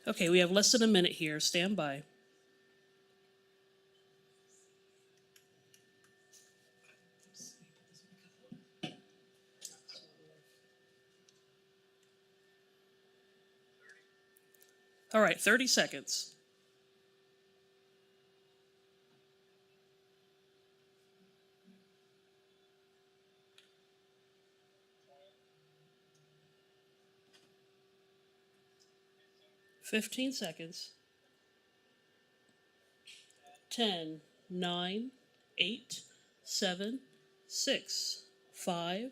Okay, we have less than a minute here. Stand by. All right, 30 seconds. $15 seconds. 10, 9, 8, 7, 6, 5.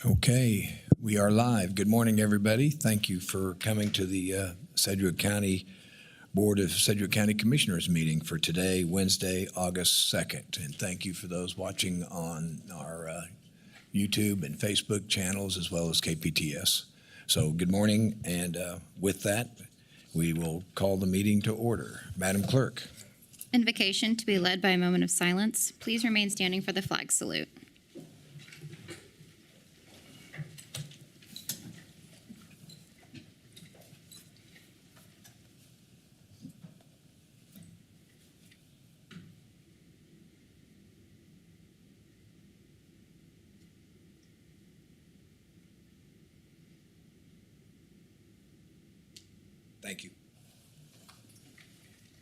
Okay, we are live. Good morning, everybody. Thank you for coming to the Sedgwick County Board of Sedgwick County Commissioners meeting for today, Wednesday, August 2nd. And thank you for those watching on our YouTube and Facebook channels as well as KPTS. So good morning, and with that, we will call the meeting to order. Madam Clerk. Invocation to be led by a moment of silence. Please remain standing for the flag salute. Thank you.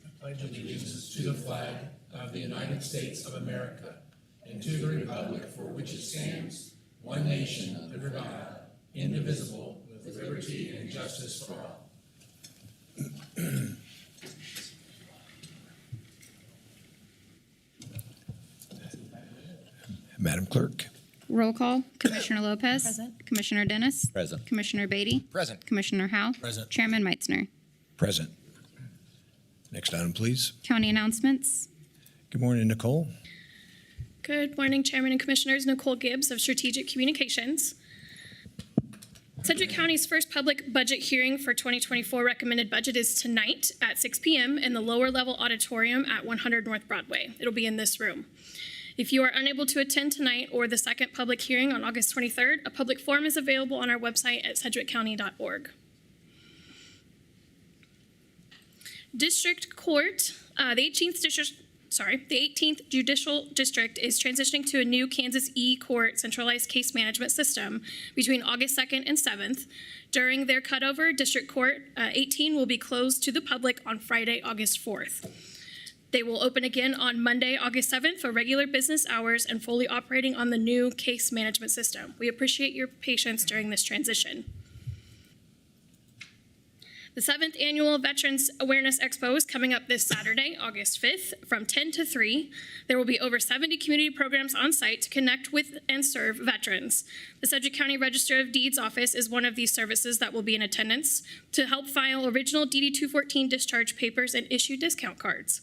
I pledge allegiance to the flag of the United States of America and to the republic for which it stands, one nation, under God, indivisible, with liberty and justice for all. Madam Clerk. Roll call. Commissioner Lopez. Present. Commissioner Dennis. Present. Commissioner Beatty. Present. Commissioner Howe. Present. Chairman Meitzner. Present. Next item, please. County announcements. Good morning, Nicole. Good morning, Chairman and Commissioners. Nicole Gibbs of Strategic Communications. Sedgwick County's first public budget hearing for 2024 recommended budget is tonight at 6 p.m. in the lower level auditorium at 100 North Broadway. It'll be in this room. If you are unable to attend tonight or the second public hearing on August 23rd, a public forum is available on our website at sedgwickcounty.org. District Court, the 18th Judicial District is transitioning to a new Kansas E-Court centralized case management system between August 2nd and 7th. During their cutover, District Court 18 will be closed to the public on Friday, August 4th. They will open again on Monday, August 7th for regular business hours and fully operating on the new case management system. We appreciate your patience during this transition. The 7th Annual Veterans Awareness Expo is coming up this Saturday, August 5th, from 10 to 3. There will be over 70 community programs on site to connect with and serve veterans. The Sedgwick County Register of Deeds office is one of these services that will be in attendance to help file original DD-214 discharge papers and issue discount cards.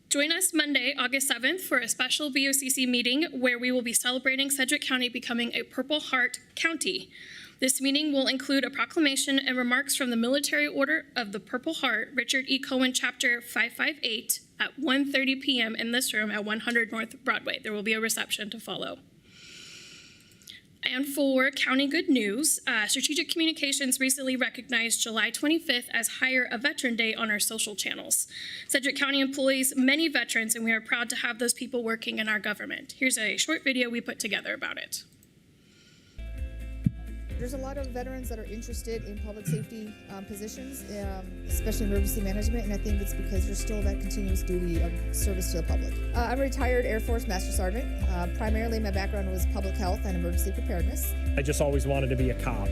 Join us Monday, August 7th for a special BOCC meeting where we will be celebrating Sedgwick County becoming a Purple Heart County. This meeting will include a proclamation and remarks from the Military Order of the Purple Heart, Richard E. Cohen, Chapter 558 at 1:30 p.m. in this room at 100 North Broadway. There will be a reception to follow. And for county good news, Strategic Communications recently recognized July 25th as Hire a Veteran Day on our social channels. Sedgwick County employs many veterans, and we are proud to have those people working in our government. Here's a short video we put together about it. There's a lot of veterans that are interested in public safety positions, especially emergency management, and I think it's because there's still that continuous duty of service to the public. I'm a retired Air Force Master Sergeant. Primarily, my background was public health and emergency preparedness. I just always wanted to be a cop.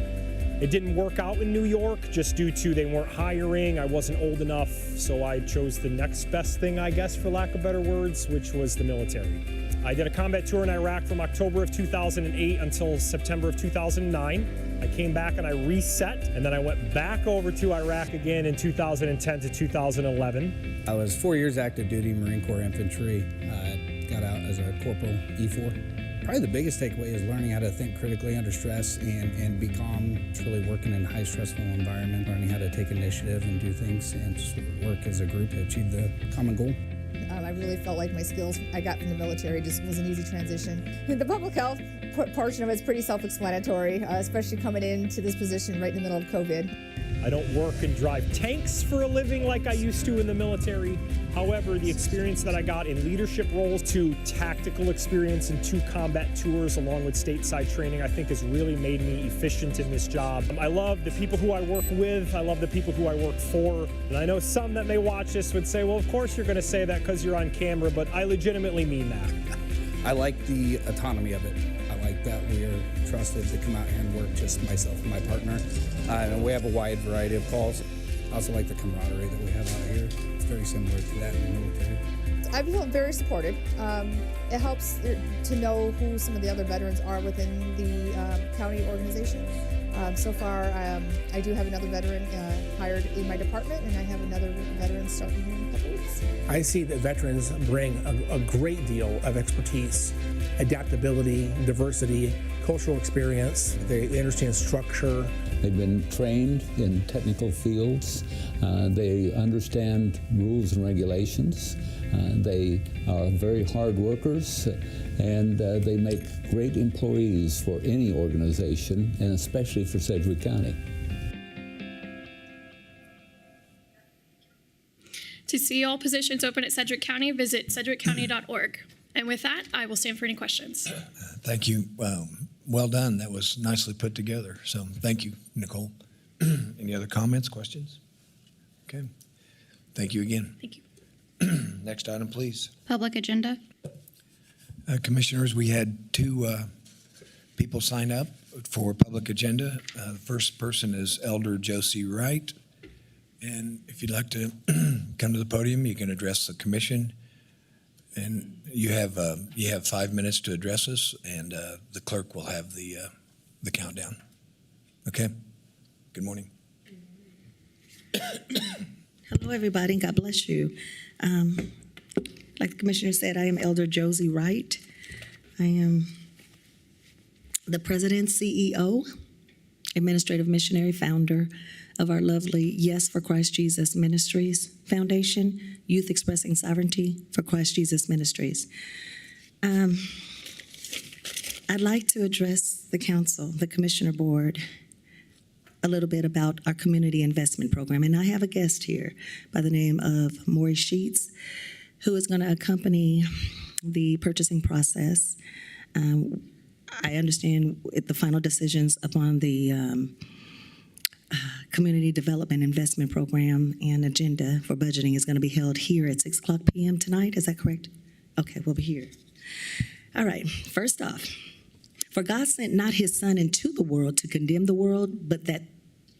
It didn't work out in New York just due to they weren't hiring. I wasn't old enough, so I chose the next best thing, I guess, for lack of better words, which was the military. I did a combat tour in Iraq from October of 2008 until September of 2009. I came back and I reset, and then I went back over to Iraq again in 2010 to 2011. I was 4 years active duty Marine Corps infantry. I got out as a corporal E4. Probably the biggest takeaway is learning how to think critically under stress and be calm. It's really working in a high stressful environment, learning how to take initiative and do things and sort of work as a group to achieve the common goal. I really felt like my skills I got from the military just was an easy transition. The public health portion of it is pretty self-explanatory, especially coming into this position right in the middle of COVID. I don't work and drive tanks for a living like I used to in the military. However, the experience that I got in leadership roles to tactical experience and 2 combat tours along with stateside training, I think has really made me efficient in this job. I love the people who I work with. I love the people who I work for. And I know some that may watch this would say, well, of course you're going to say that because you're on camera, but I legitimately mean that. I like the autonomy of it. I like that we're trusted to come out here and work, just myself and my partner. And we have a wide variety of calls. I also like the camaraderie that we have out here. It's very similar to that in the military. I feel very supported. It helps to know who some of the other veterans are within the county organization. So far, I do have another veteran hired in my department, and I have another veteran starting here in a couple weeks. I see that veterans bring a great deal of expertise, adaptability, diversity, cultural experience. They understand structure. They've been trained in technical fields. They understand rules and regulations. They are very hard workers, and they make great employees for any organization, and especially for Sedgwick County. To see all positions open at Sedgwick County, visit sedgwickcounty.org. And with that, I will stand for any questions. Thank you. Well done. That was nicely put together. So thank you, Nicole. Any other comments, questions? Okay. Thank you again. Thank you. Next item, please. Public agenda. Commissioners, we had 2 people sign up for public agenda. The first person is Elder Josie Wright. And if you'd like to come to the podium, you can address the commission. And you have 5 minutes to address us, and the clerk will have the countdown. Okay? Good morning. Hello, everybody, and God bless you. Like the commissioner said, I am Elder Josie Wright. I am the president, CEO, administrative missionary, founder of our lovely Yes for Christ Jesus Ministries Foundation, Youth Expressing Sovereignty for Christ Jesus Ministries. I'd like to address the council, the commissioner board, a little bit about our community investment program. And I have a guest here by the name of Maury Sheets, who is going to accompany the purchasing process. I understand the final decisions upon the Community Development Investment Program and agenda for budgeting is going to be held here at 6 o'clock p.m. tonight. Is that correct? Okay, we'll be here. All right, first off, for God sent not his Son into the world to condemn the world, but that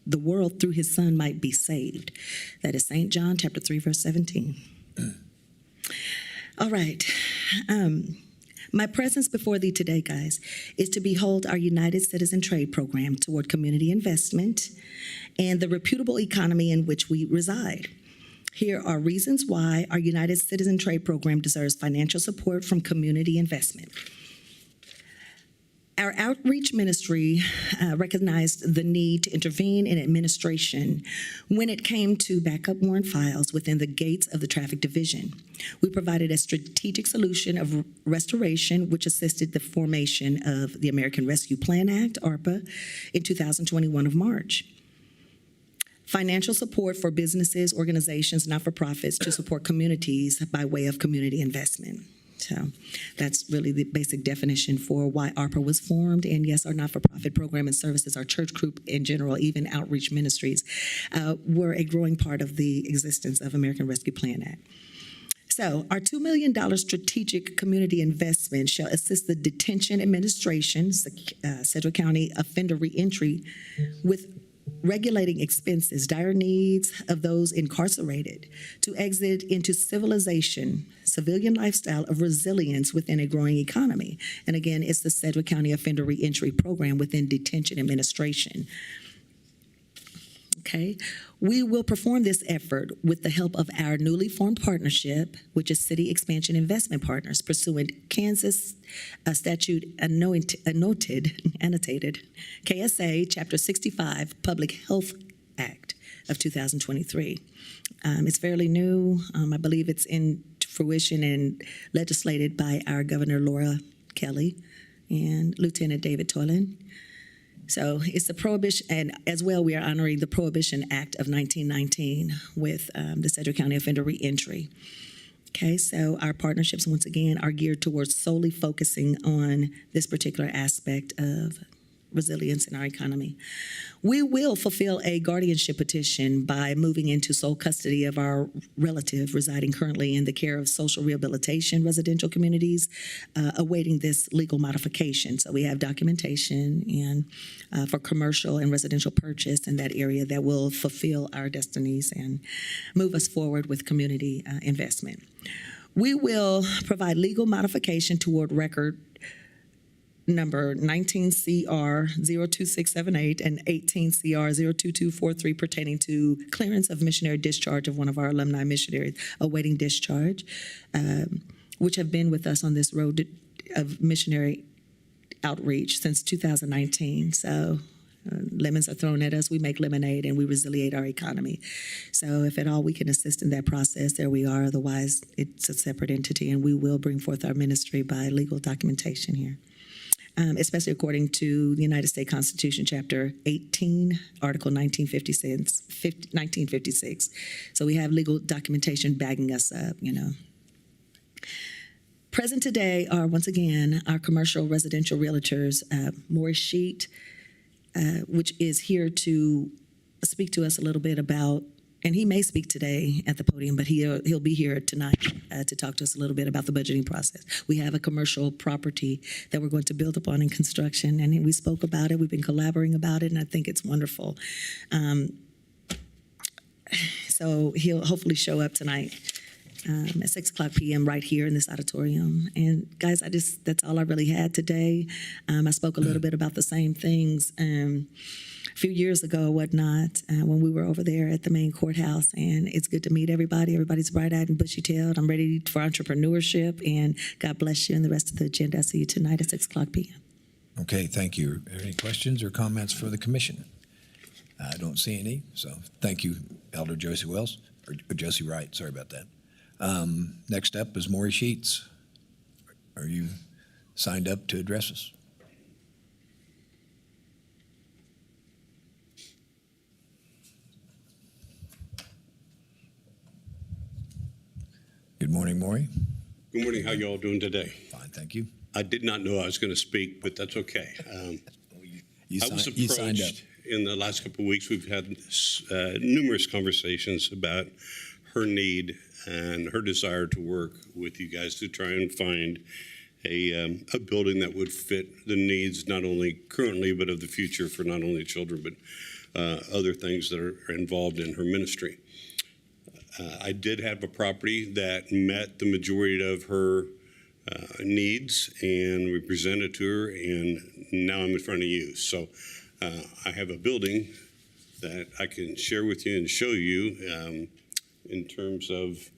the world through his Son might be saved. That is St. John chapter 3, verse 17. All right. My presence before thee today, guys, is to behold our United Citizen Trade Program toward community investment and the reputable economy in which we reside. Here are reasons why our United Citizen Trade Program deserves financial support from community investment. Our outreach ministry recognized the need to intervene in administration when it came to backup warrant files within the gates of the traffic division. We provided a strategic solution of restoration, which assisted the formation of the American Rescue Plan Act, ARPA, in 2021 of March. Financial support for businesses, organizations, not-for-profits to support communities by way of community investment. So that's really the basic definition for why ARPA was formed. And yes, our not-for-profit program and services, our church group in general, even outreach ministries, were a growing part of the existence of American Rescue Plan Act. So our $2 million strategic community investment shall assist the detention administration, Sedgwick County offender reentry, with regulating expenses, dire needs of those incarcerated to exit into civilization, civilian lifestyle of resilience within a growing economy. And again, it's the Sedgwick County Offender Reentry Program within detention administration. Okay, we will perform this effort with the help of our newly formed partnership, which is City Expansion Investment Partners, pursuant Kansas statute annotated KSA Chapter 65 Public Health Act of 2023. It's fairly new. I believe it's in fruition and legislated by our Governor Laura Kelly and Lieutenant David Tolan. So it's the Prohibition, and as well, we are honoring the Prohibition Act of 1919 with the Sedgwick County Offender Reentry. Okay, so our partnerships, once again, are geared towards solely focusing on this particular aspect of resilience in our economy. We will fulfill a guardianship petition by moving into sole custody of our relative residing currently in the care of social rehabilitation residential communities, awaiting this legal modification. So we have documentation and for commercial and residential purchase in that area that will fulfill our destinies and move us forward with community investment. We will provide legal modification toward record number 19 CR 02678 and 18 CR 02243 pertaining to clearance of missionary discharge of one of our alumni missionaries awaiting discharge, which have been with us on this road of missionary outreach since 2019. So lemons are thrown at us, we make lemonade, and we resiliate our economy. So if at all we can assist in that process, there we are. Otherwise, it's a separate entity, and we will bring forth our ministry by legal documentation here. Especially according to the United States Constitution, Chapter 18, Article 1956. So we have legal documentation backing us up, you know. Present today are, once again, our commercial residential realtors, Maurice Sheet, which is here to speak to us a little bit about, and he may speak today at the podium, but he'll be here tonight to talk to us a little bit about the budgeting process. We have a commercial property that we're going to build upon in construction, and we spoke about it. We've been collaborating about it, and I think it's wonderful. So he'll hopefully show up tonight at 6 o'clock p.m. right here in this auditorium. And guys, that's all I really had today. I spoke a little bit about the same things a few years ago or whatnot when we were over there at the main courthouse. And it's good to meet everybody. Everybody's bright-eyed and bushy-tailed. I'm ready for entrepreneurship, and God bless you and the rest of the agenda. I'll see you tonight at 6 o'clock p.m. Okay, thank you. Are there any questions or comments for the commission? I don't see any, so thank you, Elder Josie Wells, or Josie Wright, sorry about that. Next up is Maury Sheets. Are you signed up to address us? Good morning, Maury. Good morning. How you all doing today? Fine, thank you. I did not know I was going to speak, but that's okay. I was You signed up. approached in the last couple of weeks. We've had numerous conversations about her need and her desire to work with you guys to try and find a building that would fit the needs not only currently but of the future for not only children but other things that are involved in her ministry. I did have a property that met the majority of her needs, and we presented to her, and now I'm in front of you. So I have a building that I can share with you and show you in terms of,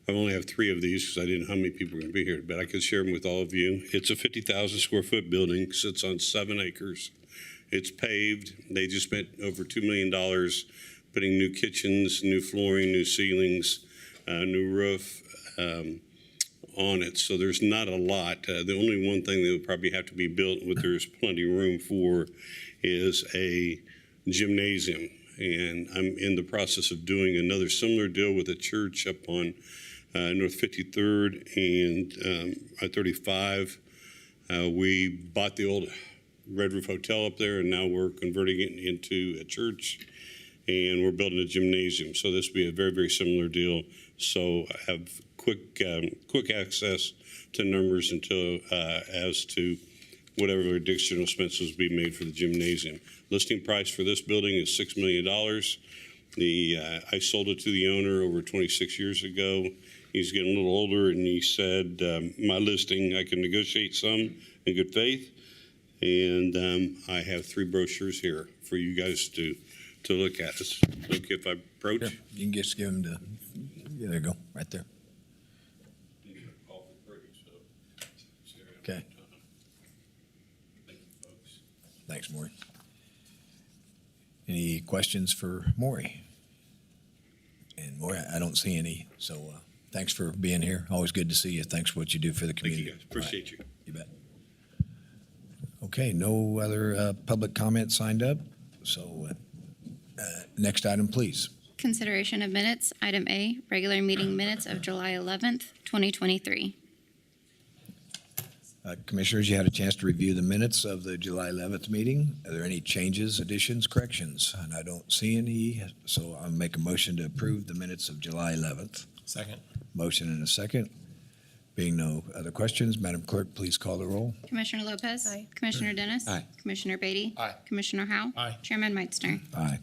I only have 3 of these because I didn't know how many people were going to be here, but I could share them with all of you. It's a 50,000 square foot building, sits on 7 acres. It's paved. They just spent over $2 million putting new kitchens, new flooring, new ceilings, new roof on it. So there's not a lot. The only one thing that would probably have to be built, what there's plenty of room for, is a gymnasium. And I'm in the process of doing another similar deal with a church up on North 53rd and 35. We bought the old Red Roof Hotel up there, and now we're converting it into a church, and we're building a gymnasium. So this will be a very, very similar deal. So I have quick access to numbers until as to whatever additional expenses be made for the gymnasium. Listing price for this building is $6 million. I sold it to the owner over 26 years ago. He's getting a little older, and he said, my listing, I can negotiate some in good faith. And I have 3 brochures here for you guys to look at. It's okay if I approach? Sure. You can just give them to, yeah, there you go, right there. Okay. Thank you, folks. Thanks, Maury. Any questions for Maury? And Maury, I don't see any, so Thanks for being here. Always good to see you. Thanks for what you do for the Thank community. you, guys. Appreciate you. You bet. Okay, no other public comment signed up. So next item, please. Consideration of minutes. Item A, regular meeting minutes of July 11th, 2023. Commissioners, you had a chance to review the minutes of the July 11th meeting. Are there any changes, additions, corrections? And I don't see any, so I'll make a motion to approve the minutes of July 11th. Second. Motion and a second. Being no other questions, Madam Clerk, please call the roll. Commissioner Lopez. Aye. Commissioner Dennis. Aye. Commissioner Beatty. Aye. Commissioner Howell. Aye. Chairman Meitzner. Aye.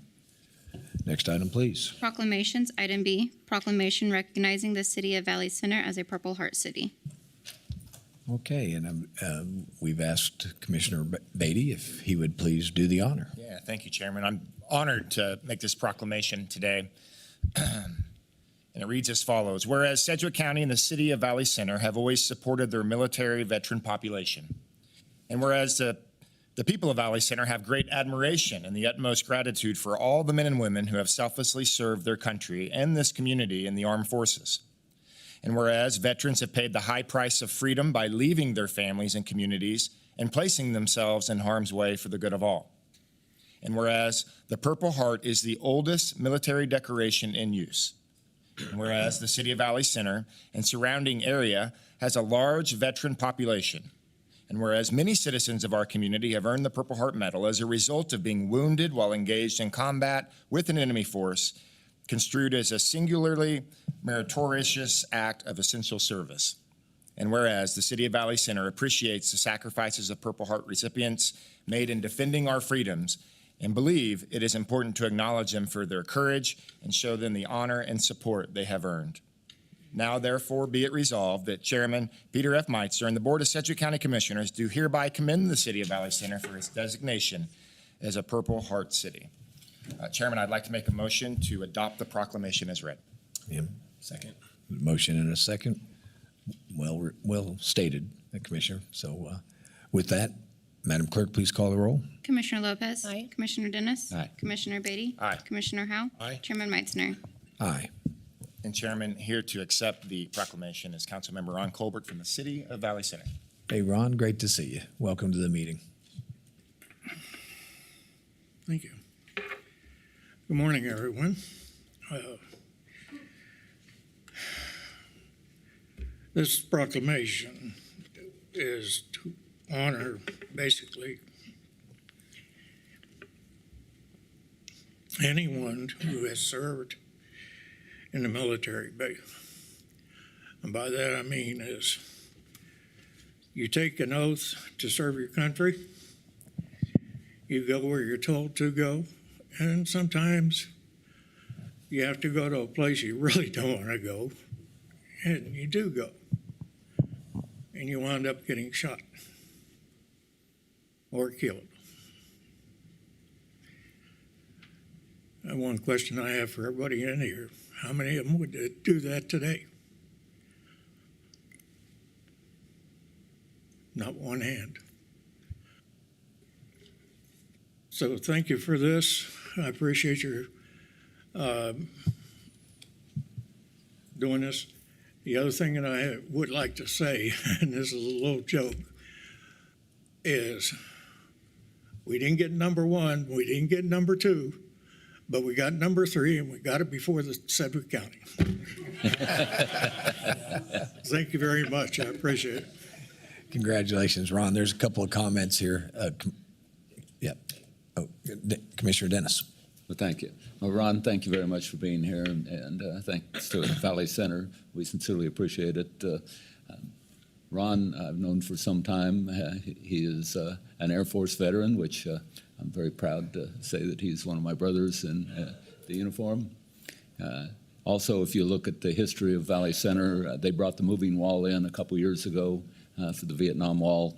Next item, please. Proclamations. Item B, proclamation recognizing the city of Valley Center as a Purple Heart City. Okay, and we've asked Commissioner Beatty if he would please do the honor. Yeah, thank you, Chairman. I'm honored to make this proclamation today. And it reads as follows. Whereas Sedgwick County and the city of Valley Center have always supported their military veteran population. And whereas the people of Valley Center have great admiration and the utmost gratitude for all the men and women who have selflessly served their country and this community in the armed forces. And whereas veterans have paid the high price of freedom by leaving their families and communities and placing themselves in harm's way for the good of all. And whereas the Purple Heart is the oldest military decoration in use. And whereas the city of Valley Center and surrounding area has a large veteran population. And whereas many citizens of our community have earned the Purple Heart Medal as a result of being wounded while engaged in combat with an enemy force, construed as a singularly meritorious act of essential service. And whereas the city of Valley Center appreciates the sacrifices of Purple Heart recipients made in defending our freedoms and believe it is important to acknowledge them for their courage and show them the honor and support they have earned. Now, therefore, be it resolved that Chairman Peter F. Meitzner and the Board of Sedgwick County Commissioners do hereby commend the city of Valley Center for its designation as a Purple Heart City. Chairman, I'd like to make a motion to adopt the proclamation as read. Yeah. Second. Motion and a second. Well stated, Commissioner. So with that, Madam Clerk, please call the roll. Commissioner Lopez. Aye. Commissioner Dennis. Aye. Commissioner Beatty. Aye. Commissioner Howell. Aye. Chairman Meitzner. Aye. And Chairman, here to accept the proclamation is Councilmember Ron Colbert from the city of Valley Center. Hey, Ron, great to see you. Welcome to the meeting. Thank you. Good morning, everyone. This proclamation is to honor, basically, anyone who has served in the military base. And by that I mean is you take an oath to serve your country, you go where you're told to go, and sometimes you have to go to a place you really don't want to go, and you do go, and you wind up getting shot or killed. And one question I have for everybody in here, how many of them would do that today? Not one hand. So thank you for this. I appreciate your doing this. The other thing that I would like to say, and this is a little joke, is we didn't get number one, we didn't get number two, but we got number three, and we got it before the Sedgwick County. Thank you very much. I appreciate it. Congratulations, Ron. There's a couple of comments here. Commissioner Dennis. Well, thank you. Well, Ron, thank you very much for being here, and thanks to Valley Center. We sincerely appreciate it. Ron, I've known for some time. He is an Air Force veteran, which I'm very proud to say that he's one of my brothers in the uniform. Also, if you look at the history of Valley Center, they brought the moving wall in a couple years ago for the Vietnam Wall.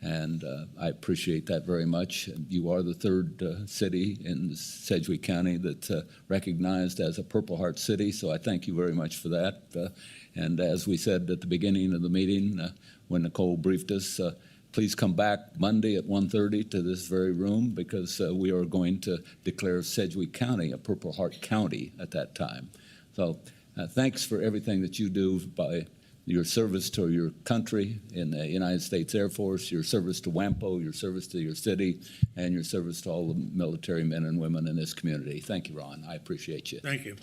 And I appreciate that very much. You are the third city in Sedgwick County that's recognized as a Purple Heart City, so I thank you very much for that. And as we said at the beginning of the meeting, when Nicole briefed us, please come back Monday at 1:30 to this very room, because we are going to declare Sedgwick County a Purple Heart County at that time. So Thanks for everything that you do by your service to your country in the United States Air Force, your service to WAMPO, your service to your city, and your service to all the military men and women in this community. Thank you, Ron. I appreciate you. Thank you.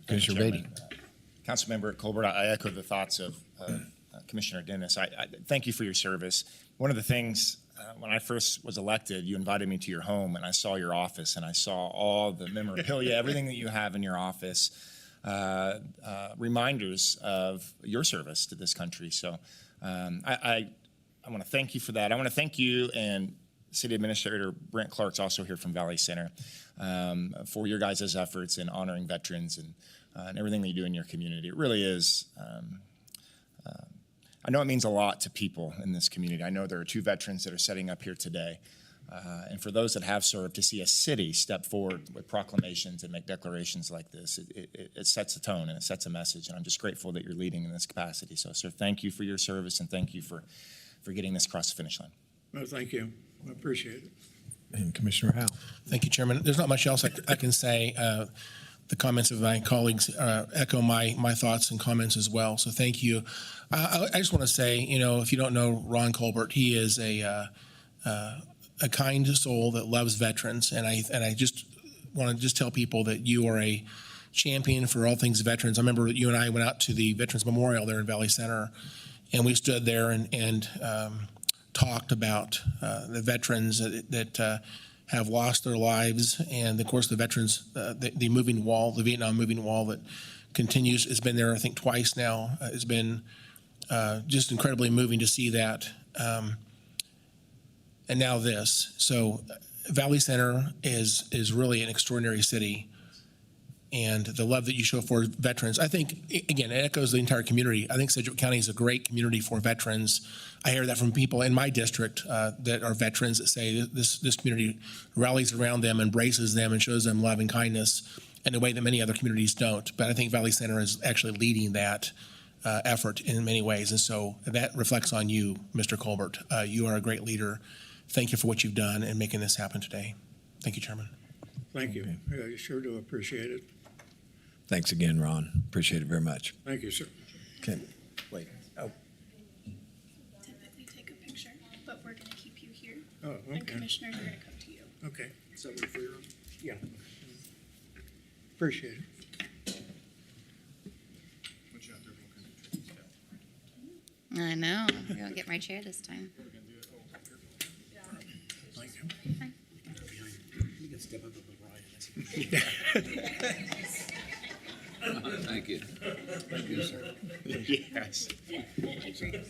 Commissioner Beatty. Councilmember Colbert, I echo the thoughts of Commissioner Dennis. I thank you for your service. One of the things, when I first was elected, you invited me to your home, and I saw your office, and I saw all the memorabilia, everything that you have in your office, reminders of your service to this country. So I want to thank you for that. I want to thank you and City Administrator Brent Clark's also here from Valley Center for your guys' efforts in honoring veterans and everything that you do in your community. It really is. I know it means a lot to people in this community. I know there are 2 veterans that are setting up here today. And for those that have served, to see a city step forward with proclamations and make declarations like this, it sets a tone and it sets a message. And I'm just grateful that you're leading in this capacity. So, sir, thank you for your service and thank you for getting this across the finish line. Well, thank you. I appreciate it. And Commissioner Howell. Thank you, Chairman. There's not much else I can say. The comments of my colleagues echo my thoughts and comments as well. So thank you. I just want to say, if you don't know Ron Colbert, he is a kind soul that loves veterans, and I just want to tell people that you are a champion for all things veterans. I remember you and I went out to the Veterans Memorial there in Valley Center, and we stood there and talked about the veterans that have lost their lives, and of course the veterans, the moving wall, the Vietnam moving wall that continues, has been there I think twice now. It's been just incredibly moving to see that, and now this. So Valley Center is really an extraordinary city, and the love that you show for veterans, I think, again, it echoes the entire community. I think Sedgwick County is a great community for veterans. I hear that from people in my district that are veterans that say this community rallies around them, embraces them, and shows them love and kindness in a way that many other communities don't. But I think Valley Center is actually leading that effort in many ways. And so that reflects on you, Mr. Colbert. You are a great leader. Thank you for what you've done in making this happen today. Thank you, Chairman. Thank you. Yeah, you sure do appreciate it. Thanks again, Ron. Appreciate it very much. Thank you, sir. Okay. Wait. Oh. Typically take a picture, but we're going to keep you here. Oh, okay. And commissioners are going to come to you. Okay. Is that for your own? Yeah. Appreciate it. I know. I won't get my chair this time. Thank you. You can step up the Brian. Thank you. Thank you, sir. Yes. Thanks so much.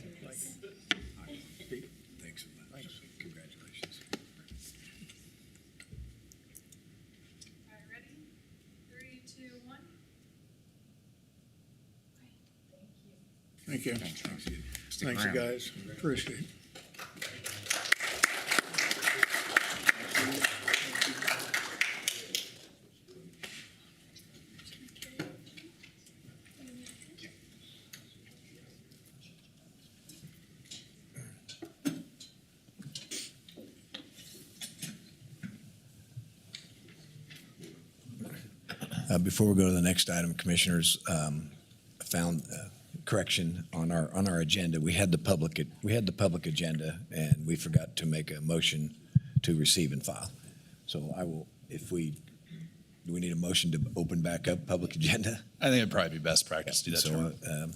Congratulations. All right, ready? 3, 2, 1. Thank you. Thanks, you guys. Appreciate it. Before we go to the next item, Commissioners, I found correction on our agenda. We had the public agenda, and we forgot to make a motion to receive and file. So I will, do we need a motion to open back up public agenda? I think it'd probably be best practice to do that. So Chairman.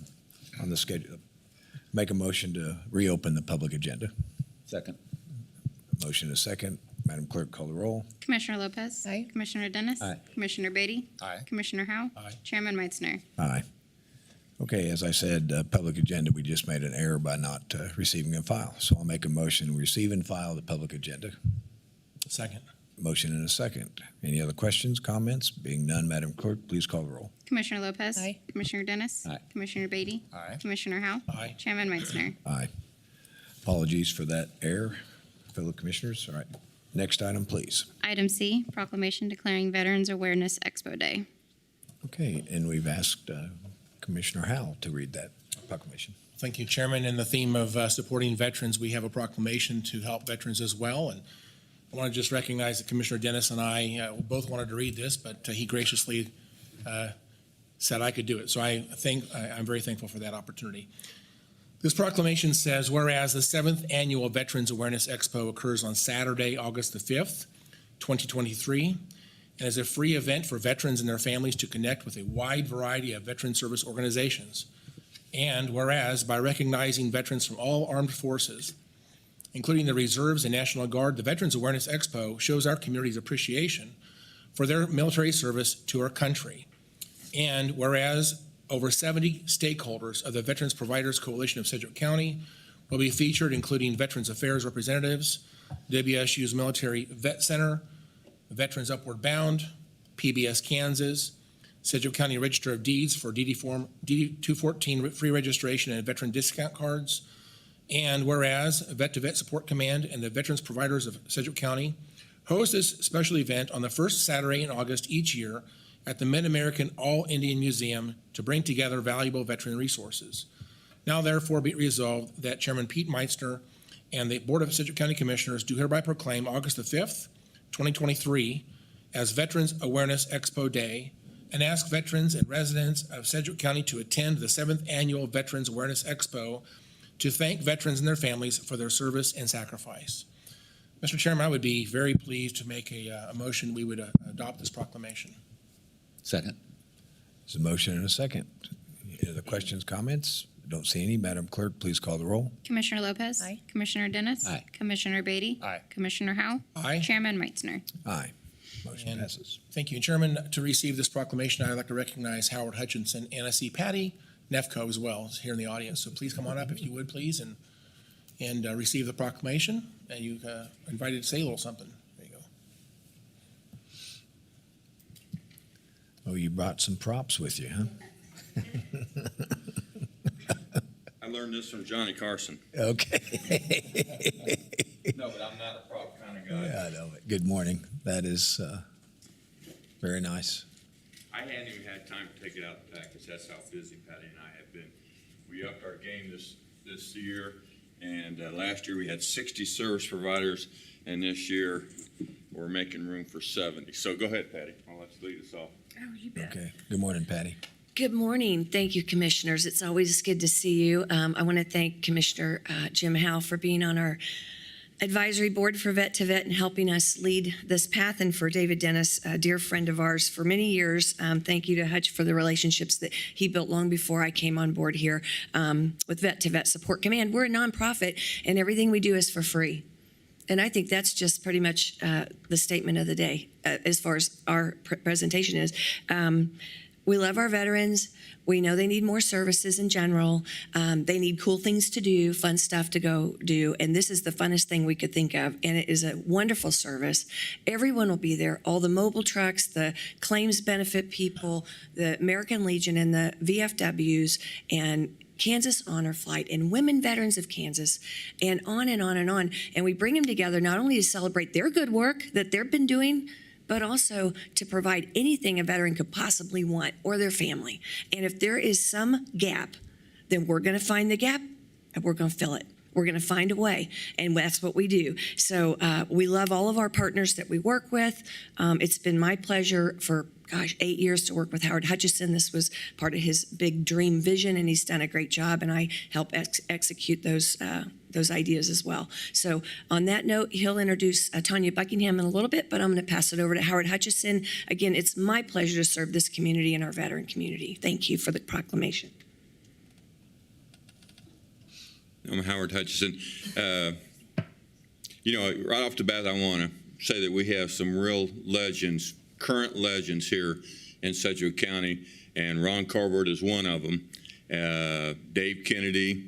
on the schedule, make a motion to reopen the public agenda. Second. Motion is second. Madam Clerk, call the roll. Commissioner Lopez. Aye. Commissioner Dennis. Aye. Commissioner Beatty. Aye. Commissioner Howell. Aye. Chairman Meitzner. Aye. Okay, as I said, public agenda, we just made an error by not receiving and file. So I'll make a motion to receive and file the public agenda. Second. Motion and a second. Any other questions, comments? Being none, Madam Clerk, please call the roll. Commissioner Lopez. Aye. Commissioner Dennis. Aye. Commissioner Beatty. Aye. Commissioner Howell. Aye. Chairman Meitzner. Aye. Apologies for that error, fellow commissioners. All right, next item, please. Item C, proclamation declaring Veterans Awareness Expo Day. Okay, and we've asked Commissioner Howell to read that proclamation. Thank you, Chairman. In the theme of supporting veterans, we have a proclamation to help veterans as well. And I want to just recognize that Commissioner Dennis and I both wanted to read this, but he graciously said I could do it. So I'm very thankful for that opportunity. This proclamation says, whereas the 7th Annual Veterans Awareness Expo occurs on Saturday, August the 5th, 2023, and is a free event for veterans and their families to connect with a wide variety of veteran service organizations. And whereas by recognizing veterans from all armed forces, including the Reserves and National Guard, the Veterans Awareness Expo shows our community's appreciation for their military service to our country. And whereas over 70 stakeholders of the Veterans Providers Coalition of Sedgwick County will be featured, including Veterans Affairs representatives, WSU's Military Vet Center, Veterans Upward Bound, PBS Kansas, Sedgwick County Register of Deeds for DD Form DD-214 free registration and veteran discount cards. And whereas Vet-to-Vet Support Command and the Veterans Providers of Sedgwick County host this special event on the first Saturday in August each year at the Mid-American All-Indian Museum to bring together valuable veteran resources. Now therefore be it resolved that Chairman Pete Meitzner and the Board of Sedgwick County Commissioners do hereby proclaim August the 5th, 2023 as Veterans Awareness Expo Day and ask veterans and residents of Sedgwick County to attend the 7th Annual Veterans Awareness Expo to thank veterans and their families for their service and sacrifice. Mr. Chairman, I would be very pleased to make a motion we would adopt this proclamation. Second. There's a motion and a second. Any other questions, comments? Don't see any. Madam Clerk, please call the roll. Commissioner Lopez. Aye. Commissioner Dennis. Aye. Commissioner Beatty. Aye. Commissioner Howell. Aye. Chairman Meitzner. Aye. Motion And passes. Thank you. And Chairman, to receive this proclamation, I'd like to recognize Howard Hutchinson and I see Patty Nefco as well here in the audience. So please come on up if you would, please, and receive the proclamation. And you invited to say a little something. There you go. Oh, you brought some props with you, huh? I learned this from Johnny Carson. Okay. No, but I'm not a prop kind of guy. Yeah, I know it. Good morning. That is very nice. I hadn't even had time to take it out the package. That's how busy Patty and I have been. We upped our game this year, and last year we had 60 service providers, and this year we're making room for 70. So go ahead, Patty. I'll let you lead us off. Oh, you bet. Okay. Good morning, Patty. Good morning. Thank you, Commissioners. It's always good to see you. I want to thank Commissioner Jim Howe for being on our advisory board for Vet-to-Vet and helping us lead this path, and for David Dennis, a dear friend of ours for many years. Thank you to Hutch for the relationships that he built long before I came on board here with Vet-to-Vet Support Command. We're a nonprofit, and everything we do is for free. And I think that's just pretty much the statement of the day as far as our presentation is. We love our veterans. We know they need more services in general. They need cool things to do, fun stuff to go do. And this is the funnest thing we could think of. And it is a wonderful service. Everyone will be there. All the mobile trucks, the claims benefit people, the American Legion and the VFWs, and Kansas Honor Flight, and Women Veterans of Kansas, and on and on and on. And we bring them together not only to celebrate their good work that they've been doing, but also to provide anything a veteran could possibly want, or their family. And if there is some gap, then we're going to find the gap and we're going to fill it. We're going to find a way, and that's what we do. So we love all of our partners that we work with. It's been my pleasure for 8 years to work with Howard Hutchison. This was part of his big dream vision, and he's done a great job, and I help execute those ideas as well. So on that note, he'll introduce Tanya Buckingham in a little bit, but I'm going to pass it over to Howard Hutchison. Again, it's my pleasure to serve this community and our veteran community. Thank you for the proclamation. I'm Howard Hutchison. Right off the bat, I want to say that we have some real legends, current legends here in Sedgwick County, and Ron Colbert is one of them. Dave Kennedy,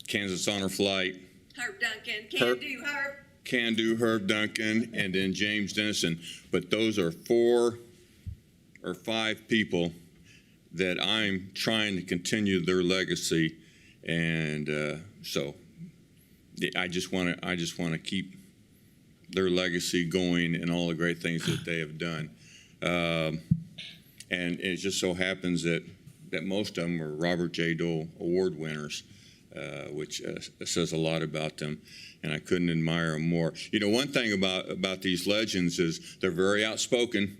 Kansas Honor Flight, Herb Duncan, Can Do Herb Duncan, and then James Dennison. But those are 4 or 5 people that I'm trying to continue their legacy, and so I just want to keep their legacy going and all the great things that they have done. And it just so happens that most of them are Robert J. Dole Award winners. which says a lot about them, and I couldn't admire them more. You know, one thing about these legends is they're very outspoken,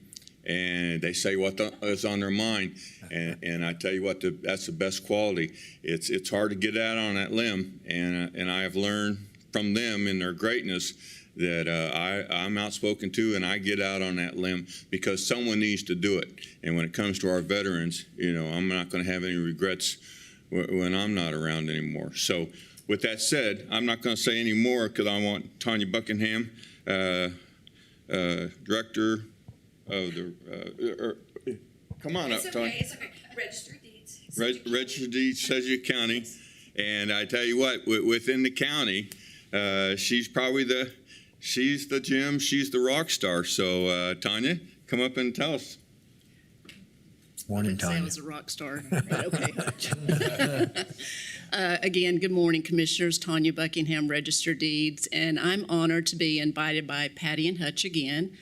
and they say what is on their mind. And I tell you what, that's the best quality. It's hard to get out on that limb, and I have learned from them in their greatness that I'm outspoken too, and I get out on that limb because someone needs to do it. And when it comes to our veterans, you know, I'm not going to have any regrets when I'm not around anymore. So with that said, I'm not going to say any more because I want Tanya Buckingham, Director of the, come on up, Tanya. It's okay. Registered Deeds. Registered Deeds, Sedgwick County. And I tell you what, within the county, she's probably she's the gem, she's the rock star. So Tanya, come up and tell us. Morning, Say I Tanya. was a rock star. Right, okay. Again, good morning, Commissioners. Tanya Buckingham, Registered Deeds, and I'm honored to be invited by Patty and Hutch again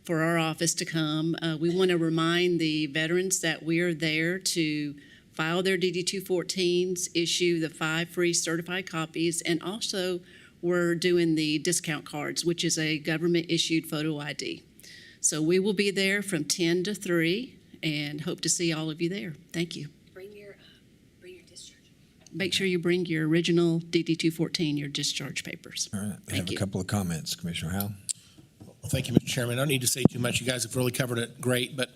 for our office to come. We want to remind the veterans that we are there to file their DD-214s, issue the 5 free certified copies, and also we're doing the discount cards, which is a government-issued photo ID. So we will be there from 10 to 3 and hope to see all of you there. Thank you. Bring your discharge. Make sure you bring your original DD-214, your discharge papers. All right. I have a couple of comments, Commissioner Howell. Well, thank you, Mr. Chairman. I don't need to say too much. You guys have really covered it great, but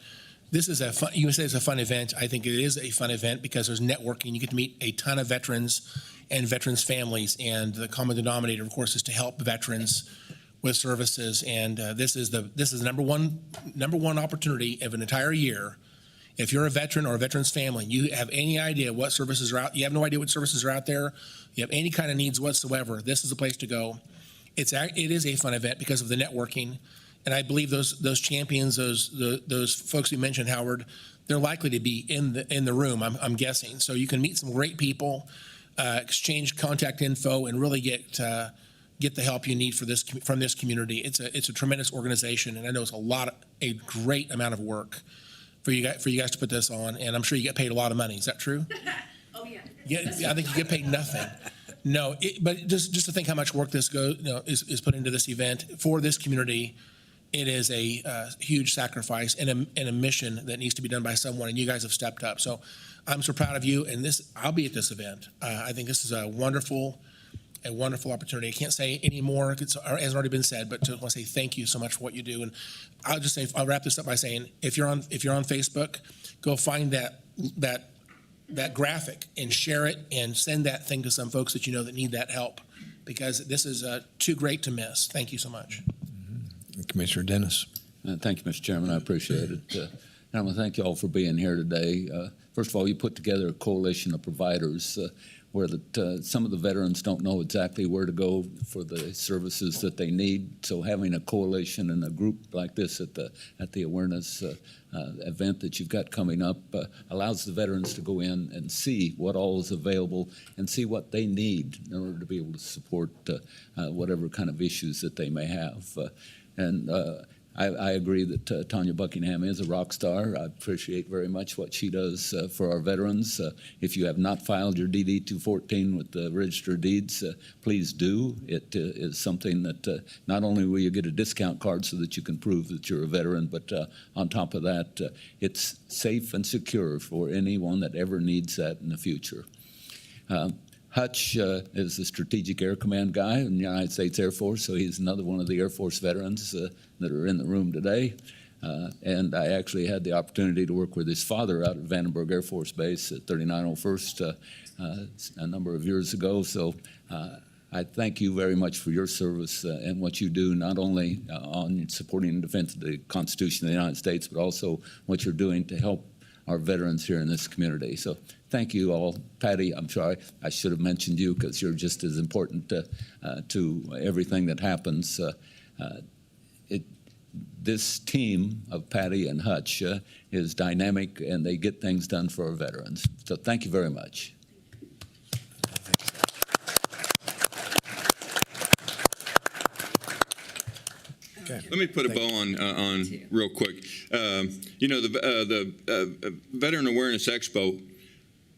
this is you say it's a fun event. I think it is a fun event because there's networking. You get to meet a ton of veterans and veterans' families, and the common denominator, of course, is to help veterans with services. And this is the number one opportunity of an entire year. If you're a veteran or a veteran's family, you have any idea what services are out. You have no idea what services are out there. You have any kind of needs whatsoever. This is the place to go. It is a fun event because of the networking, and I believe those champions, those folks you mentioned, Howard, they're likely to be in the room. I'm guessing. So you can meet some great people, exchange contact info, and really get the help you need from this community. It's a tremendous organization, and I know it's a great amount of work for you guys to put this on, and I'm sure you get paid a lot of money. Is that true? Oh yeah. Yeah, I think you get paid nothing. No, but just to think how much work this is put into this event for this community. It is a huge sacrifice and a mission that needs to be done by someone, and you guys have stepped up. So I'm so proud of you, and I'll be at this event. I think this is a wonderful opportunity. I can't say any more, it hasn't already been said, but I want to say thank you so much for what you do. And I'll wrap this up by saying, if you're on Facebook, go find that graphic and share it and send that thing to some folks that you know that need that help, because this is too great to miss. Thank you so much. Commissioner Dennis. Thank you, Mr. Chairman. I appreciate it. And I want to thank you all for being here today. First of all, you put together a coalition of providers where some of the veterans don't know exactly where to go for the services that they need. So having a coalition and a group like this at the awareness event that you've got coming up allows the veterans to go in and see what all is available and see what they need in order to be able to support whatever kind of issues that they may have. I agree that Tanya Buckingham is a rock star. I appreciate very much what she does for our veterans. If you have not filed your DD-214 with the Register of Deeds, please do. It is something that not only will you get a discount card so that you can prove that you're a veteran, but on top of that, it's safe and secure for anyone that ever needs that in the future. Hutch is the Strategic Air Command guy in the United States Air Force, so he's another one of the Air Force veterans that are in the room today. And I actually had the opportunity to work with his father out at Vandenberg Air Force Base at 3901st a number of years ago. So I thank you very much for your service and what you do, not only on supporting and defense of the Constitution of the United States, but also what you're doing to help our veterans here in this community. So thank you all. Patty, I'm sorry, I should have mentioned you because you're just as important to everything that happens. This team of Patty and Hutch is dynamic, and they get things done for our veterans. So thank you very much. Okay. Let me put a bow on real quick. You know, the Veteran Awareness Expo,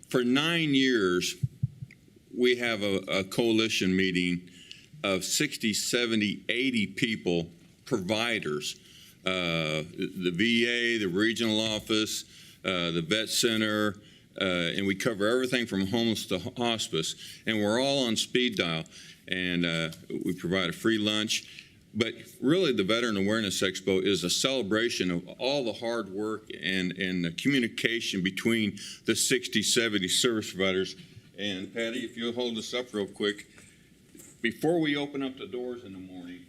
for 9 years, we have a coalition meeting of 60, 70, 80 people, providers, the VA, the regional office, the vet center, and we cover everything from homeless to hospice, and we're all on speed dial, and we provide a free lunch. But really, the Veteran Awareness Expo is a celebration of all the hard work and the communication between the 60, 70 service providers. And Patty, if you'll hold this up real quick, before we open up the doors in the morning,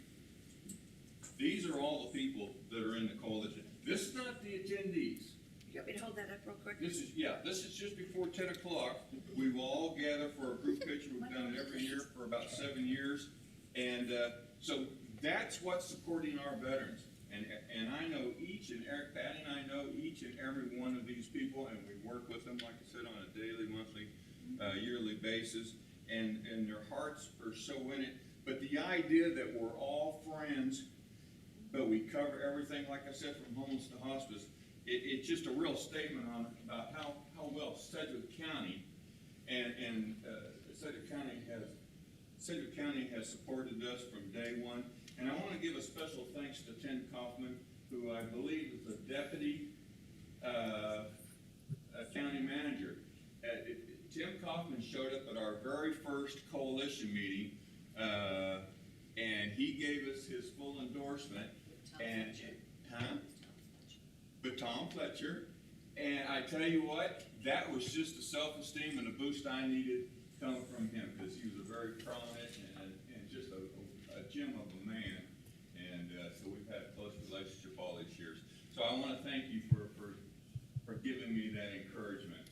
these are all the people that are in the coalition. This is not the attendees. You want me to hold that up real quick? This is just before 10 o'clock. We will all gather for a group picture. We've done it every year for about 7 years. And so that's what's supporting our veterans. And I know Pat and I know each and every one of these people, and we work with them, like I said, on a daily, monthly, yearly basis. And their hearts are so in it. But the idea that we're all friends, but we cover everything, like I said, from homeless to hospice, it's just a real statement about how well Sedgwick County and Sedgwick County has supported us from day one. And I want to give a special thanks to Tim Kaufman, who I believe is the deputy county manager. Tim Kaufman showed up at our very first coalition meeting, and he gave us his full endorsement. With Tom Fletcher. And I tell you what, that was just the self-esteem and the boost I needed coming from him, because he was a very prominent and just a gem of a man. And so we've had a close relationship all these years. So I want to thank you for giving me that encouragement.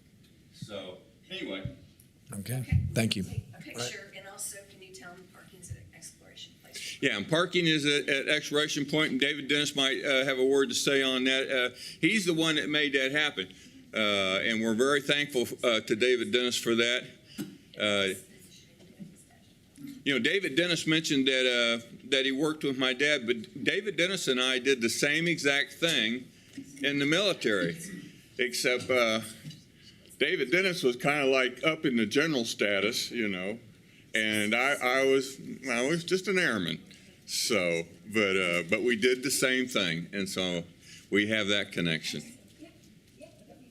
So anyway. Okay, thank you. Okay, sure. And also, can you tell them parking's at Exploration Place? Yeah, and parking is at Exploration Point, and David Dennis might have a word to say on that. He's the one that made that happen, and we're very thankful to David Dennis for that. David Dennis mentioned that he worked with my dad, but David Dennis and I did the same exact thing in the military, except David Dennis was kind of like up in the general status, and I was just an airman. So, but we did the same thing, and so we have that connection.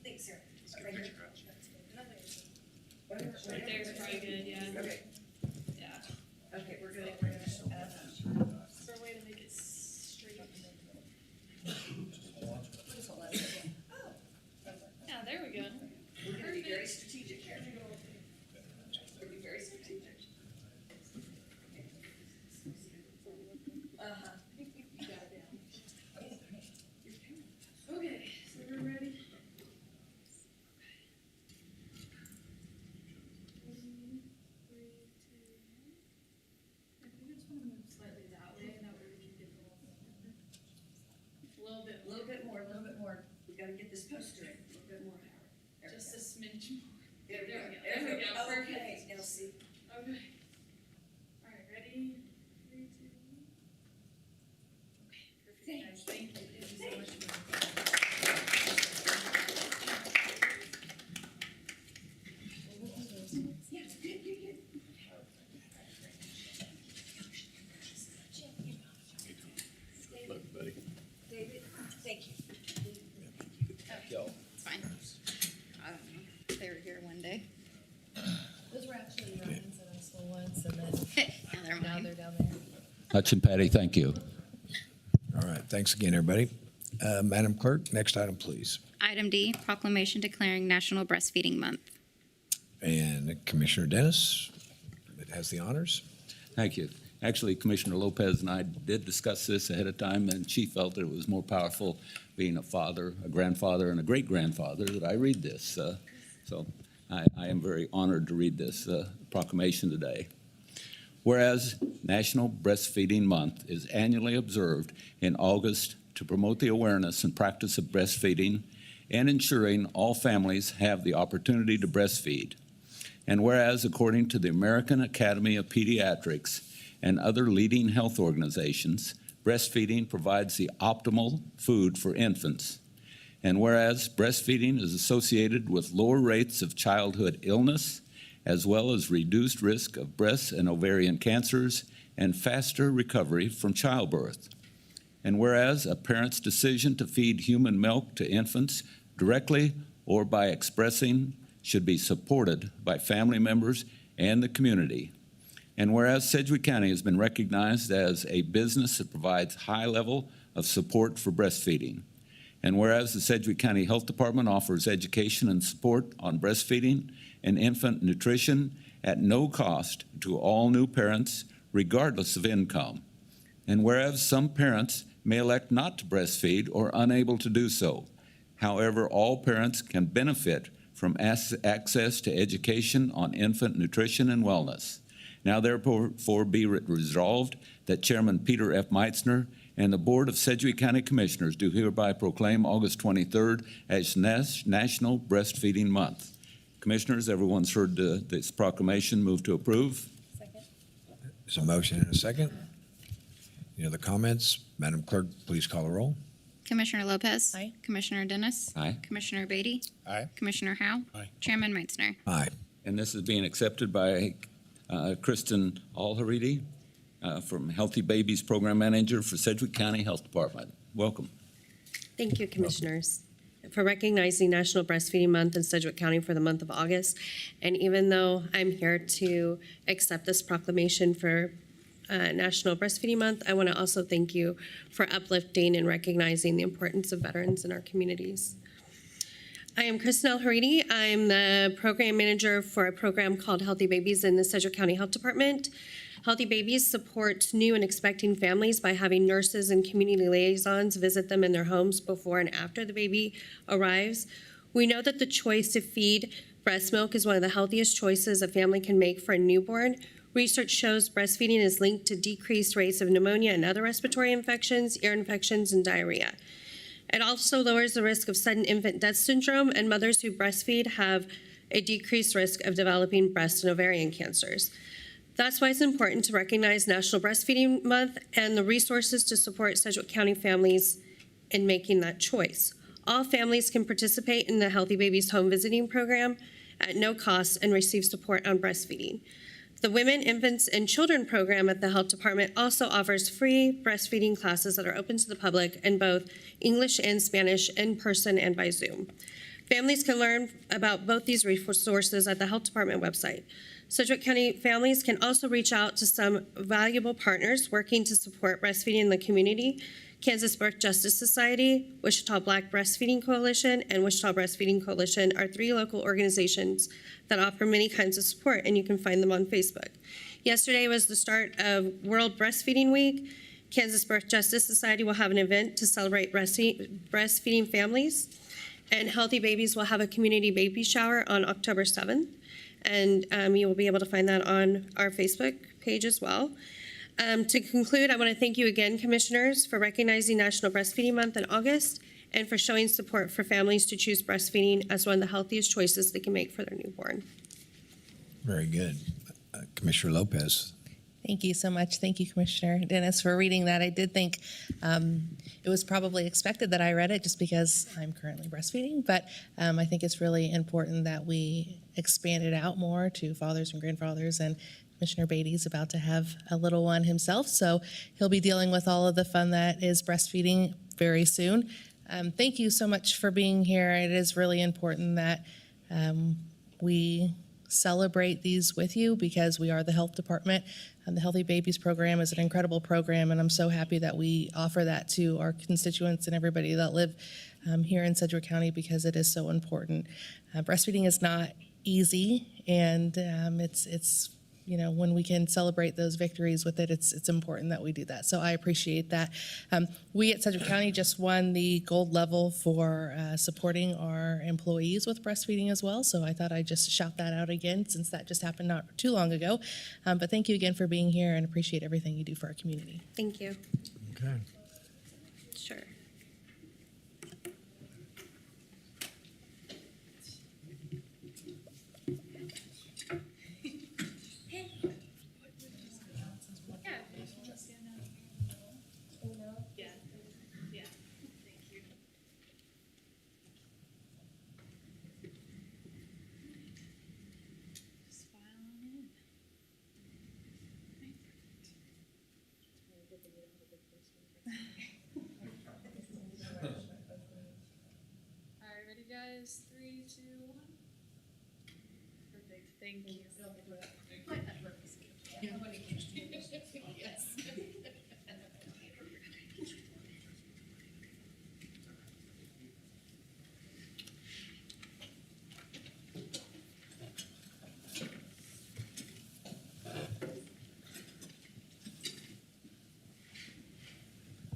Thanks, sir. Right there is probably good, yeah. Okay. Yeah. Okay, we're good. Is there a way to make it straight? Yeah, there we go. We're going to be very strategic here. We're going to be very strategic. Okay, so we're ready. Slightly that way, and that way we can get a little bit more. We've got to get this poster in. A little bit more power. Just a smidge more. There we go. There we go. Perfect. Okay, now see. Okay. All right, ready? 3, 2, 1. Okay, perfect. Guys, thank you. Thank you so much. Yeah, good. Look, buddy. David, thank you. It's fine. I don't know. They were here one day. Those were actually Ryan's in high school once, and then Now they're now mine. they're down there. Hutch and Patty, thank you. All right, thanks again, everybody. Madam Clerk, next item, please. Item D, proclamation declaring National Breastfeeding Month. And Commissioner Dennis has the honors. Thank you. Actually, Commissioner Lopez and I did discuss this ahead of time, and she felt that it was more powerful being a father, a grandfather, and a great-grandfather that I read this. So I am very honored to read this proclamation today. Whereas National Breastfeeding Month is annually observed in August to promote the awareness and practice of breastfeeding and ensuring all families have the opportunity to breastfeed. And whereas, according to the American Academy of Pediatrics and other leading health organizations, breastfeeding provides the optimal food for infants. And whereas breastfeeding is associated with lower rates of childhood illness as well as reduced risk of breast and ovarian cancers and faster recovery from childbirth. And whereas a parent's decision to feed human milk to infants directly or by expressing should be supported by family members and the community. And whereas Sedgwick County has been recognized as a business that provides high level of support for breastfeeding. And whereas the Sedgwick County Health Department offers education and support on breastfeeding and infant nutrition at no cost to all new parents, regardless of income. And whereas some parents may elect not to breastfeed or unable to do so, however, all parents can benefit from access to education on infant nutrition and wellness. Now therefore be resolved that Chairman Peter F. Meitzner and the Board of Sedgwick County Commissioners do hereby proclaim August 23rd as National Breastfeeding Month. Commissioners, everyone's heard this proclamation. Move to approve. Second. There's a motion and a second. Any other comments? Madam Clerk, please call the roll. Commissioner Lopez. Aye. Commissioner Dennis. Aye. Commissioner Beatty. Aye. Commissioner Howe. Aye. Chairman Meitzner. Aye. And this is being accepted by Kristen Alharidi from Healthy Babies Program Manager for Sedgwick County Health Department. Welcome. Thank you, Commissioners, for recognizing National Breastfeeding Month in Sedgwick County for the month of August. And even though I'm here to accept this proclamation for National Breastfeeding Month, I want to also thank you for uplifting and recognizing the importance of veterans in our communities. I am Kristen Alharidi. I'm the program manager for a program called Healthy Babies in the Sedgwick County Health Department. Healthy Babies supports new and expecting families by having nurses and community liaisons visit them in their homes before and after the baby arrives. We know that the choice to feed breast milk is one of the healthiest choices a family can make for a newborn. Research shows breastfeeding is linked to decreased rates of pneumonia and other respiratory infections, ear infections, and diarrhea. It also lowers the risk of sudden infant death syndrome, and mothers who breastfeed have a decreased risk of developing breast and ovarian cancers. That's why it's important to recognize National Breastfeeding Month and the resources to support Sedgwick County families in making that choice. All families can participate in the Healthy Babies Home Visiting Program at no cost and receive support on breastfeeding. The Women, Infants, and Children program at the Health Department also offers free breastfeeding classes that are open to the public in both English and Spanish, in person and by Zoom. Families can learn about both these resources at the Health Department website. Sedgwick County families can also reach out to some valuable partners working to support breastfeeding in the community. Kansas Birth Justice Society, Wichita Black Breastfeeding Coalition, and Wichita Breastfeeding Coalition are 3 local organizations that offer many kinds of support, and you can find them on Facebook. Yesterday was the start of World Breastfeeding Week. Kansas Birth Justice Society will have an event to celebrate breastfeeding families, and Healthy Babies will have a community baby shower on October 7th, and you will be able to find that on our Facebook page as well. To conclude, I want to thank you again, Commissioners, for recognizing National Breastfeeding Month in August and for showing support for families to choose breastfeeding as one of the healthiest choices they can make for their newborn. Very good. Commissioner Lopez. Thank you so much. Thank you, Commissioner Dennis, for reading that. I did think it was probably expected that I read it just because I'm currently breastfeeding, but I think it's really important that we expand it out more to fathers and grandfathers, and Commissioner Beatty's about to have a little one himself, so he'll be dealing with all of the fun that is breastfeeding very soon. Thank you so much for being here. It is really important that we celebrate these with you because we are the health department. The Healthy Babies program is an incredible program, and I'm so happy that we offer that to our constituents and everybody that live here in Sedgwick County because it is so important. Breastfeeding is not easy, and it's you know, when we can celebrate those victories with it, it's important that we do that. So I appreciate that. We at Sedgwick County just won the gold level for supporting our employees with breastfeeding as well. So I thought I'd just shout that out again since that just happened not too long ago. But thank you again for being here and appreciate everything you do for our community. Thank you. Okay. Sure. is 3, 2, 1. Perfect. Thank you. Yes.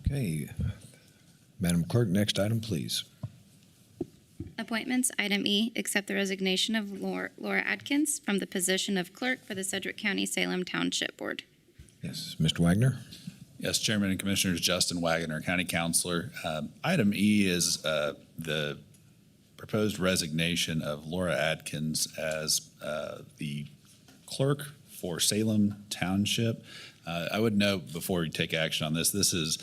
Okay. Madam Clerk, next item, please. Appointments, item E, accept the resignation of Laura Adkins from the position of clerk for the Sedgwick County Salem Township Board. Yes, Mr. Wagner? Yes, Chairman and Commissioners, Justin Wagner, County Councilor. Item E is the proposed resignation of Laura Adkins as the clerk for Salem Township. I would note before we take action on this is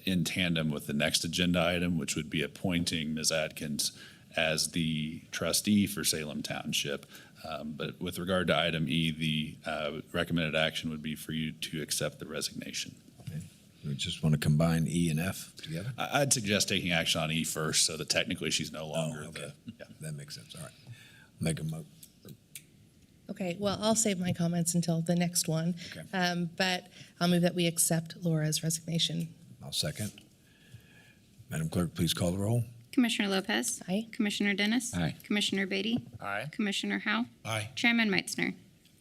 in tandem with the next agenda item, which would be appointing Ms. Adkins as the trustee for Salem Township. But with regard to item E, the recommended action would be for you to accept the resignation. We just want to combine E and F together? I'd suggest taking action on E first so that technically she's no longer okay. That makes sense. All right. Make a motion. Okay, well, I'll save my comments until the next one. Okay. But I'll move that we accept Laura's resignation. I'll second. Madam Clerk, please call the roll. Commissioner Lopez. Aye. Commissioner Dennis. Aye. Commissioner Beatty. Aye. Commissioner Howell. Aye. Chairman Meitzner.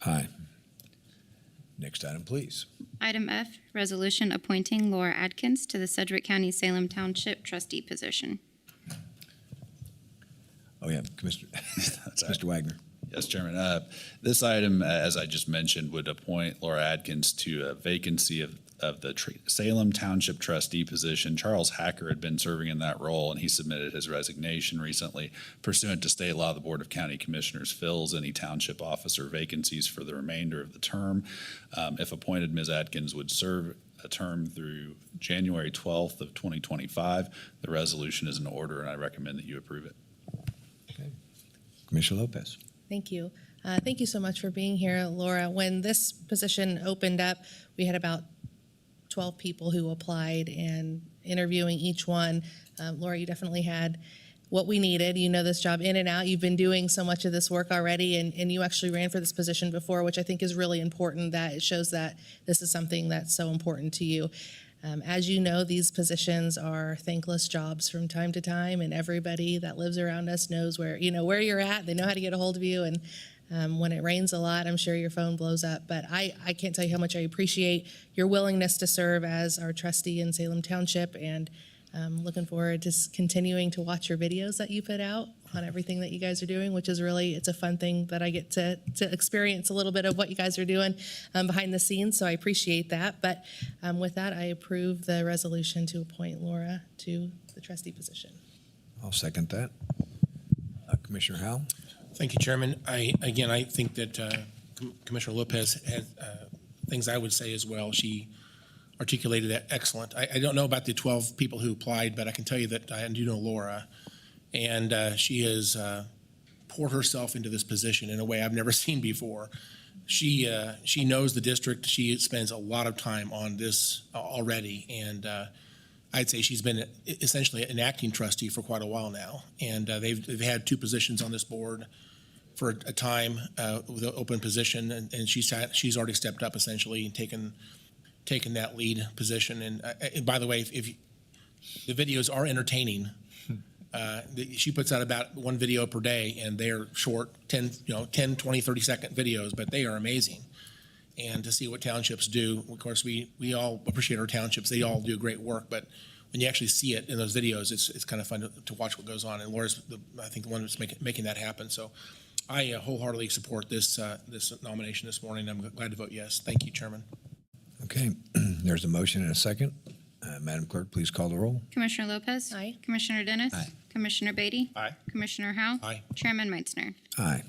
Aye. Next item, please. Item F, resolution appointing Laura Adkins to the Sedgwick County Salem Township trustee position. Oh, yeah, Commissioner, That's all right. Mr. Wagner. Yes, Chairman. This item, as I just mentioned, would appoint Laura Adkins to a vacancy of the Salem Township trustee position. Charles Hacker had been serving in that role, and he submitted his resignation recently. Pursuant to state law, the Board of County Commissioners fills any township officer vacancies for the remainder of the term. If appointed, Ms. Adkins would serve a term through January 12th of 2025. The resolution is in order, and I recommend that you approve it. Okay. Commissioner Lopez. Thank you. Thank you so much for being here, Laura. When this position opened up, we had about 12 people who applied, and interviewing each one, Laura, you definitely had what we needed. You know this job in and out. You've been doing so much of this work already, and you actually ran for this position before, which I think is really important, that it shows that this is something that's so important to you. As you know, these positions are thankless jobs from time to time, and everybody that lives around us knows where you're at. They know how to get a hold of you, and when it rains a lot, I'm sure your phone blows up. But I can't tell you how much I appreciate your willingness to serve as our trustee in Salem Township, and looking forward to continuing to watch your videos that you put out on everything that you guys are doing, which is really, it's a fun thing that I get to experience a little bit of what you guys are doing behind the scenes, so I appreciate that. But with that, I approve the resolution to appoint Laura to the trustee position. I'll second that. Commissioner Howell? Thank you, Chairman. I think that Commissioner Lopez had things I would say as well. She articulated that excellent. I don't know about the 12 people who applied, but I can tell you that I do know Laura, and she has poured herself into this position in a way I've never seen before. She knows the district. She spends a lot of time on this already, and I'd say she's been essentially an acting trustee for quite a while now, and they've had two positions on this board for a time with an open position, and she's already stepped up essentially and taken that lead position. And by the way, if the videos are entertaining, she puts out about one video per day, and they're short, 10, 20, 30-second videos, but they are amazing. And to see what townships do, of course, we all appreciate our townships. They all do great work, but when you actually see it in those videos, it's kind of fun to watch what goes on. And Laura's, I think, the one that's making that happen. So I wholeheartedly support this nomination this morning. I'm glad to vote yes. Thank you, Chairman. Okay, there's a motion and a second. Madam Clerk, please call the roll. Commissioner Lopez. Aye. Commissioner Dennis. Aye. Commissioner Beatty. Aye. Commissioner Howell. Aye. Chairman Meitzner. Aye.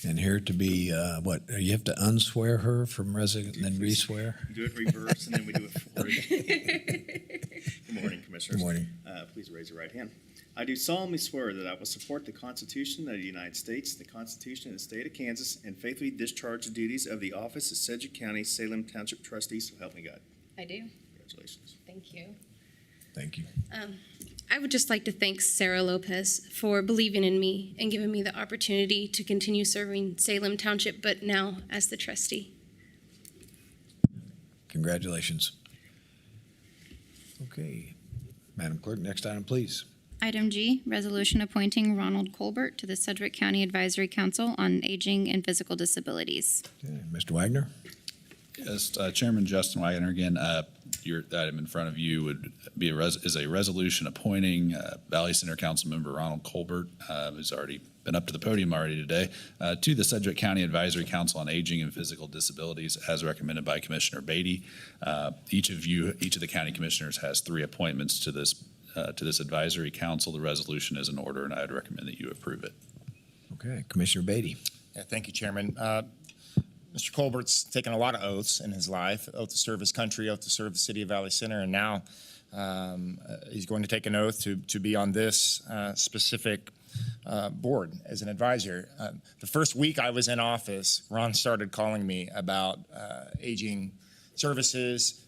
And here to be, you have to unswear her from and then re-swear? Do it reverse, and then we do it forward. Good morning, Commissioners. Good morning. Please raise your right hand. I do solemnly swear that I will support the Constitution of the United States, the Constitution of the State of Kansas, and faithfully discharge the duties of the office of Sedgwick County Salem Township Trustee, so help me God. I do. Congratulations. Thank you. Thank you. I would just like to thank Sarah Lopez for believing in me and giving me the opportunity to continue serving Salem Township, but now as the trustee. Congratulations. Okay. Madam Clerk, next item, please. Item G, resolution appointing Ronald Colbert to the Sedgwick County Advisory Council on Aging and Physical Disabilities. Okay, Mr. Wagner? Yes, Chairman Justin Wagner again. Your item in front of you would be is a resolution appointing Valley Center Council Member Ronald Colbert, who's already been up to the podium already today, to the Sedgwick County Advisory Council on Aging and Physical Disabilities, as recommended by Commissioner Beatty. Each of the county commissioners has 3 appointments to this advisory council. The resolution is in order, and I would recommend that you approve it. Okay, Commissioner Beatty. Yeah, thank you, Chairman. Mr. Colbert's taken a lot of oaths in his life, oath to serve his country, oath to serve the city of Valley Center, and now he's going to take an oath to be on this specific board as an advisor. The first week I was in office, Ron started calling me about aging services,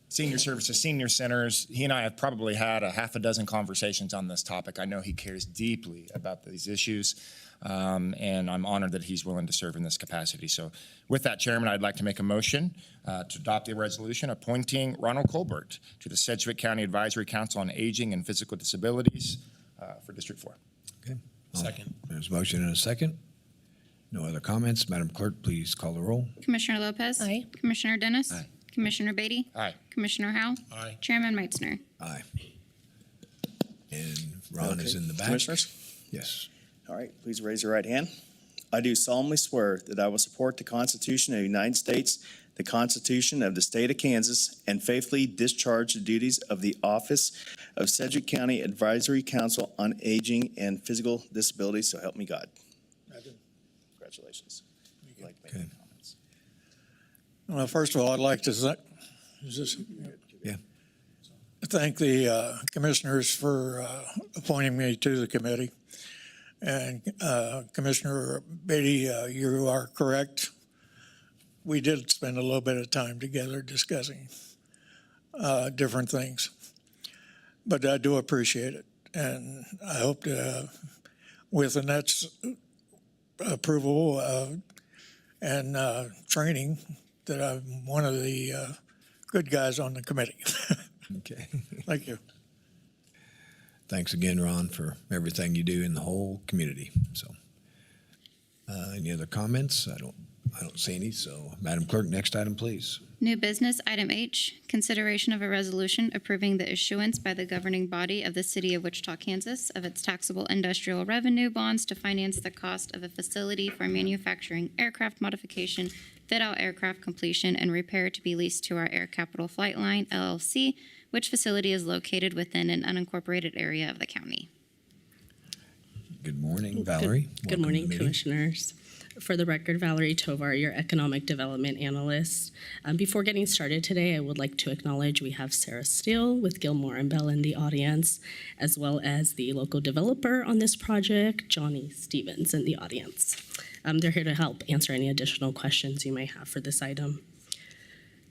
senior services, senior centers. He and I have probably had a half a dozen conversations on this topic. I know he cares deeply about these issues. And I'm honored that he's willing to serve in this capacity. So with that, Chairman, I'd like to make a motion to adopt a resolution appointing Ronald Colbert to the Sedgwick County Advisory Council on Aging and Physical Disabilities for District 4. Okay. Second. There's a motion and a second. No other comments. Madam Clerk, please call the roll. Commissioner Lopez. Aye. Commissioner Dennis. Aye. Commissioner Beatty. Aye. Commissioner Howell. Aye. Chairman Meitzner. Aye. And Ron is in the back. Commissioners? Yes. All right, please raise your right hand. I do solemnly swear that I will support the Constitution of the United States, the Constitution of the State of Kansas, and faithfully discharge the duties of the office of Sedgwick County Advisory Council on Aging and Physical Disabilities, so help me God. Congratulations. Would you like to make any comments? Well, first of all, I'd like to thank the commissioners for appointing me to the committee. And Commissioner Beatty, you are correct. We did spend a little bit of time together discussing different things, but I do appreciate it. And I hope to, with Annette's approval and training, that I'm one of the good guys on the committee. Okay. Thank you. Thanks again, Ron, for everything you do in the whole community. So, any other comments? I don't see any. So, Madam Clerk, next item, please. New business, item H, consideration of a resolution approving the issuance by the governing body of the city of Wichita, Kansas, of its taxable industrial revenue bonds to finance the cost of a facility for manufacturing aircraft modification, fit-out aircraft completion, and repair to be leased to our Air Capital Flight Line, LLC, which facility is located within an unincorporated area of the county. Good morning, Valerie. Good morning, Commissioners. For the record, Valerie Tovar, your Economic Development Analyst. Before getting started today, I would like to acknowledge we have Sarah Steele with Gilmore and Bell in the audience, as well as the local developer on this project, Johnny Stevens, in the audience. They're here to help answer any additional questions you may have for this item.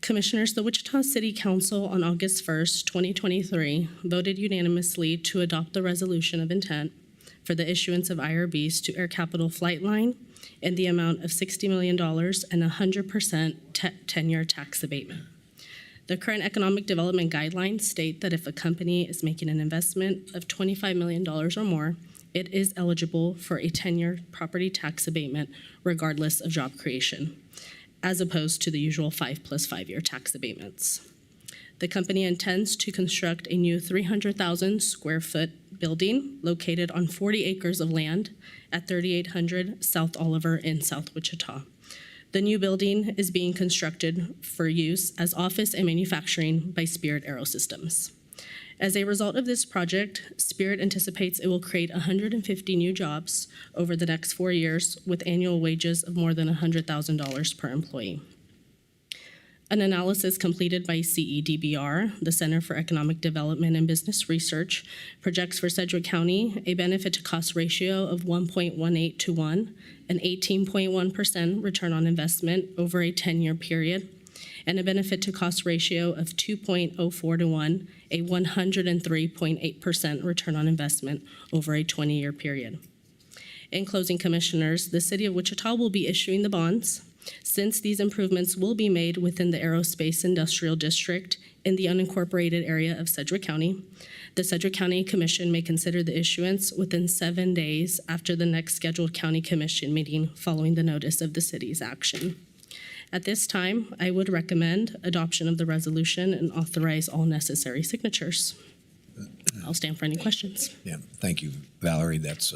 Commissioners, the Wichita City Council on August 1st, 2023, voted unanimously to adopt the resolution of intent for the issuance of IRBs to Air Capital Flight Line in the amount of $60 million and 100% 10-year tax abatement. The current economic development guidelines state that if a company is making an investment of $25 million or more, it is eligible for a 10-year property tax abatement regardless of job creation, as opposed to the usual 5 plus 5 year tax abatements. The company intends to construct a new 300,000 square foot building located on 40 acres of land at 3800 South Oliver in South Wichita. The new building is being constructed for use as office and manufacturing by Spirit Aerosystems. As a result of this project, Spirit anticipates it will create 150 new jobs over the next 4 years with annual wages of more than $100,000 per employee. An analysis completed by CEDBR, the Center for Economic Development and Business Research, projects for Sedgwick County a benefit-to-cost ratio of 1.18 to 1, an 18.1% return on investment over a 10-year period, and a benefit to cost ratio of 2.04 to 1, a 103.8% return on investment over a 20-year period. In closing, Commissioners, the City of Wichita will be issuing the bonds. Since these improvements will be made within the Aerospace Industrial District in the unincorporated area of Sedgwick County, the Sedgwick County Commission may consider the issuance within 7 days after the next scheduled County Commission meeting following the notice of the city's action. At this time, I would recommend adoption of the resolution and authorize all necessary signatures. I'll stand for any questions. Yeah, thank you, Valerie. That's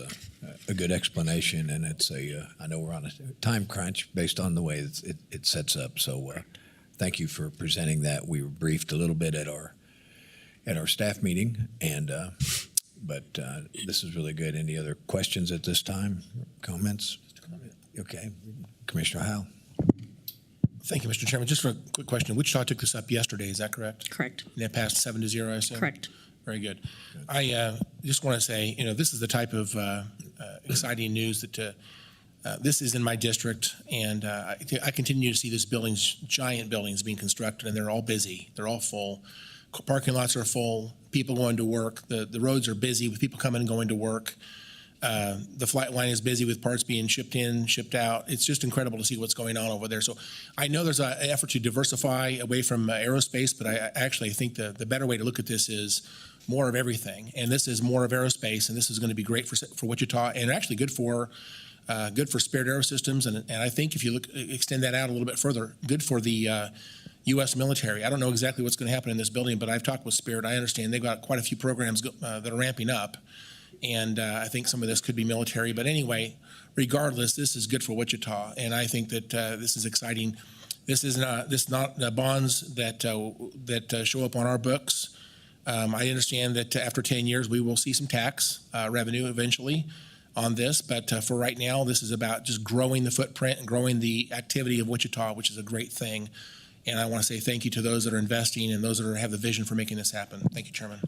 a good explanation, and it's I know we're on a time crunch based on the way it sets up. So thank you for presenting that. We were briefed a little bit at our staff meeting, and but this is really good. Any other questions at this time? Comments? Okay, Commissioner Howell. Thank you, Mr. Chairman. Just for a quick question, Wichita took this up yesterday, is that correct? Correct. And it passed 7-0, I assume? Correct. Very good. I just want to say, this is the type of exciting news that this is in my district, and I continue to see this giant buildings being constructed, and they're all busy. They're all full. Parking lots are full. People going to work. The roads are busy with people coming and going to work. The flight line is busy with parts being shipped in, shipped out. It's just incredible to see what's going on over there. So I know there's an effort to diversify away from aerospace, but I actually think the better way to look at this is more of everything. And this is more of aerospace, and this is going to be great for Wichita, and actually good for Spirit Aerosystems. And I think if you extend that out a little bit further, good for the U.S. military. I don't know exactly what's going to happen in this building, but I've talked with Spirit. I understand they've got quite a few programs that are ramping up. And I think some of this could be military. But anyway, regardless, this is good for Wichita. And I think that this is exciting. This is not the bonds that show up on our books. I understand that after 10 years, we will see some tax revenue eventually on this. But for right now, this is about just growing the footprint and growing the activity of Wichita, which is a great thing. And I want to say thank you to those that are investing and those that have the vision for making this happen. Thank you, Chairman.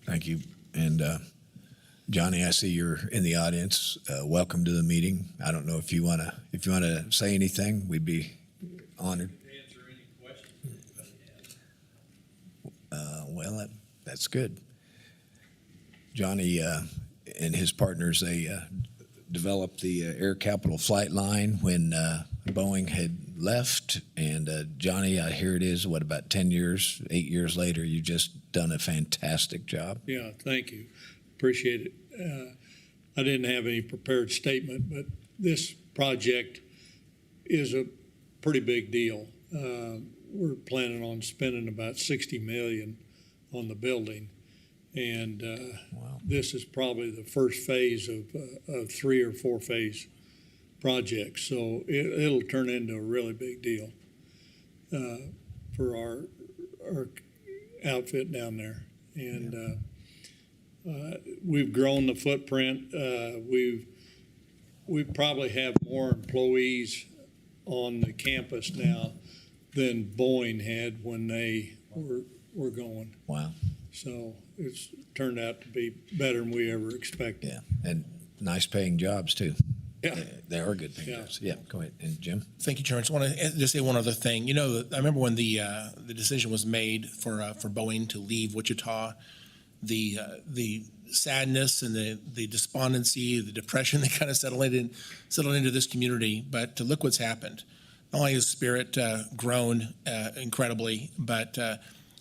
Thank you. And Johnny, I see you're in the audience. Welcome to the meeting. I don't know if you want to say anything. We'd be honored. Answer any questions. Well, that's good. Johnny and his partners, they developed the Air Capital flight line when Boeing had left. And Johnny, here it is, about 10 years, 8 years later, you've just done a fantastic job. Yeah, thank you. Appreciate it. I didn't have any prepared statement, but this project is a pretty big deal. We're planning on spending about $60 million on the building, and wow. This is probably the first phase of 3 or 4 phase projects. So it'll turn into a really big deal for our outfit down there, and. We've grown the footprint. We probably have more employees on the campus now than Boeing had when they were going. Wow. So it's turned out to be better than we ever expected. Yeah, and nice paying jobs too. Yeah. They are good paying jobs. Yeah, go ahead. And Jim? Thank you, Chairman. I just want to just say one other thing. I remember when the decision was made for Boeing to leave Wichita, the sadness and the despondency, the depression that kind of settled into this community. But to look what's happened. Not only has Spirit grown incredibly, but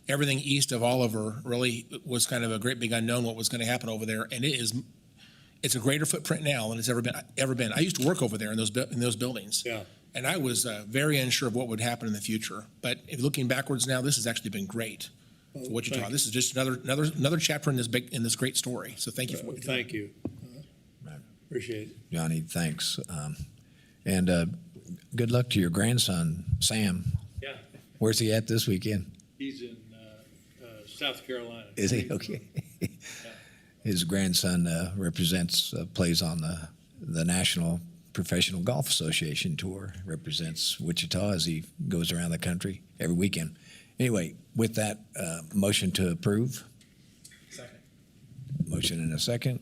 everything east of Oliver really was kind of a great big unknown what was going to happen over there. And it's a greater footprint now than it's ever been. I used to work over there in those buildings. Yeah. And I was very unsure of what would happen in the future. But looking backwards now, this has actually been great. For Wichita. This is just another chapter in this great story. So thank you for what you're doing. Thank you. Appreciate it. Johnny, thanks. And good luck to your grandson, Sam. Yeah. Where's he at this weekend? He's in South Carolina. Is he? Okay. Yeah. His grandson plays on the National Professional Golf Association tour, represents Wichita as he goes around the country every weekend. Anyway, with that, motion to approve. Second. Motion and a second.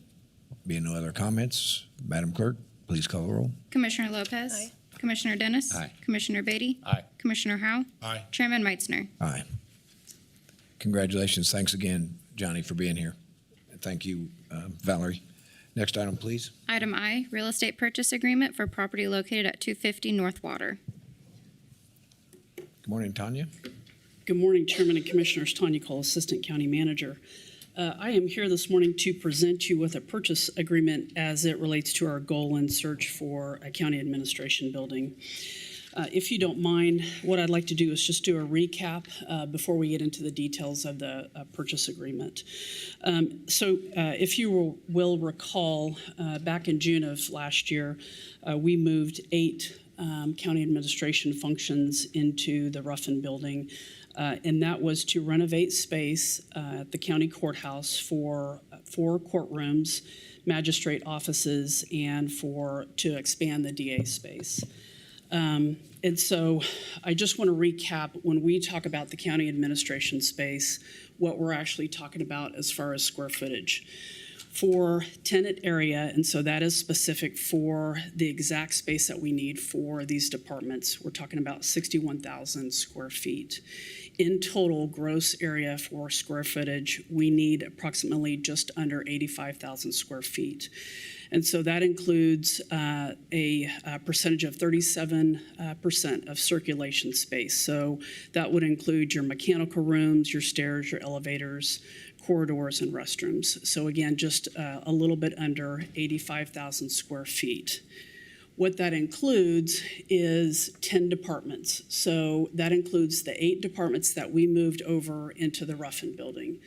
Being no other comments, Madam Clerk, please call the roll. Commissioner Lopez. Aye. Commissioner Dennis? Aye. Commissioner Beatty? Aye. Commissioner Howell? Aye. Chairman Meitzner? Aye. Congratulations. Thanks again, Johnny, for being here. And thank you, Valerie. Next item, please. Item I, real estate purchase agreement for property located at 250 North Water. Good morning, Tanya. Good morning, Chairman and Commissioners. Tanya Cole, Assistant County Manager. I am here this morning to present you with a purchase agreement as it relates to our goal and search for a county administration building. If you don't mind, what I'd like to do is just do a recap before we get into the details of the purchase agreement. If you will recall, back in June of last year, we moved 8 county administration functions into the Ruffin Building, and that was to renovate space at the county courthouse for 4 courtrooms, magistrate offices, and to expand the DA space. And so I just want to recap, when we talk about the county administration space, what we're actually talking about as far as square footage. For tenant area, and so that is specific for the exact space that we need for these departments, we're talking about 61,000 square feet. In total, gross area for square footage, we need approximately just under 85,000 square feet. And so that includes a percentage of 37% of circulation space. So that would include your mechanical rooms, your stairs, your elevators, corridors, and restrooms. So again, just a little bit under 85,000 square feet. What that includes is 10 departments. So that includes the 8 departments that we moved over into the Ruffin Building.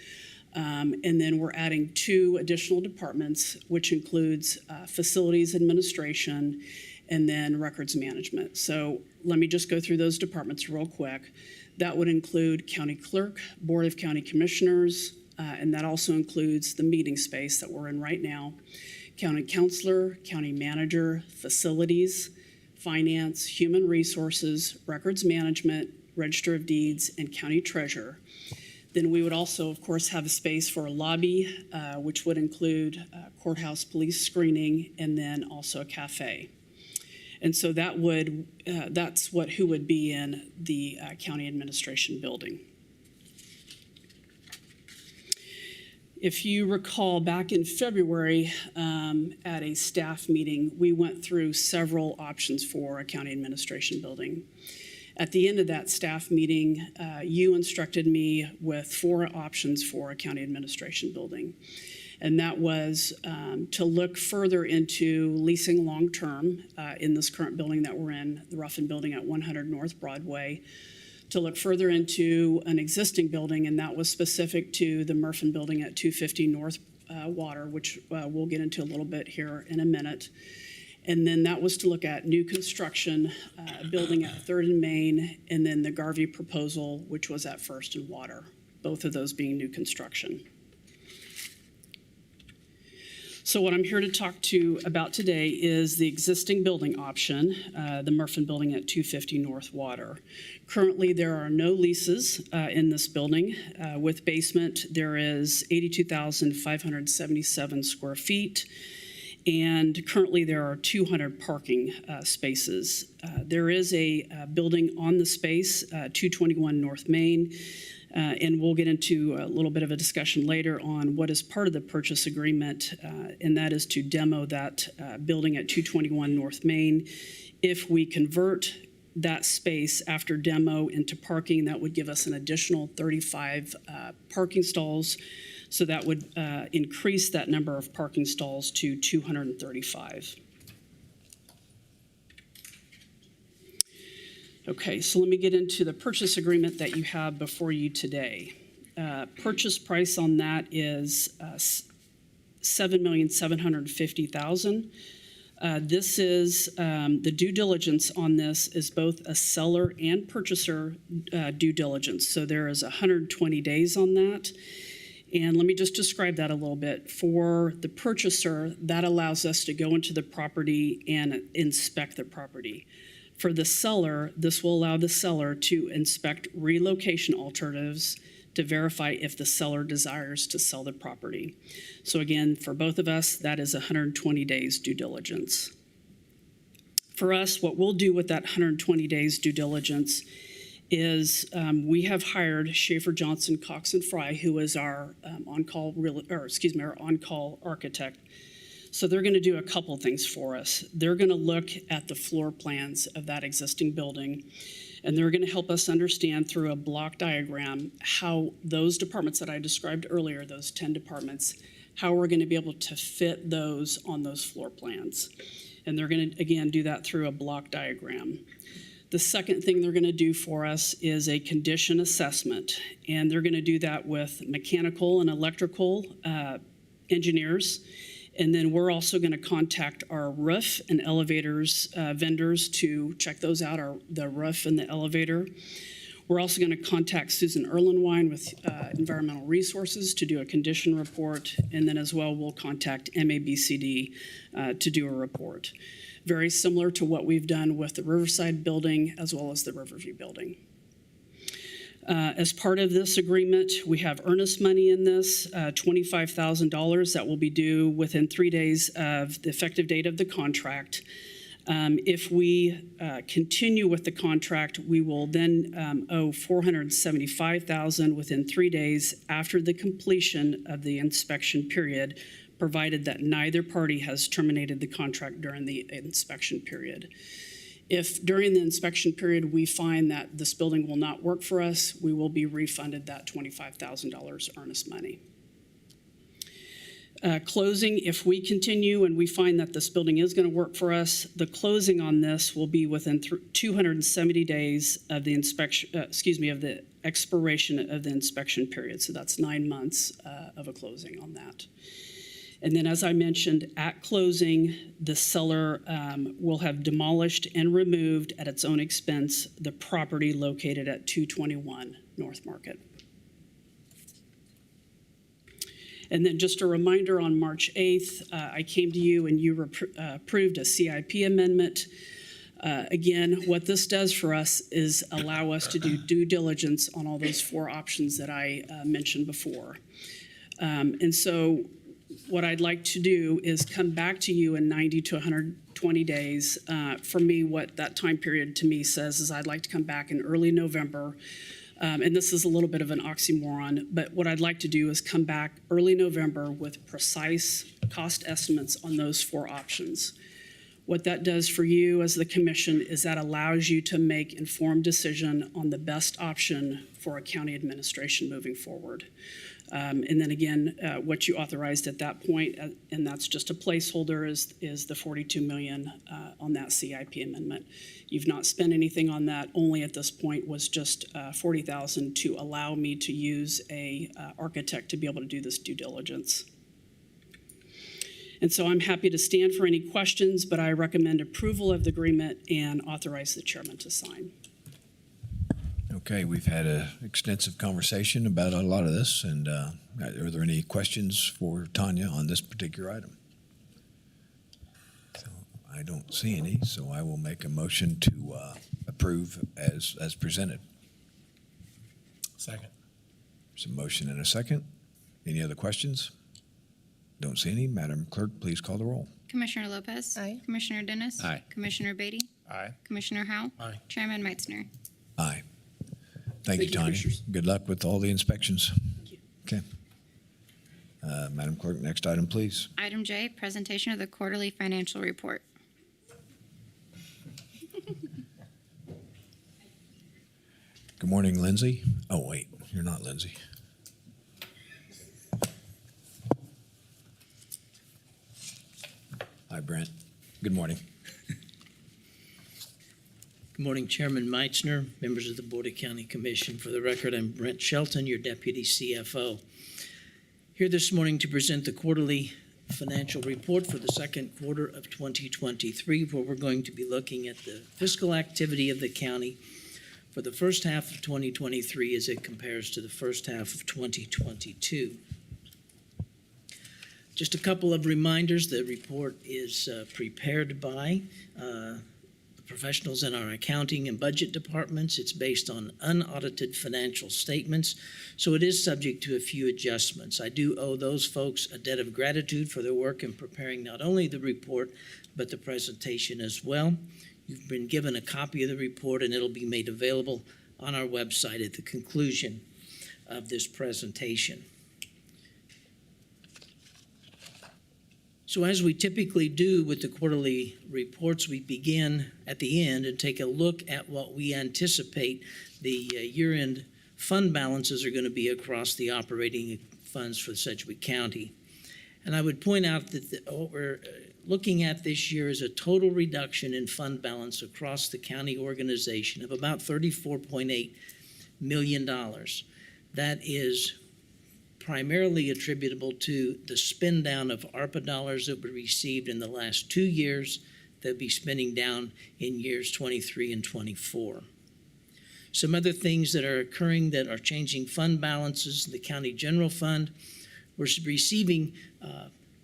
And then we're adding 2 additional departments, which includes facilities administration and then records management. So let me just go through those departments real quick. That would include county clerk, board of county commissioners, and that also includes the meeting space that we're in right now, county counselor, county manager, facilities, finance, human resources, records management, register of deeds, and county treasurer. Then we would also, of course, have a space for a lobby, which would include courthouse police screening, and then also a cafe. And so that's who would be in the county administration building. If you recall, back in February at a staff meeting, we went through several options for a county administration building. At the end of that staff meeting, you instructed me with 4 options for a county administration building. And that was to look further into leasing long-term in this current building that we're in, the Ruffin Building at 100 North Broadway, to look further into an existing building, and that was specific to the Murfin Building at 250 North Water, which we'll get into a little bit here in a minute. And then that was to look at new construction, building at 3rd and Main, and then the Garvey proposal, which was at 1st and Water, both of those being new construction. So what I'm here to talk to you about today is the existing building option, the Murfin Building at 250 North Water. Currently, there are no leases in this building. With basement, there is 82,577 square feet. And currently there are 200 parking spaces. There is a building on the space, 221 North Main, and we'll get into a little bit of a discussion later on what is part of the purchase agreement, and that is to demo that building at 221 North Main. If we convert that space after demo into parking, that would give us an additional 35 parking stalls. So that would increase that number of parking stalls to 235. Okay, so let me get into the purchase agreement that you have before you today. Purchase price on that is $7,750,000. This is the due diligence on this is both a seller and purchaser due diligence. So there is 120 days on that. And let me just describe that a little bit. For the purchaser, that allows us to go into the property and inspect the property. For the seller, this will allow the seller to inspect relocation alternatives to verify if the seller desires to sell the property. So again, for both of us, that is 120 days due diligence. For us, what we'll do with that 120 days due diligence is we have hired Schaefer Johnson Cox and Fry, who is our our on-call architect. So they're going to do a couple things for us. They're going to look at the floor plans of that existing building, and they're going to help us understand through a block diagram how those departments that I described earlier, those 10 departments, how we're going to be able to fit those on those floor plans. And they're going to, again, do that through a block diagram. The second thing they're going to do for us is a condition assessment, and they're going to do that with mechanical and electrical engineers. And then we're also going to contact our roof and elevators vendors to check those out, the roof and the elevator. We're also going to contact Susan Erlenwine with Environmental Resources to do a condition report. And then as well, we'll contact MABCD to do a report. Very similar to what we've done with the Riverside building as well as the Riverview building. As part of this agreement, we have earnest money in this, $25,000 that will be due within 3 days of the effective date of the contract. If we continue with the contract, we will then owe $475,000 within 3 days after the completion of the inspection period, provided that neither party has terminated the contract during the inspection period. If during the inspection period we find that this building will not work for us, we will be refunded that $25,000 earnest money. Closing, if we continue and we find that this building is going to work for us, the closing on this will be within 270 days of the inspection, of the expiration of the inspection period. So that's 9 months of a closing on that. And then, as I mentioned, at closing, the seller will have demolished and removed at its own expense the property located at 221 North Market. And then just a reminder, on March 8th, I came to you and you approved a CIP amendment. Again, what this does for us is allow us to do due diligence on all those 4 options that I mentioned before. And so what I'd like to do is come back to you in 90 to 120 days. For me, what that time period to me says is I'd like to come back in early November. And this is a little bit of an oxymoron, but what I'd like to do is come back early November with precise cost estimates on those 4 options. What that does for you as the commission is that allows you to make informed decision on the best option for a county administration moving forward. And then again, what you authorized at that point, and that's just a placeholder, is the $42 million on that CIP amendment. You've not spent anything on that. Only at this point was just $40,000 to allow me to use a architect to be able to do this due diligence. And so I'm happy to stand for any questions, but I recommend approval of the agreement and authorize the chairman to sign. Okay, we've had an extensive conversation about a lot of this, and are there any questions for Tanya on this particular item? So I don't see any, so I will make a motion to approve as presented. Second. There's a motion and a second. Any other questions? Don't see any. Madam Clerk, please call the roll. Commissioner Lopez. Aye. Commissioner Dennis. Aye. Commissioner Beatty. Aye. Commissioner Howell. Aye. Chairman Meitzner. Aye. Thank you, Tanya. Good luck with all the inspections. Thank you. Okay. Madam Clerk, next item, please. Item J, presentation of the quarterly financial report. Good morning, Lindsay. Oh, wait, you're not Lindsay. Hi, Brent. Good morning. Good morning, Chairman Meitzner, members of the Board of County Commission. For the record, I'm Brent Shelton, your Deputy CFO. Here this morning to present the quarterly financial report for the second quarter of 2023, where we're going to be looking at the fiscal activity of the county for the first half of 2023 as it compares to the first half of 2022. Just a couple of reminders. The report is prepared by professionals in our accounting and budget departments. It's based on unaudited financial statements, so it is subject to a few adjustments. I do owe those folks a debt of gratitude for their work in preparing not only the report, but the presentation as well. You've been given a copy of the report, and it'll be made available on our website at the conclusion of this presentation. So as we typically do with the quarterly reports, we begin at the end and take a look at what we anticipate the year-end fund balances are going to be across the operating funds for Sedgwick County. And I would point out that what we're looking at this year is a total reduction in fund balance across the county organization of about $34.8 million. That is primarily attributable to the spend down of ARPA dollars that were received in the last 2 years that will be spending down in years 23 and 24. Some other things that are occurring that are changing fund balances, the county general fund, we're receiving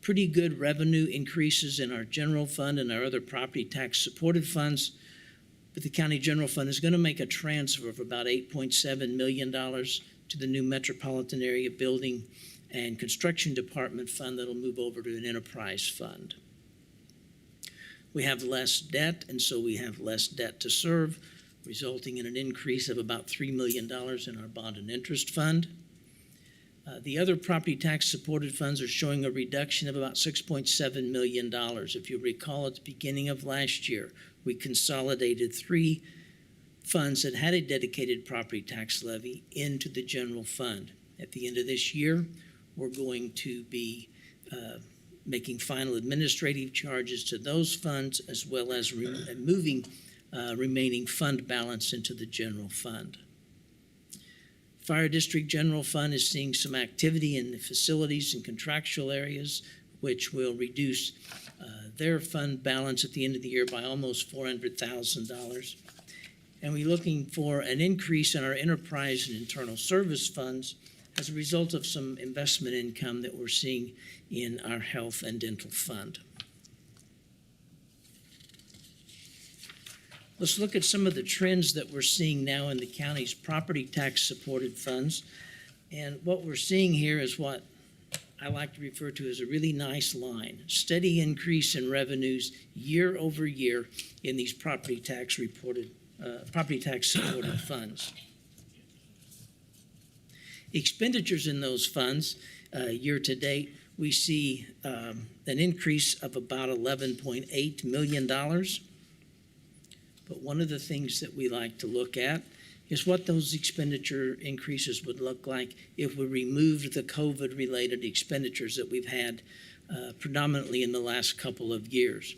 pretty good revenue increases in our general fund and our other property tax supported funds, but the county general fund is going to make a transfer of about $8.7 million to the new Metropolitan Area Building and Construction Department fund that'll move over to an enterprise fund. We have less debt, and so we have less debt to serve, resulting in an increase of about $3 million in our bond and interest fund. The other property tax supported funds are showing a reduction of about $6.7 million. If you recall, at the beginning of last year, we consolidated 3 funds that had a dedicated property tax levy into the general fund. At the end of this year, we're going to be making final administrative charges to those funds, as well as moving remaining fund balance into the general fund. Fire District General Fund is seeing some activity in the facilities and contractual areas, which will reduce their fund balance at the end of the year by almost $400,000. And we're looking for an increase in our enterprise and internal service funds as a result of some investment income that we're seeing in our health and dental fund. Let's look at some of the trends that we're seeing now in the county's property tax supported funds. And what we're seeing here is what I like to refer to as a really nice line: steady increase in revenues year over year in these property tax supported funds. Expenditures in those funds year to date, we see an increase of about $11.8 million. But one of the things that we like to look at is what those expenditure increases would look like if we removed the COVID-related expenditures that we've had predominantly in the last couple of years.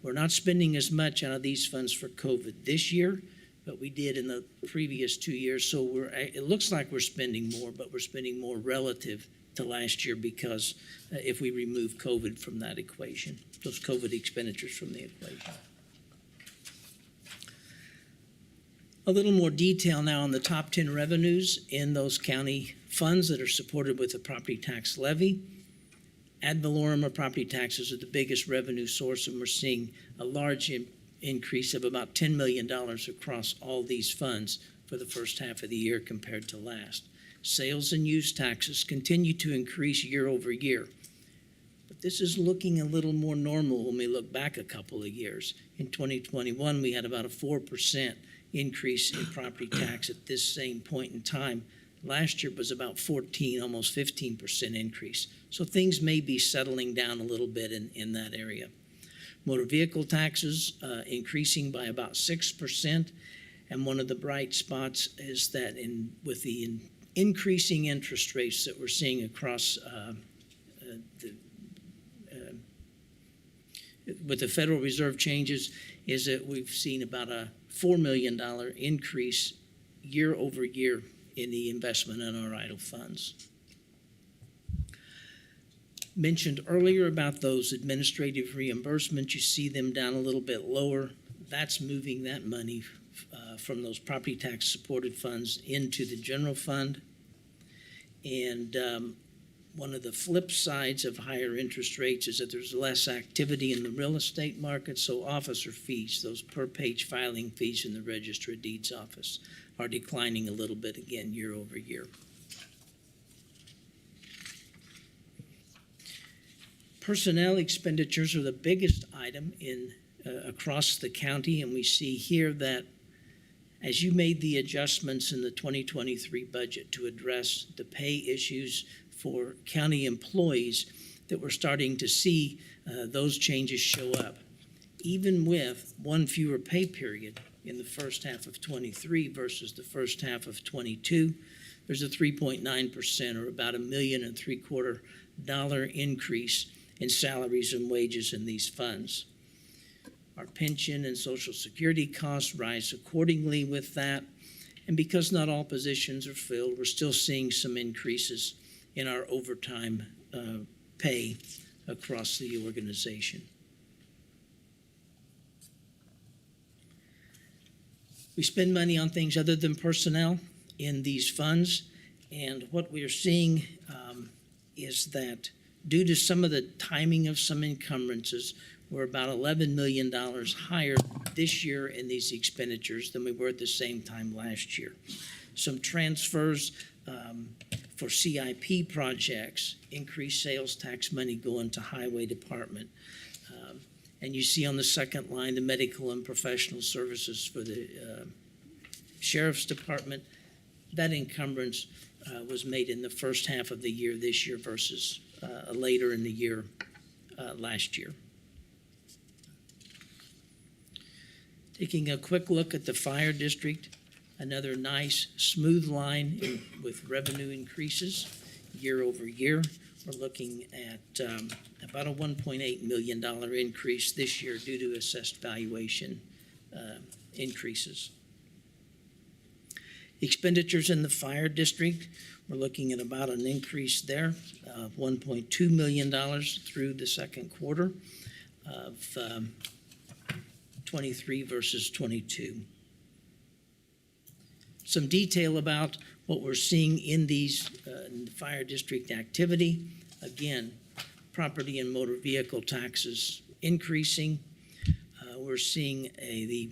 We're not spending as much out of these funds for COVID this year, but we did in the previous 2 years. So it looks like we're spending more, but we're spending more relative to last year because if we remove COVID from that equation, those COVID expenditures from the equation. A little more detail now on the top 10 revenues in those county funds that are supported with the property tax levy. Ad valorem or property taxes are the biggest revenue source, and we're seeing a large increase of about $10 million across all these funds for the first half of the year compared to last. Sales and use taxes continue to increase year over year. But this is looking a little more normal when we look back a couple of years. In 2021, we had about a 4% increase in property tax at this same point in time. Last year was about 14, almost 15% increase. So things may be settling down a little bit in that area. Motor vehicle taxes increasing by about 6%. And one of the bright spots is that with the increasing interest rates that we're seeing across with the Federal Reserve changes, is that we've seen about a $4 million increase year over year in the investment in our idle funds. Mentioned earlier about those administrative reimbursements, you see them down a little bit lower. That's moving that money from those property tax supported funds into the general fund. And one of the flip sides of higher interest rates is that there's less activity in the real estate market, so officer fees, those per-page filing fees in the Register of Deeds office, are declining a little bit again year over year. Personnel expenditures are the biggest item across the county, and we see here that as you made the adjustments in the 2023 budget to address the pay issues for county employees, that we're starting to see those changes show up. Even with one fewer pay period in the first half of 23 versus the first half of 22, there's a 3.9% or about $1.75 million increase in salaries and wages in these funds. Our pension and Social Security costs rise accordingly with that. And because not all positions are filled, we're still seeing some increases in our overtime pay across the organization. We spend money on things other than personnel in these funds, and what we are seeing is that due to some of the timing of some encumbrances, we're about $11 million higher this year in these expenditures than we were at the same time last year. Some transfers for CIP projects, increased sales tax money going to Highway Department. And you see on the second line, the medical and professional services for the Sheriff's Department. That encumbrance was made in the first half of the year this year versus later in the year last year. Taking a quick look at the fire district, another nice smooth line with revenue increases year over year. We're looking at about a $1.8 million increase this year due to assessed valuation increases. Expenditures in the fire district, we're looking at about an increase there of $1.2 million through the second quarter of 23 versus 22. Some detail about what we're seeing in these in the fire district activity. Again, property and motor vehicle taxes increasing. We're seeing the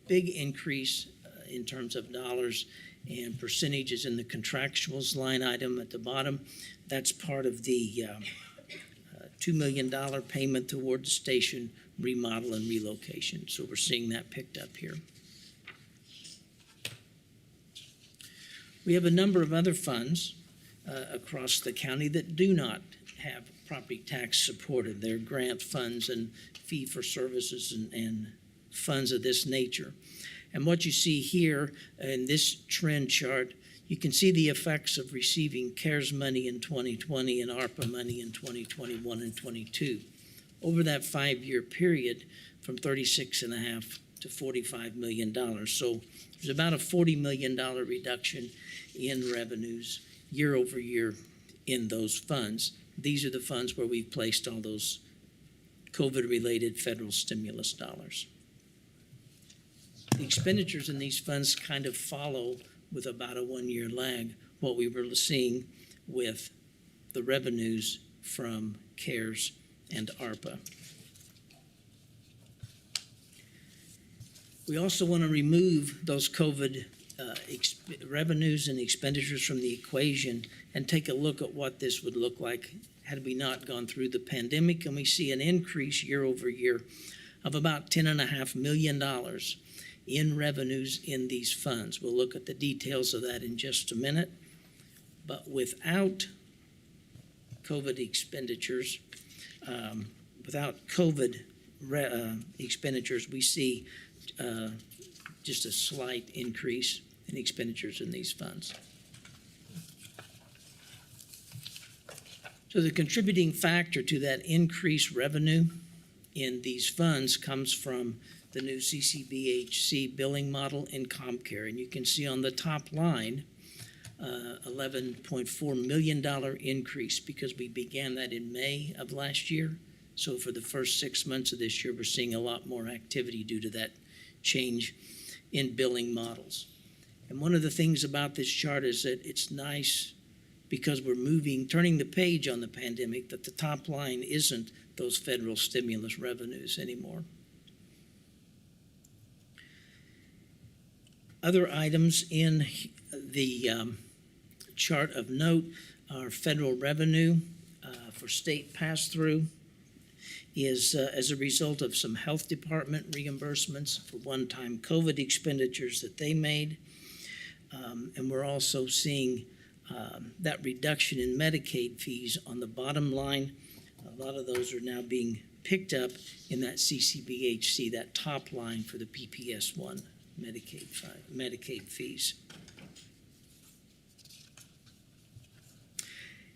big increase in terms of dollars and percentages in the contractuals line item at the bottom. That's part of the $2 million payment toward the station remodel and relocation. So we're seeing that picked up here. We have a number of other funds across the county that do not have property tax supported. They're grant funds and fee for services and funds of this nature. And what you see here in this trend chart, you can see the effects of receiving CARES money in 2020 and ARPA money in 2021 and 22. Over that 5-year period, from $36.5 to $45 million. So there's about a $40 million reduction in revenues year over year in those funds. These are the funds where we've placed all those COVID-related federal stimulus dollars. The expenditures in these funds kind of follow with about a 1-year lag what we were seeing with the revenues from CARES and ARPA. We also want to remove those COVID revenues and expenditures from the equation and take a look at what this would look like had we not gone through the pandemic. And we see an increase year over year of about $10.5 million in revenues in these funds. We'll look at the details of that in just a minute. But without COVID expenditures, expenditures, we see just a slight increase in expenditures in these funds. So the contributing factor to that increased revenue in these funds comes from the new CCBHC billing model in CommCare. And you can see on the top line, $11.4 million increase because we began that in May of last year. So for the first 6 months of this year, we're seeing a lot more activity due to that change in billing models. And one of the things about this chart is that it's nice because we're turning the page on the pandemic, that the top line isn't those federal stimulus revenues anymore. Other items in the chart of note are federal revenue for state pass-through is as a result of some health department reimbursements for one-time COVID expenditures that they made. And we're also seeing that reduction in Medicaid fees on the bottom line. A lot of those are now being picked up in that CCBHC, that top line for the PPS1 Medicaid fees.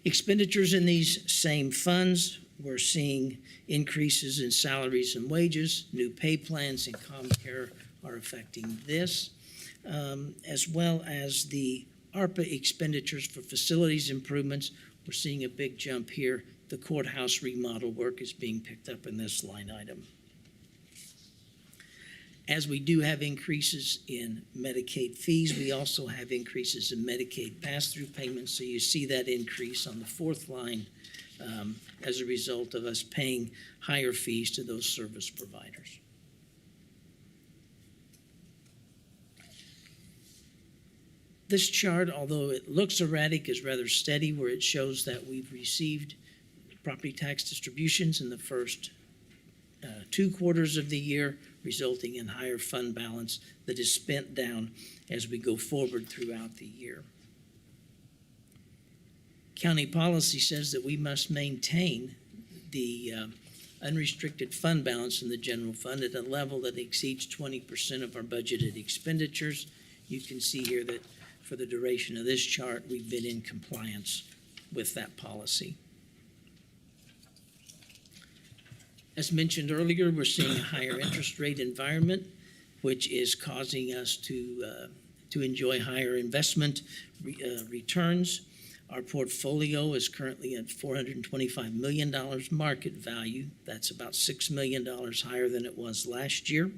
Expenditures in these same funds, we're seeing increases in salaries and wages. New pay plans and ComCare are affecting this, as well as the ARPA expenditures for facilities improvements. We're seeing a big jump here. The courthouse remodel work is being picked up in this line item. As we do have increases in Medicaid fees, we also have increases in Medicaid pass-through payments. So you see that increase on the fourth line as a result of us paying higher fees to those service providers. This chart, although it looks erratic, is rather steady, where it shows that we've received property tax distributions in the first 2 quarters of the year, resulting in higher fund balance that is spent down as we go forward throughout the year. County policy says that we must maintain the unrestricted fund balance in the general fund at a level that exceeds 20% of our budgeted expenditures. You can see here that for the duration of this chart, we've been in compliance with that policy. As mentioned earlier, we're seeing a higher interest rate environment, which is causing us to enjoy higher investment returns. Our portfolio is currently at $425 million market value. That's about $6 million higher than it was last year.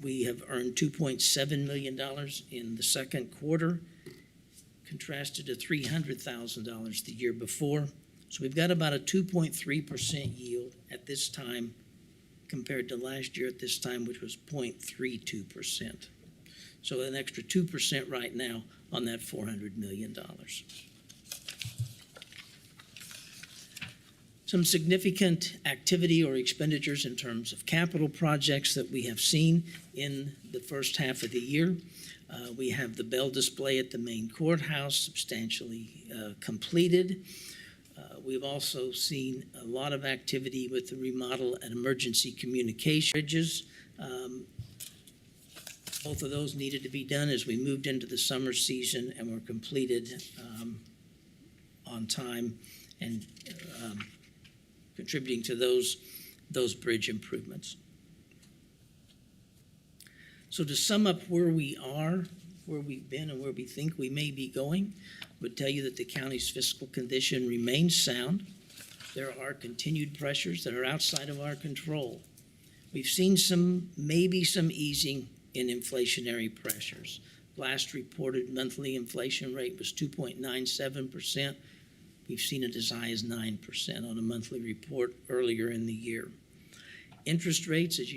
We have earned $2.7 million in the second quarter, contrasted to $300,000 the year before. So we've got about a 2.3% yield at this time compared to last year at this time, which was 0.32%. So an extra 2% right now on that $400 million. Some significant activity or expenditures in terms of capital projects that we have seen in the first half of the year. We have the bell display at the main courthouse substantially completed. We've also seen a lot of activity with the remodel and emergency communication bridges. Both of those needed to be done as we moved into the summer season and were completed on time and contributing to those bridge improvements. So to sum up where we are, where we've been, and where we think we may be going, would tell you that the county's fiscal condition remains sound. There are continued pressures that are outside of our control. We've seen maybe some easing in inflationary pressures. Last reported monthly inflation rate was 2.97%. We've seen it as high as 9% on a monthly report earlier in the year. Interest rates, as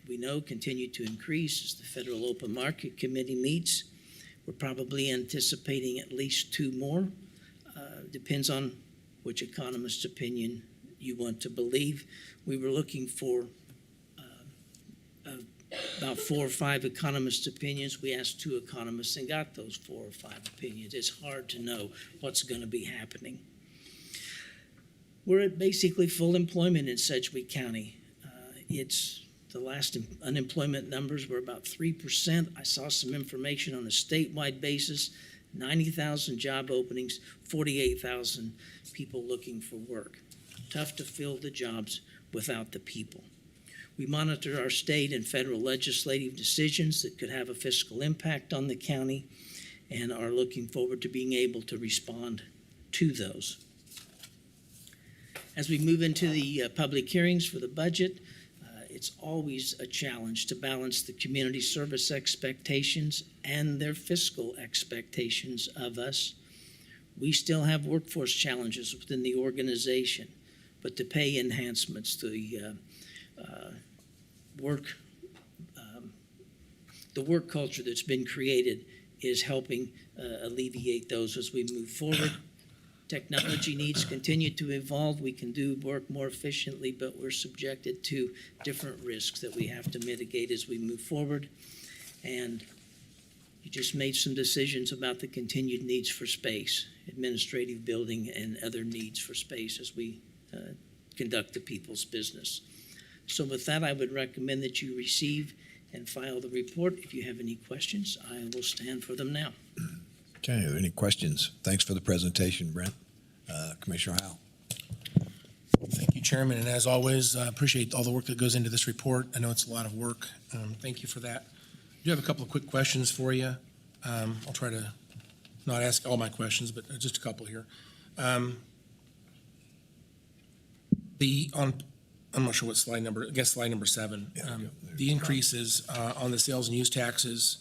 we know, continue to increase as the Federal Open Market Committee meets. We're probably anticipating at least 2 more. Depends on which economist's opinion you want to believe. We were looking for about 4 or 5 economists' opinions. We asked 2 economists and got those 4 or 5 opinions. It's hard to know what's going to be happening. We're at basically full employment in Sedgwick County. The last unemployment numbers were about 3%. I saw some information on a statewide basis, 90,000 job openings, 48,000 people looking for work. Tough to fill the jobs without the people. We monitor our state and federal legislative decisions that could have a fiscal impact on the county and are looking forward to being able to respond to those. As we move into the public hearings for the budget, it's always a challenge to balance the community service expectations and their fiscal expectations of us. We still have workforce challenges within the organization, but the pay enhancements, the work culture that's been created is helping alleviate those as we move forward. Technology needs continue to evolve. We can do work more efficiently, but we're subjected to different risks that we have to mitigate as we move forward. And you just made some decisions about the continued needs for space, administrative building, and other needs for space as we conduct the people's business. So with that, I would recommend that you receive and file the report. If you have any questions, I will stand for them now. Okay, are there any questions? Thanks for the presentation, Brent. Commissioner Howell. Thank you, Chairman, and as always, appreciate all the work that goes into this report. I know it's a lot of work. Thank you for that. I do have a couple of quick questions for you. I'll try to not ask all my questions, but just a couple here. I'm not sure what slide number, I guess slide number 7. The increases on the sales and use taxes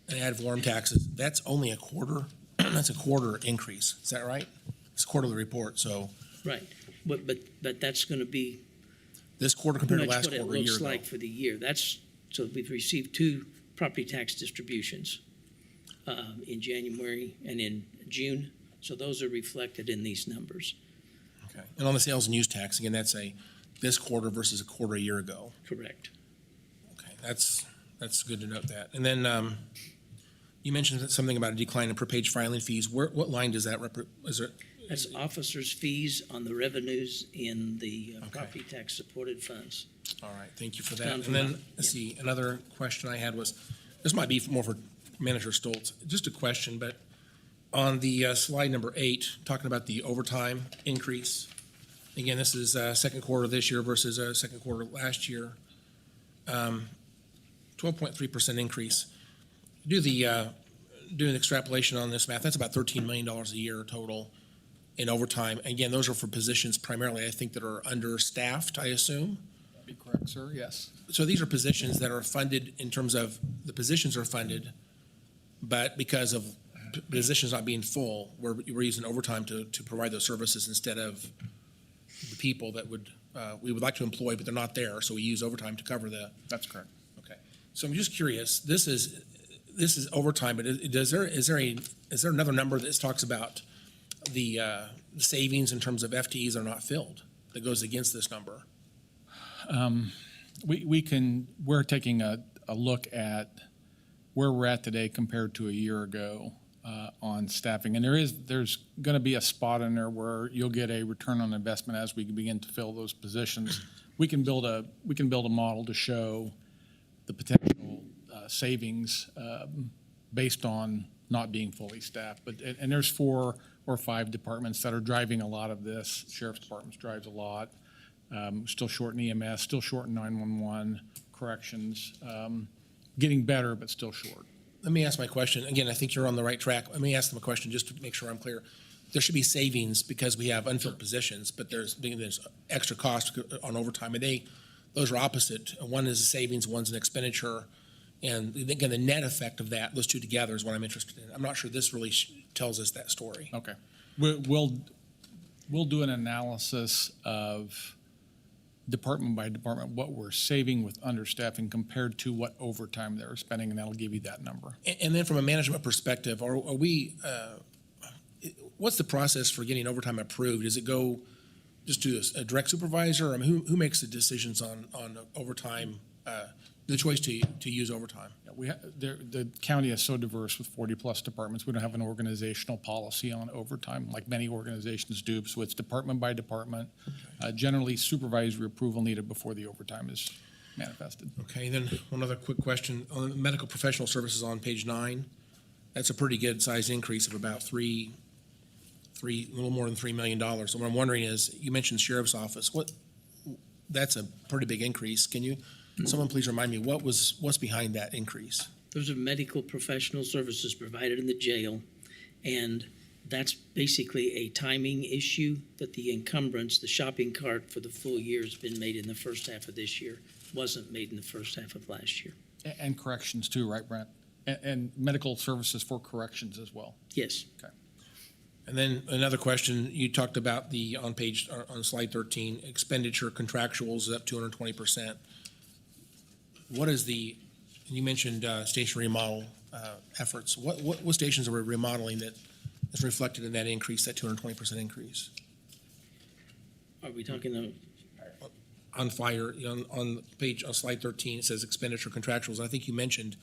and ad valorem taxes, that's only a quarter. That's a quarter increase. Is that right? It's a quarterly report, so. Right, but that's going to be this quarter compared to last what quarter it a year looks ago. like for the year. So we've received 2 property tax distributions in January and in June. So those are reflected in these numbers. Okay. And on the sales and use tax, again, that's this quarter versus a quarter a year ago. Correct. Okay, that's good to note that. And then you mentioned something about a decline in per page filing fees. What line does that That's officers' fees on the revenues in the property tax supported funds. All right, thank you for that. And then, let's see, another question I had was, this might be more for Manager Stoltz, just a question, but on the slide number 8, talking about the overtime increase, again, this is second quarter this year versus second quarter last year, 12.3% increase. Do an extrapolation on this math, that's about $13 million a year total in overtime. Again, those are for positions primarily, I think, that are understaffed, I assume? Be correct, sir, yes. So these are positions that are funded in terms of the positions are funded, but because of positions not being full, we're using overtime to provide those services instead of the people that we would like to employ, but they're not there, so we use overtime to cover the. That's correct. Okay. So I'm just curious, this is overtime, but is there another number that talks about the savings in terms of FTEs are not filled that goes against this number? We're taking a look at where we're at today compared to a year ago on staffing. And there's going to be a spot in there where you'll get a return on investment as we begin to fill those positions. We can build a model to show the potential savings based on not being fully staffed. And there's 4 or 5 departments that are driving a lot of this. Sheriff's Department drives a lot. Still short in EMS, still short in 911, corrections. Getting better, but still short. Let me ask my question. Again, I think you're on the right track. Let me ask them a question just to make sure I'm clear. There should be savings because we have unfilled positions, but there's extra cost on overtime. And those are opposite. One is a savings, one's an expenditure. And again, the net effect of that, those two together, is what I'm interested in. I'm not sure this really tells us that story. Okay. We'll do an analysis of department by department what we're saving with understaffing compared to what overtime they're spending, and that'll give you that number. And then from a management perspective, are we? What's the process for getting overtime approved? Does it go just to a direct supervisor? I mean, who makes the decisions on overtime? The choice to use overtime. Yeah, the county is so diverse with 40-plus departments. We don't have an organizational policy on overtime like many organizations do. So it's department by department. Generally, supervisory approval needed before the overtime is manifested. Okay, then one other quick question. On medical professional services on page 9, that's a pretty good size increase of about a little more than $3 million. So what I'm wondering is, you mentioned Sheriff's Office. That's a pretty big increase. Can you? Someone please remind me, what's behind that increase? Those are medical professional services provided in the jail, and that's basically a timing issue that the encumbrance, the shopping cart for the full year has been made in the first half of this year, wasn't made in the first half of last year. And corrections too, right, Brent? And medical services for corrections as well? Yes. Okay. And then another question, you talked about on slide 13, expenditure contractuals is up 220%. What is and you mentioned station remodel efforts. What stations are we remodeling that is reflected in that increase, that 220% increase? Are we talking On fire, on slide 13, it says expenditure contractuals. I think you mentioned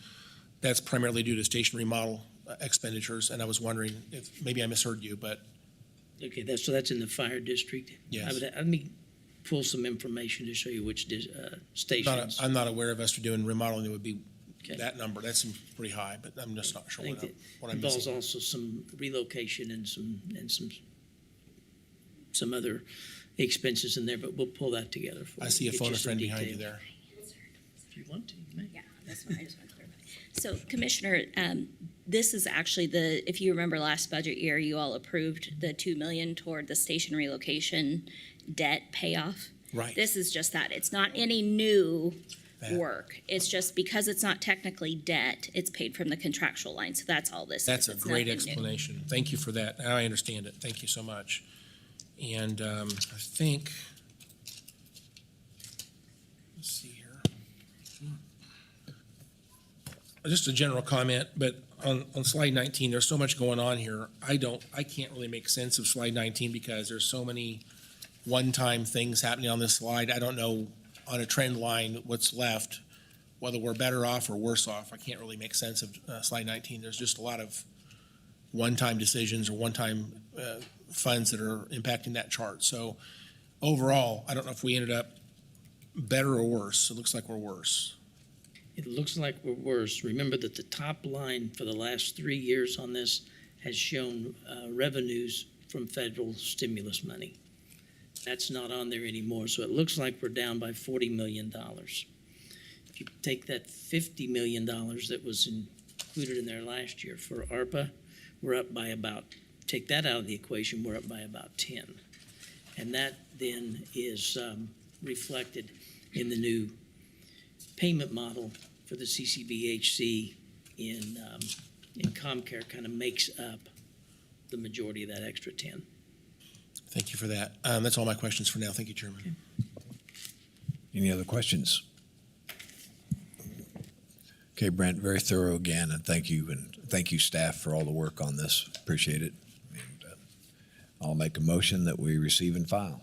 that's primarily due to station remodel expenditures, and I was wondering if, maybe I misheard you, but. Okay, that's in the fire district? Yes. Let me pull some information to show you which stations. I'm not aware of us doing remodeling that would be that number. That seems pretty high, but I'm just not sure what I'm involves missing. also some relocation and some other expenses in there, but we'll pull that together for you. I see a Get phone you a some friend behind you detail. there. If you want to, you may. Yeah, that's what I just want to clarify. So, Commissioner, this is actually if you remember last budget year, you all approved the $2 million toward the station relocation debt payoff. Right. This is just that. It's not any new work. It's just because it's not technically debt, it's paid from the contractual line. So that's all this is. That's a It's great nothing new. explanation. Thank you for that. Now I understand it. Thank you so much. And I think, let's see here. Just a general comment, but on slide 19, there's so much going on here. I can't really make sense of slide 19 because there's so many one-time things happening on this slide. I don't know on a trend line what's left, whether we're better off or worse off. I can't really make sense of slide 19. There's just a lot of one-time decisions or one-time funds that are impacting that chart. So overall, I don't know if we ended up better or worse. It looks like we're worse. It looks like we're worse. Remember that the top line for the last 3 years on this has shown revenues from federal stimulus money. That's not on there anymore, so it looks like we're down by $40 million. If you take that $50 million that was included in there last year for ARPA, we're up by take that out of the equation, we're up by about 10. And that then is reflected in the new payment model for the CCBHC in ComCare, kind of makes up the majority of that extra 10. Thank you for that. That's all my questions for now. Thank you, Chairman. Okay. Any other questions? Okay, Brent, very thorough again, and thank you, staff, for all the work on this. Appreciate it. And, I'll make a motion that we receive and file.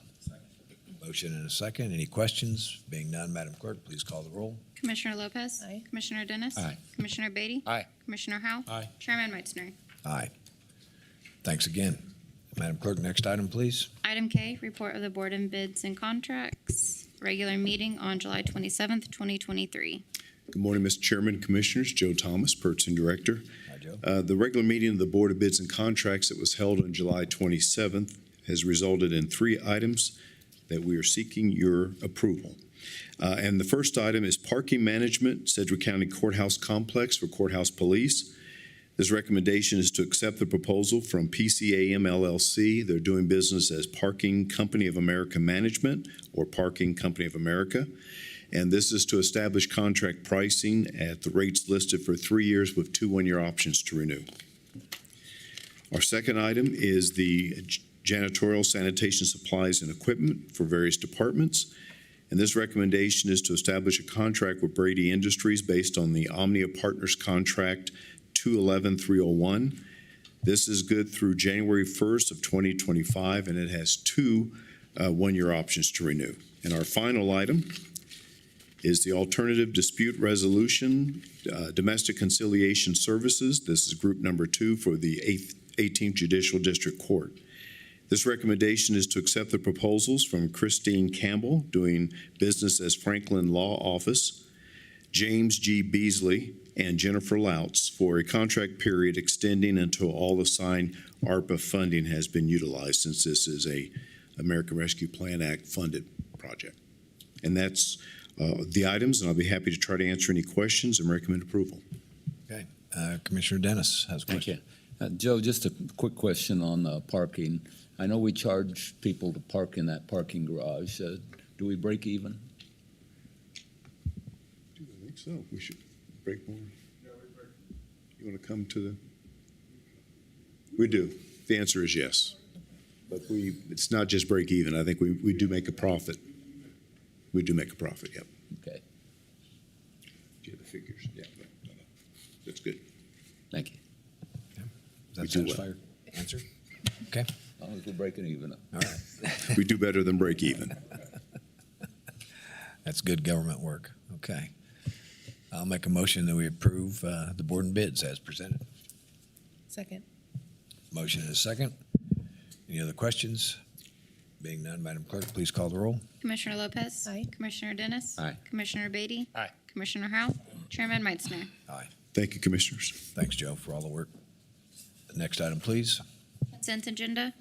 Motion and a second. Any questions? Being none, Madam Clerk, please call the roll. Commissioner Lopez? Aye. Commissioner Dennis? Aye. Commissioner Beatty? Aye. Commissioner Howell? Aye. Chairman Meitzner? Aye. Thanks again. Madam Clerk, next item, please. Item K, report of the Board of Bids and Contracts, regular meeting on July 27th, 2023. Good morning, Mr. Chairman, Commissioners. Joe Thomas, Purchasing Director. Hi, Joe. The regular meeting of the Board of Bids and Contracts that was held on July 27th has resulted in 3 items that we are seeking your approval. And the first item is parking management, Sedgwick County Courthouse Complex for Courthouse Police. This recommendation is to accept the proposal from PCAM LLC. They're doing business as Parking Company of America Management, or Parking Company of America. And this is to establish contract pricing at the rates listed for 3 years with 2 one-year options to renew. Our second item is the janitorial, sanitation supplies, and equipment for various departments. And this recommendation is to establish a contract with Brady Industries based on the Omnia Partners Contract 211-301. This is good through January 1st of 2025, and it has 2 one-year options to renew. And our final item is the Alternative Dispute Resolution Domestic Conciliation Services. This is group number 2 for the 18th Judicial District Court. This recommendation is to accept the proposals from Christine Campbell, doing business as Franklin Law Office, James G. Beasley, and Jennifer Louts for a contract period extending until all assigned ARPA funding has been utilized, since this is a American Rescue Plan Act funded project. And that's the items, and I'll be happy to try to answer any questions and recommend approval. Okay. Commissioner Dennis has a question. Thank you. Joe, just a quick question on parking. I know we charge people to park in that parking garage. Do we break even? I think so. We should break more. You want to come to the? We do. The answer is yes. But it's not just break even. I think we do make a profit. We do make a profit, yep. Okay, Do you have the figures? Yeah, no. That's good. thank you. Does that We do well. satisfy your answer? Okay, As long as we're breaking even. all right. We do better than break even. That's good government work. Okay. I'll make a motion that we approve the board and bids as presented. Second. Motion and a second. Any other questions? Being none, Madam Clerk, please call the roll. Commissioner Lopez. Aye. Commissioner Dennis. Aye. Commissioner Beatty. Aye. Commissioner Howell. Chairman Meitzner. Aye. Thank you, Commissioners. Thanks, Joe, for all the work. The next item, please. Consent agenda.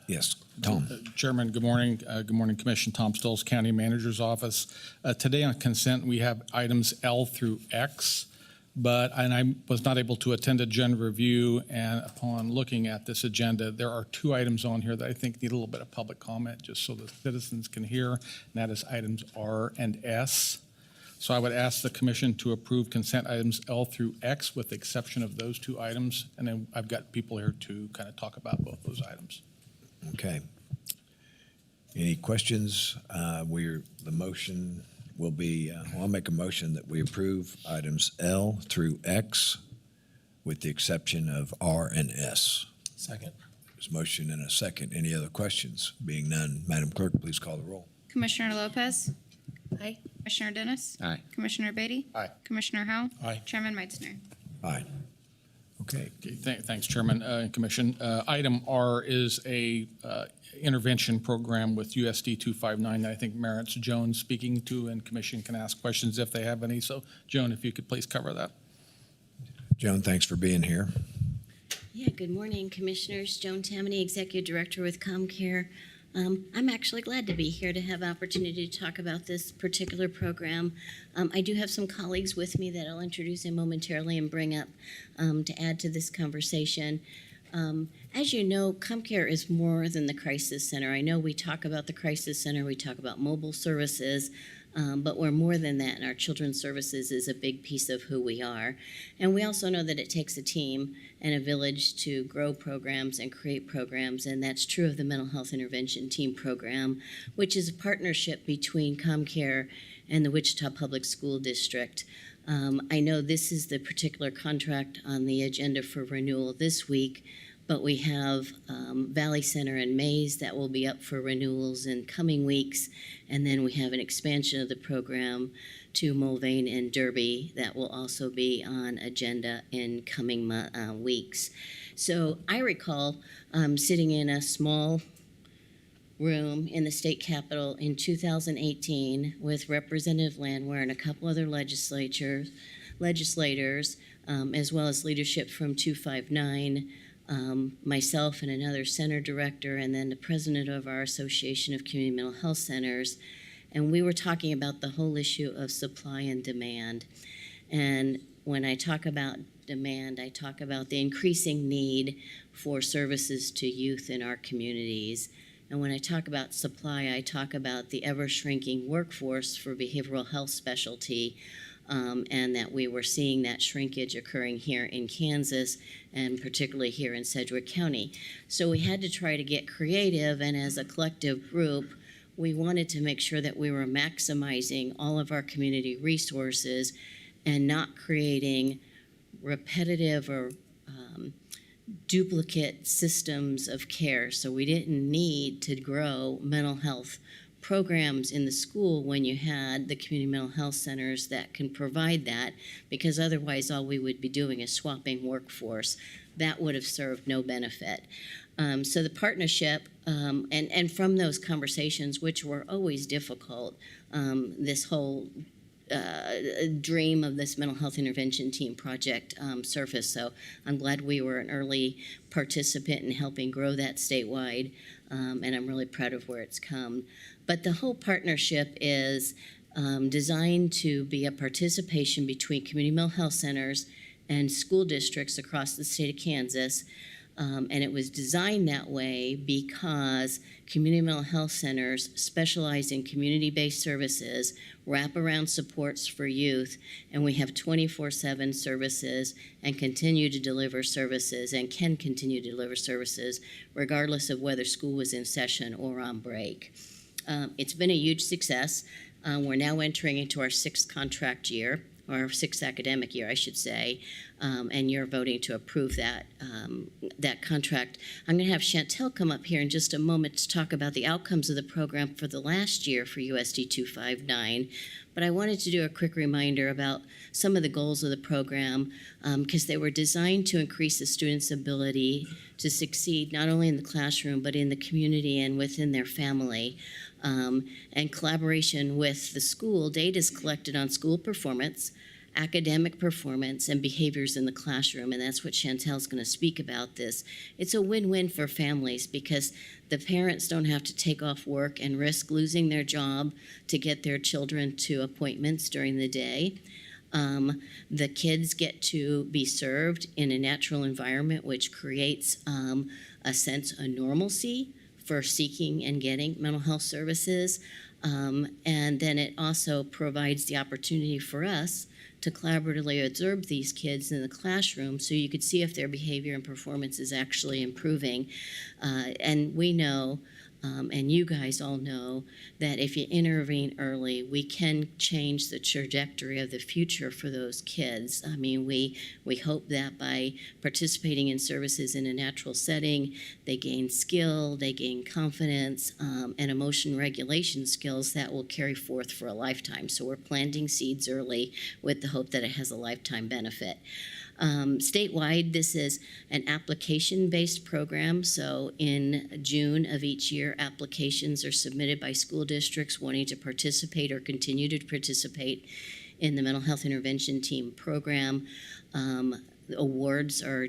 Yes, Tom. Chairman, good morning. Good morning, Commission. Tom Stolz, County Manager's Office. Today on consent, we have items L through X, and I was not able to attend agenda review, and upon looking at this agenda, there are two items on here that I think need a little bit of public comment, just so the citizens can hear, and that is items R and S. So I would ask the commission to approve consent items L through X with the exception of those two items, and then I've got people here to kind of talk about both those items. Okay. Any questions? The motion will be, I'll make a motion that we approve items L through X with the exception of R and S. Second. There's a motion and a second. Any other questions? Being none, Madam Clerk, please call the roll. Commissioner Lopez. Aye. Commissioner Dennis. Aye. Commissioner Beatty. Aye. Commissioner Howell. Aye. Chairman Meitzner. Aye. Okay. Okay, thanks, Chairman and Commission. Item R is a intervention program with USD 259 that I think merits Joan speaking to, and Commission can ask questions if they have any. So, Joan, if you could please cover that. Joan, thanks for being here. Yeah, good morning, Commissioners. Joan Tammany, Executive Director with ComCare. I'm actually glad to be here to have opportunity to talk about this particular program. I do have some colleagues with me that I'll introduce in momentarily and bring up to add to this conversation. As you know, ComCare is more than the Crisis Center. I know we talk about the Crisis Center, we talk about mobile services, but we're more than that, and our children's services is a big piece of who we are. And we also know that it takes a team and a village to grow programs and create programs, and that's true of the Mental Health Intervention Team Program, which is a partnership between ComCare and the Wichita Public School District. I know this is the particular contract on the agenda for renewal this week, but we have Valley Center and Mays that will be up for renewals in coming weeks. And then we have an expansion of the program to Mulvane and Derby that will also be on agenda in coming weeks. So I recall sitting in a small room in the state capitol in 2018 with Representative Landwehr and a couple other legislators, as well as leadership from 259, myself and another center director, and then the president of our Association of Community Mental Health Centers. And we were talking about the whole issue of supply and demand. And when I talk about demand, I talk about the increasing need for services to youth in our communities. And when I talk about supply, I talk about the ever-shrinking workforce for behavioral health specialty, and that we were seeing that shrinkage occurring here in Kansas, and particularly here in Sedgwick County. So we had to try to get creative, and as a collective group, we wanted to make sure that we were maximizing all of our community resources and not creating repetitive or duplicate systems of care. So we didn't need to grow mental health programs in the school when you had the community mental health centers that can provide that, because otherwise all we would be doing is swapping workforce. That would have served no benefit. So the partnership, and from those conversations, which were always difficult, this whole dream of this mental health intervention team project surfaced. So I'm glad we were an early participant in helping grow that statewide, and I'm really proud of where it's come. But the whole partnership is designed to be a participation between community mental health centers and school districts across the state of Kansas. And it was designed that way because community mental health centers specialize in community-based services, wraparound supports for youth, and we have 24/7 services and continue to deliver services and can continue to deliver services regardless of whether school was in session or on break. It's been a huge success. We're now entering into our 6th contract year, or 6th academic year, I should say, and you're voting to approve that contract. I'm going to have Chantel come up here in just a moment to talk about the outcomes of the program for the last year for USD 259. But I wanted to do a quick reminder about some of the goals of the program because they were designed to increase the students' ability to succeed not only in the classroom but in the community and within their family. And collaboration with the school, data is collected on school performance, academic performance, and behaviors in the classroom, and that's what Chantel's going to speak about this. It's a win-win for families because the parents don't have to take off work and risk losing their job to get their children to appointments during the day. The kids get to be served in a natural environment, which creates a sense of normalcy for seeking and getting mental health services. And then it also provides the opportunity for us to collaboratively observe these kids in the classroom so you could see if their behavior and performance is actually improving. And we know, and you guys all know, that if you intervene early, we can change the trajectory of the future for those kids. I mean, we hope that by participating in services in a natural setting, they gain skill, they gain confidence, and emotion regulation skills that will carry forth for a lifetime. So we're planting seeds early with the hope that it has a lifetime benefit. Statewide, this is an application-based program, so in June of each year, applications are submitted by school districts wanting to participate or continue to participate in the mental health intervention team program. Awards are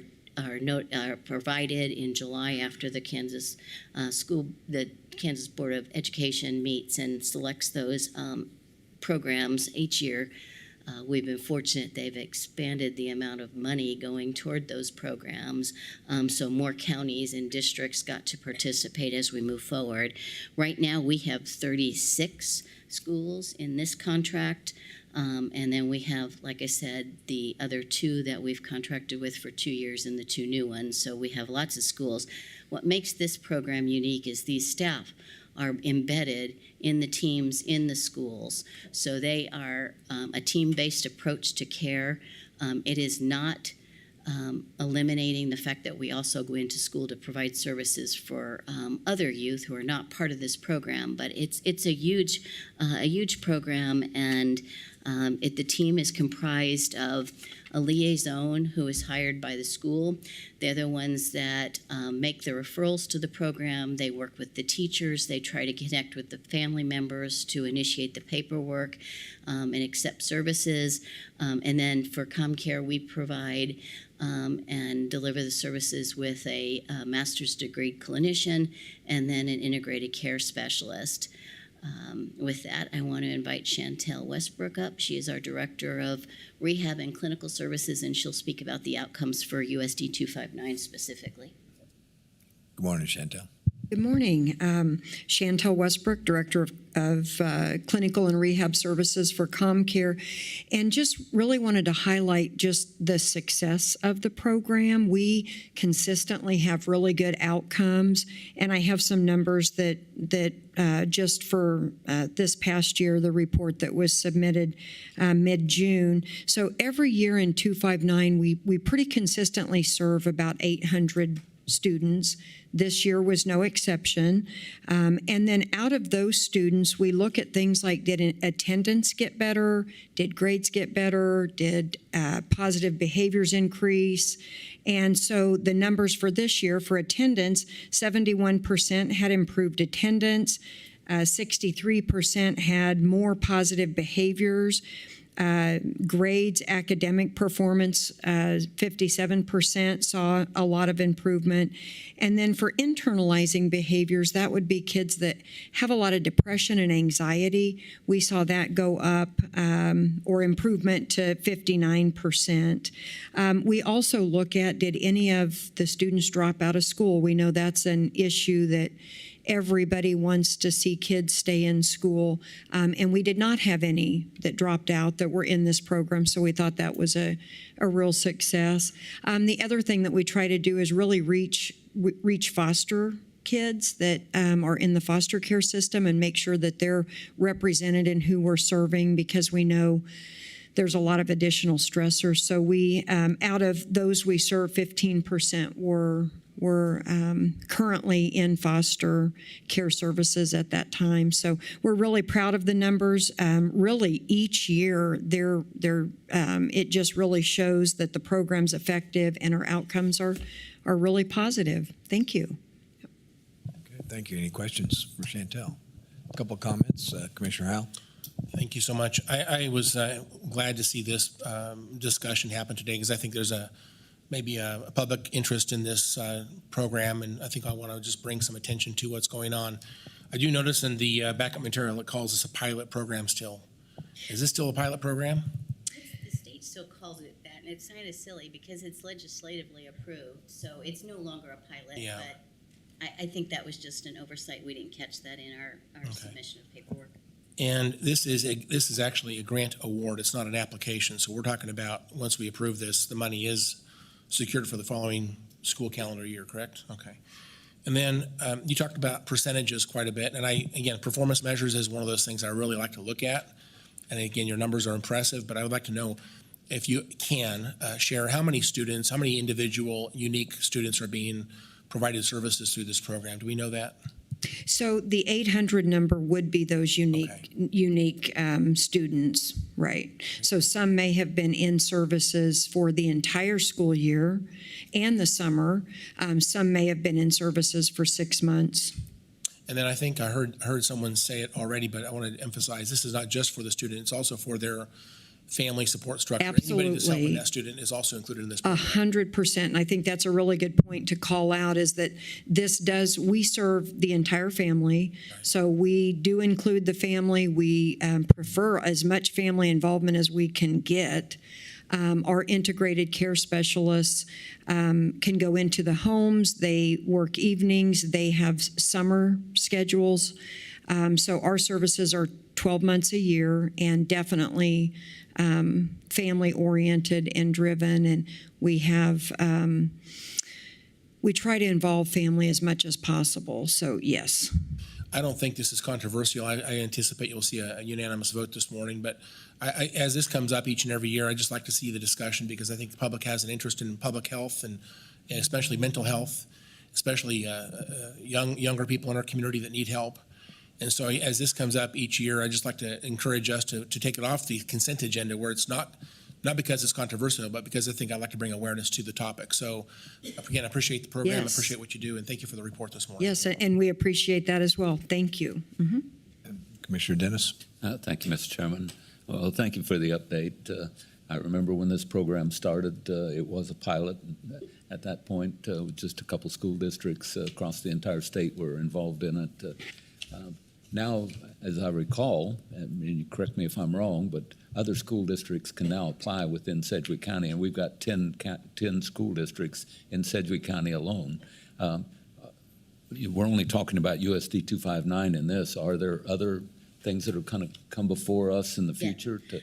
provided in July after the Kansas Kansas Board of Education meets and selects those programs each year. We've been fortunate they've expanded the amount of money going toward those programs, so more counties and districts got to participate as we move forward. Right now, we have 36 schools in this contract, and then we have, like I said, the other 2 that we've contracted with for 2 years and the 2 new ones, so we have lots of schools. What makes this program unique is these staff are embedded in the teams in the schools. So they are a team-based approach to care. It is not eliminating the fact that we also go into school to provide services for other youth who are not part of this program, but it's a huge program, and the team is comprised of a liaison who is hired by the school. They're the ones that make the referrals to the program. They work with the teachers. They try to connect with the family members to initiate the paperwork and accept services. And then for ComCare, we provide and deliver the services with a master's degree clinician and then an integrated care specialist. With that, I want to invite Chantel Westbrook up. She is our Director of Rehab and Clinical Services, and she'll speak about the outcomes for USD 259 specifically. Good morning, Chantel. Good morning. Chantel Westbrook, Director of Clinical and Rehab Services for ComCare, and just really wanted to highlight just the success of the program. We consistently have really good outcomes, and I have some numbers that just for this past year, the report that was submitted mid-June. So every year in 259, we pretty consistently serve about 800 students. This year was no exception. And then out of those students, we look at things like, did attendance get better? Did grades get better? Did positive behaviors increase? And so the numbers for this year for attendance, 71% had improved attendance, 63% had more positive behaviors. Grades, academic performance, 57% saw a lot of improvement. And then for internalizing behaviors, that would be kids that have a lot of depression and anxiety. We saw that go up or improvement to 59%. We also look at, did any of the students drop out of school? We know that's an issue that everybody wants to see kids stay in school, and we did not have any that dropped out that were in this program, so we thought that was a real success. The other thing that we try to do is really reach foster kids that are in the foster care system and make sure that they're represented in who we're serving, because we know there's a lot of additional stressors. So we, out of those we serve, 15% were currently in foster care services at that time. So we're really proud of the numbers. Really, each year, it just really shows that the program's effective and our outcomes are really positive. Thank you. Okay, thank you. Any questions for Chantel? A couple of comments. Commissioner Howell? Thank you so much. I was glad to see this discussion happen today, because I think there's maybe a public interest in this program, and I think I want to just bring some attention to what's going on. I do notice in the backup material it calls this a pilot program still. Is this still a pilot program? The state still calls it that, and it's kind of silly because it's legislatively approved, so it's no longer a pilot. Yeah. But I think that was just an oversight. We didn't catch that in our submission of paperwork. And this is actually a grant award. It's not an application. So we're talking about, once we approve this, the money is secured for the following school calendar year, correct? Okay. And then you talked about percentages quite a bit. And again, performance measures is one of those things I really like to look at. And again, your numbers are impressive, but I would like to know if you can share how many students, how many individual unique students are being provided services through this program. Do we know that? So the 800 number would be those unique students, right? So some may have been in services for the entire school year and the summer. Some may have been in services for 6 months. And then I think I heard someone say it already, but I want to emphasize this is not just for the student; it's also for their family support structure. Absolutely. Anybody that's helping that student is also included in this program. 100%. And I think that's a really good point to call out, is that we serve the entire family. So we do include the family. We prefer as much family involvement as we can get. Our integrated care specialists can go into the homes. They work evenings. They have summer schedules. So our services are 12 months a year, and definitely family-oriented and driven. And we try to involve family as much as possible. So yes. I don't think this is controversial. I anticipate you'll see a unanimous vote this morning. But as this comes up each and every year, I just like to see the discussion, because I think the public has an interest in public health and especially mental health, especially younger people in our community that need help. And so as this comes up each year, I just like to encourage us to take it off the consent agenda, where it's not because it's controversial, but because I'd like to bring awareness to the topic. So again, I appreciate the program, Yes. I appreciate what you do, and thank you for the report this morning. Yes, and we appreciate that as well. Thank you. Mm-hmm. Commissioner Dennis? Thank you, Mr. Chairman. Well, thank you for the update. I remember when this program started, it was a pilot. At that point, just a couple school districts across the entire state were involved in it. Now, as I recall, and you correct me if I'm wrong, but other school districts can now apply within Sedgwick County, and we've got 10 school districts in Sedgwick County alone. We're only talking about USD 259 in this. Are there other things that are kind of come before us in the future to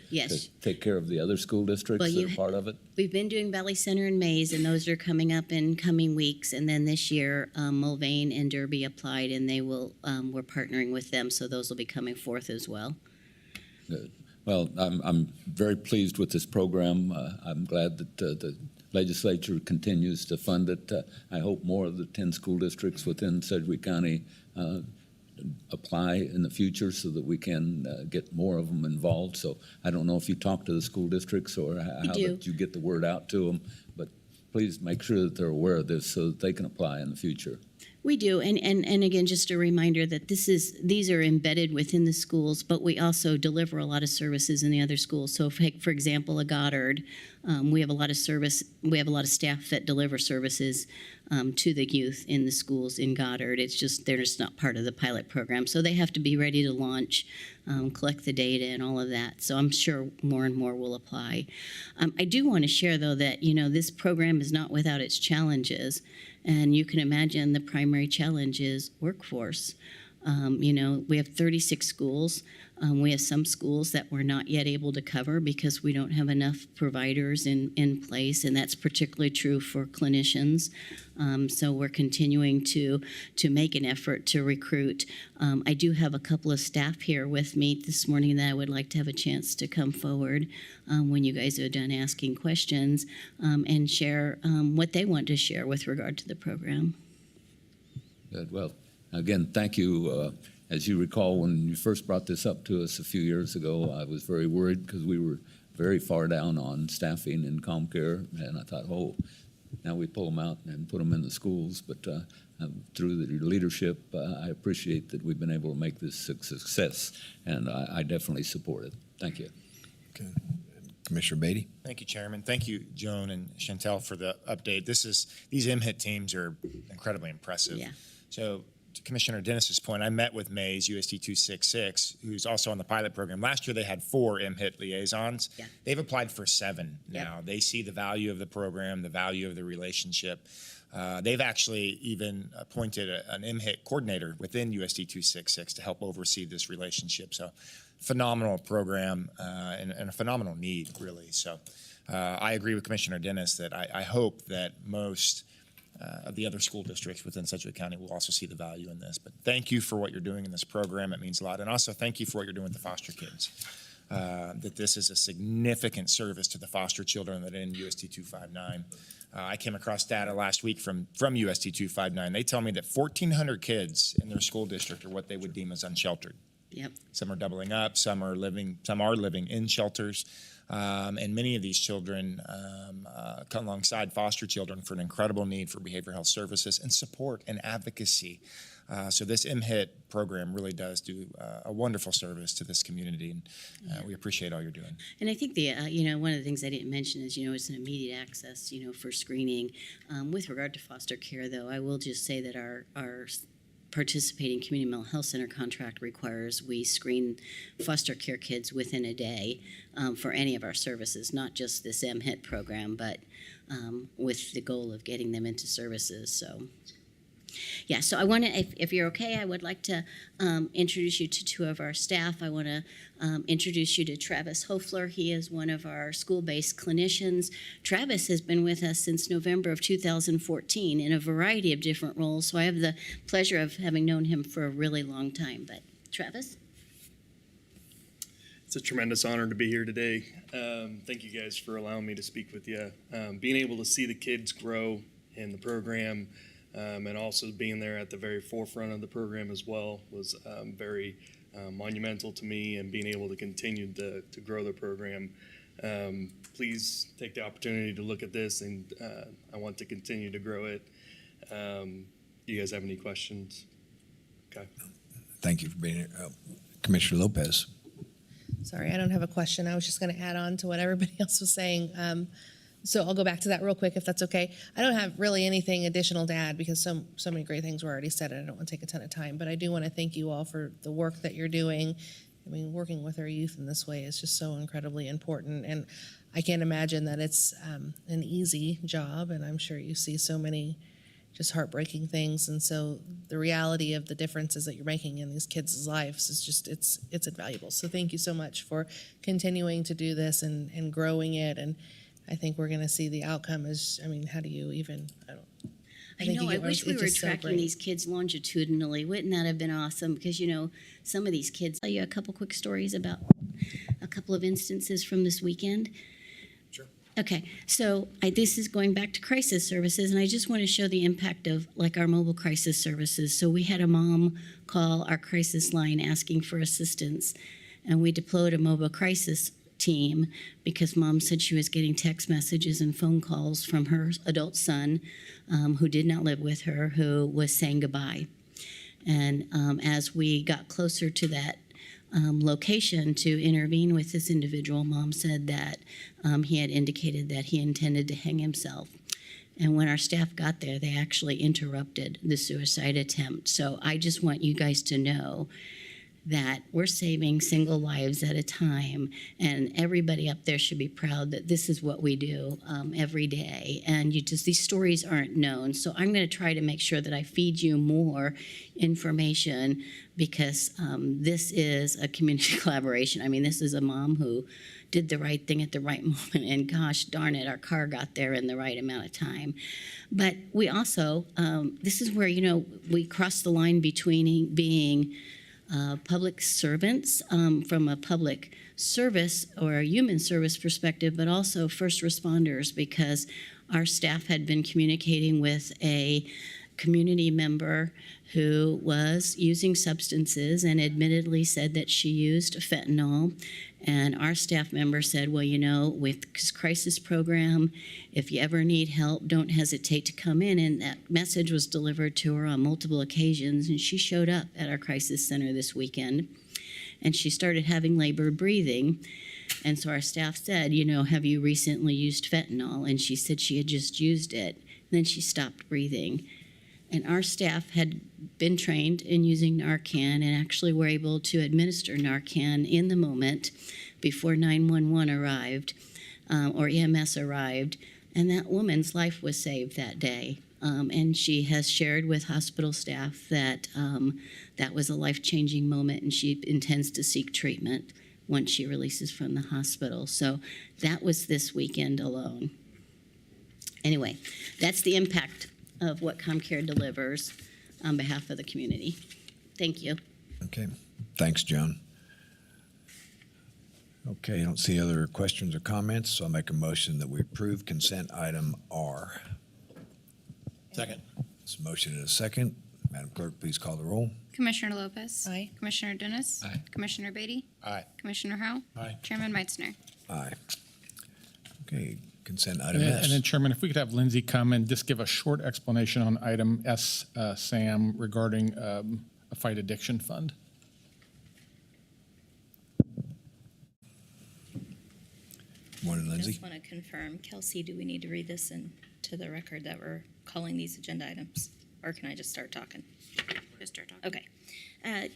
take care of the other school districts that are part of it? We've been doing Valley Center and Mays, and those are coming up in coming weeks. And then this year, Mulvane and Derby applied, and we're partnering with them, so those will be coming forth as well. Good. Well, I'm very pleased with this program. I'm glad that the legislature continues to fund it. I hope more of the 10 school districts within Sedgwick County apply in the future so that we can get more of them involved. So I don't know if you talk to the school districts or how that you get the word out to them, but please make sure that they're aware of this so that they can apply in the future. We do, and again, just a reminder that these are embedded within the schools, but we also deliver a lot of services in the other schools. So, for example, a Goddard, we have a lot of staff that deliver services to the youth in the schools in Goddard. It's just they're just not part of the pilot program, so they have to be ready to launch, collect the data, and all of that. So I'm sure more and more will apply. I do want to share, though, that this program is not without its challenges. And you can imagine the primary challenge is workforce. We have 36 schools. We have some schools that we're not yet able to cover because we don't have enough providers in place, and that's particularly true for clinicians. So we're continuing to make an effort to recruit. I do have a couple of staff here with me this morning that I would like to have a chance to come forward when you guys are done asking questions and share what they want to share with regard to the program. Good. Well, again, thank you. As you recall, when you first brought this up to us a few years ago, I was very worried because we were very far down on staffing in ComCare, and I thought, now we pull them out and put them in the schools. But through the leadership, I appreciate that we've been able to make this a success, and I definitely support it. Thank you. Okay. Commissioner Beatty. Thank you, Chairman. Thank you, Joan and Chantel, for the update. These MHIT teams are incredibly impressive. Yeah. So, to Commissioner Dennis's point, I met with Mays, USD 266, who's also on the pilot program. Last year, they had 4 MHIT liaisons. Yeah. They've applied for 7 now. They see the value of the program, the value of the relationship. They've actually even appointed an MHIT coordinator within USD 266 to help oversee this relationship. So, phenomenal program and a phenomenal need, really. So, I agree with Commissioner Dennis that I hope that most of the other school districts within Sedgwick County will also see the value in this. But thank you for what you're doing in this program. It means a lot. And also thank you for what you're doing with the foster kids. That this is a significant service to the foster children that are in USD 259. I came across data last week from USD 259. They tell me that 1,400 kids in their school district are what they would deem as unsheltered. Yep. Some are doubling up, some are living in shelters. And many of these children come alongside foster children for an incredible need for behavioral health services and support and advocacy. So this MHIT program really does do a wonderful service to this community, and we appreciate all you're doing. And I think one of the things I didn't mention is, it's an immediate access, for screening. With regard to foster care, though, I will just say that our participating community mental health center contract requires we screen foster care kids within a day for any of our services, not just this MHIT program, but with the goal of getting them into services. So, yeah, so I want to, if you're okay, I would like to introduce you to 2 of our staff. I want to introduce you to Travis Hofler. He is one of our school-based clinicians. Travis has been with us since November of 2014 in a variety of different roles, so I have the pleasure of having known him for a really long time. But Travis? It's a tremendous honor to be here today. Thank you guys for allowing me to speak with you. Being able to see the kids grow in the program and also being there at the very forefront of the program as well was very monumental to me, and being able to continue to grow the program. Please take the opportunity to look at this, and I want to continue to grow it. Do you guys have any questions? Okay. Thank you for being here. Commissioner Lopez. Sorry, I don't have a question. I was just going to add on to what everybody else was saying. So I'll go back to that real quick, if that's okay. I don't have really anything additional to add because so many great things were already said, and I don't want to take a ton of time. But I do want to thank you all for the work that you're doing. I mean, working with our youth in this way is just so incredibly important. And I can't imagine that it's an easy job, and I'm sure you see so many just heartbreaking things. And so the reality of the differences that you're making in these kids' lives is just, it's invaluable. So thank you so much for continuing to do this and growing it. And I think we're going to see the outcome is, how do you even, I know, I wish we were tracking these kids longitudinally. Wouldn't that have been awesome? Because, some of these kids, I'll tell you a couple quick stories about a couple of instances from this weekend. Sure. Okay, so this is going back to crisis services, and I just want to show the impact of our mobile crisis services. So we had a mom call our crisis line asking for assistance, and we deployed a mobile crisis team because Mom said she was getting text messages and phone calls from her adult son, who did not live with her, who was saying goodbye. And as we got closer to that location to intervene with this individual, Mom said that he had indicated that he intended to hang himself. And when our staff got there, they actually interrupted the suicide attempt. So I just want you guys to know that we're saving single lives at a time, and everybody up there should be proud that this is what we do every day. And these stories aren't known. So I'm going to try to make sure that I feed you more information because this is a community collaboration. I mean, this is a mom who did the right thing at the right moment, and gosh darn it, our car got there in the right amount of time. But we also, this is where, we cross the line between being public servants from a public service or a human service perspective, but also first responders, because our staff had been communicating with a community member who was using substances and admittedly said that she used fentanyl. And our staff member said, well, with this crisis program, if you ever need help, don't hesitate to come in. And that message was delivered to her on multiple occasions. And she showed up at our crisis center this weekend. And she started having labored breathing. And so our staff said, have you recently used fentanyl? And she said she had just used it. And then she stopped breathing. And our staff had been trained in using Narcan and actually were able to administer Narcan in the moment before 911 arrived or EMS arrived. And that woman's life was saved that day. And she has shared with hospital staff that that was a life-changing moment, and she intends to seek treatment once she releases from the hospital. So that was this weekend alone. Anyway, that's the impact of what ComCare delivers on behalf of the community. Thank you. Okay, thanks, Joan. Okay, I don't see other questions or comments, so I'll make a motion that we approve consent item R. Second. It's a motion and a second. Madam Clerk, please call the roll. Commissioner Lopez. Aye. Commissioner Dennis. Aye. Commissioner Beatty. Aye. Commissioner Howell. Aye. Chairman Meitzner. Aye. Okay, consent item And S. then, Chairman, if we could have Lindsay come and just give a short explanation on item S, Sam, regarding a fight addiction fund. Morning, Lindsay. Just want to confirm, Kelsey, do we need to read this into the record that we're calling these agenda items? Or can I just start talking? Just start talking. Okay.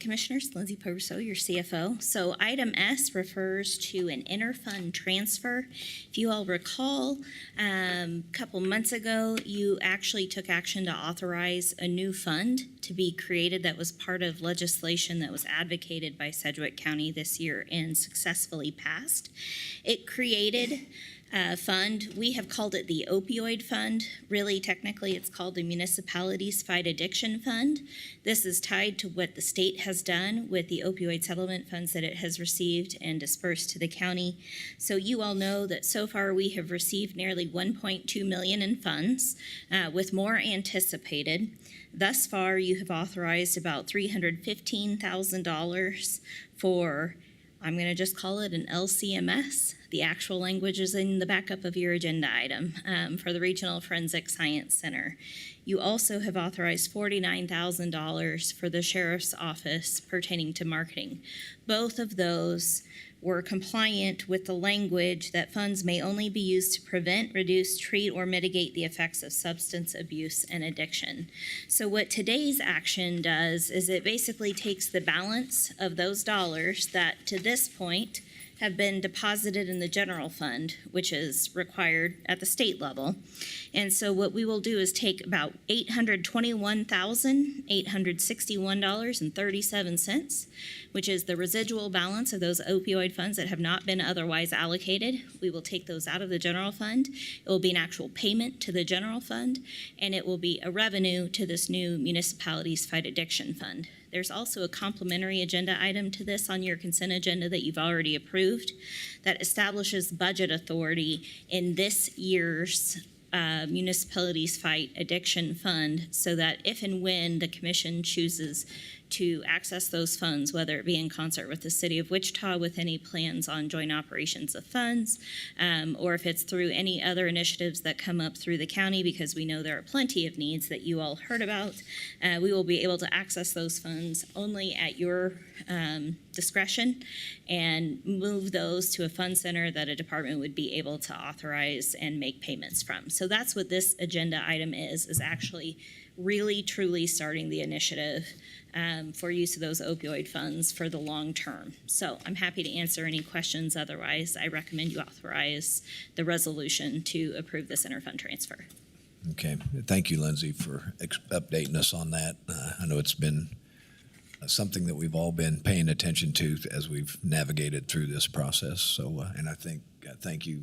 Commissioners, Lindsay Purcell, your CFO. So item S refers to an interfund transfer. If you all recall, a couple months ago, you actually took action to authorize a new fund to be created that was part of legislation that was advocated by Sedgwick County this year and successfully passed. It created fund. We have called it the opioid fund. Really, technically, it's called the Municipalities Fight Addiction Fund. This is tied to what the state has done with the opioid settlement funds that it has received and dispersed to the county. So you all know that so far we have received nearly $1.2 million in funds, with more anticipated. Thus far, you have authorized about $315,000 for, I'm going to just call it an LCMS. The actual language is in the backup of your agenda item for the Regional Forensic Science Center. You also have authorized $49,000 for the Sheriff's Office pertaining to marketing. Both of those were compliant with the language that funds may only be used to prevent, reduce, treat, or mitigate the effects of substance abuse and addiction. So what today's action does is it basically takes the balance of those dollars that to this point have been deposited in the general fund, which is required at the state level. And so what we will do is take about $821,861.37, which is the residual balance of those opioid funds that have not been otherwise allocated. We will take those out of the general fund. It will be an actual payment to the general fund, and it will be a revenue to this new Municipalities Fight Addiction Fund. There's also a complementary agenda item to this on your consent agenda that you've already approved that establishes budget authority in this year's Municipalities Fight Addiction Fund so that if and when the commission chooses to access those funds, whether it be in concert with the City of Wichita with any plans on joint operations of funds, or if it's through any other initiatives that come up through the county, because we know there are plenty of needs that you all heard about. We will be able to access those funds only at your discretion and move those to a fund center that a department would be able to authorize and make payments from. So that's what this agenda item is actually really truly starting the initiative for use of those opioid funds for the long term. So I'm happy to answer any questions. Otherwise, I recommend you authorize the resolution to approve this interfund transfer. Okay. Thank you, Lindsay, for updating us on that. I know it's been something that we've all been paying attention to as we've navigated through this process. So, and I think, thank you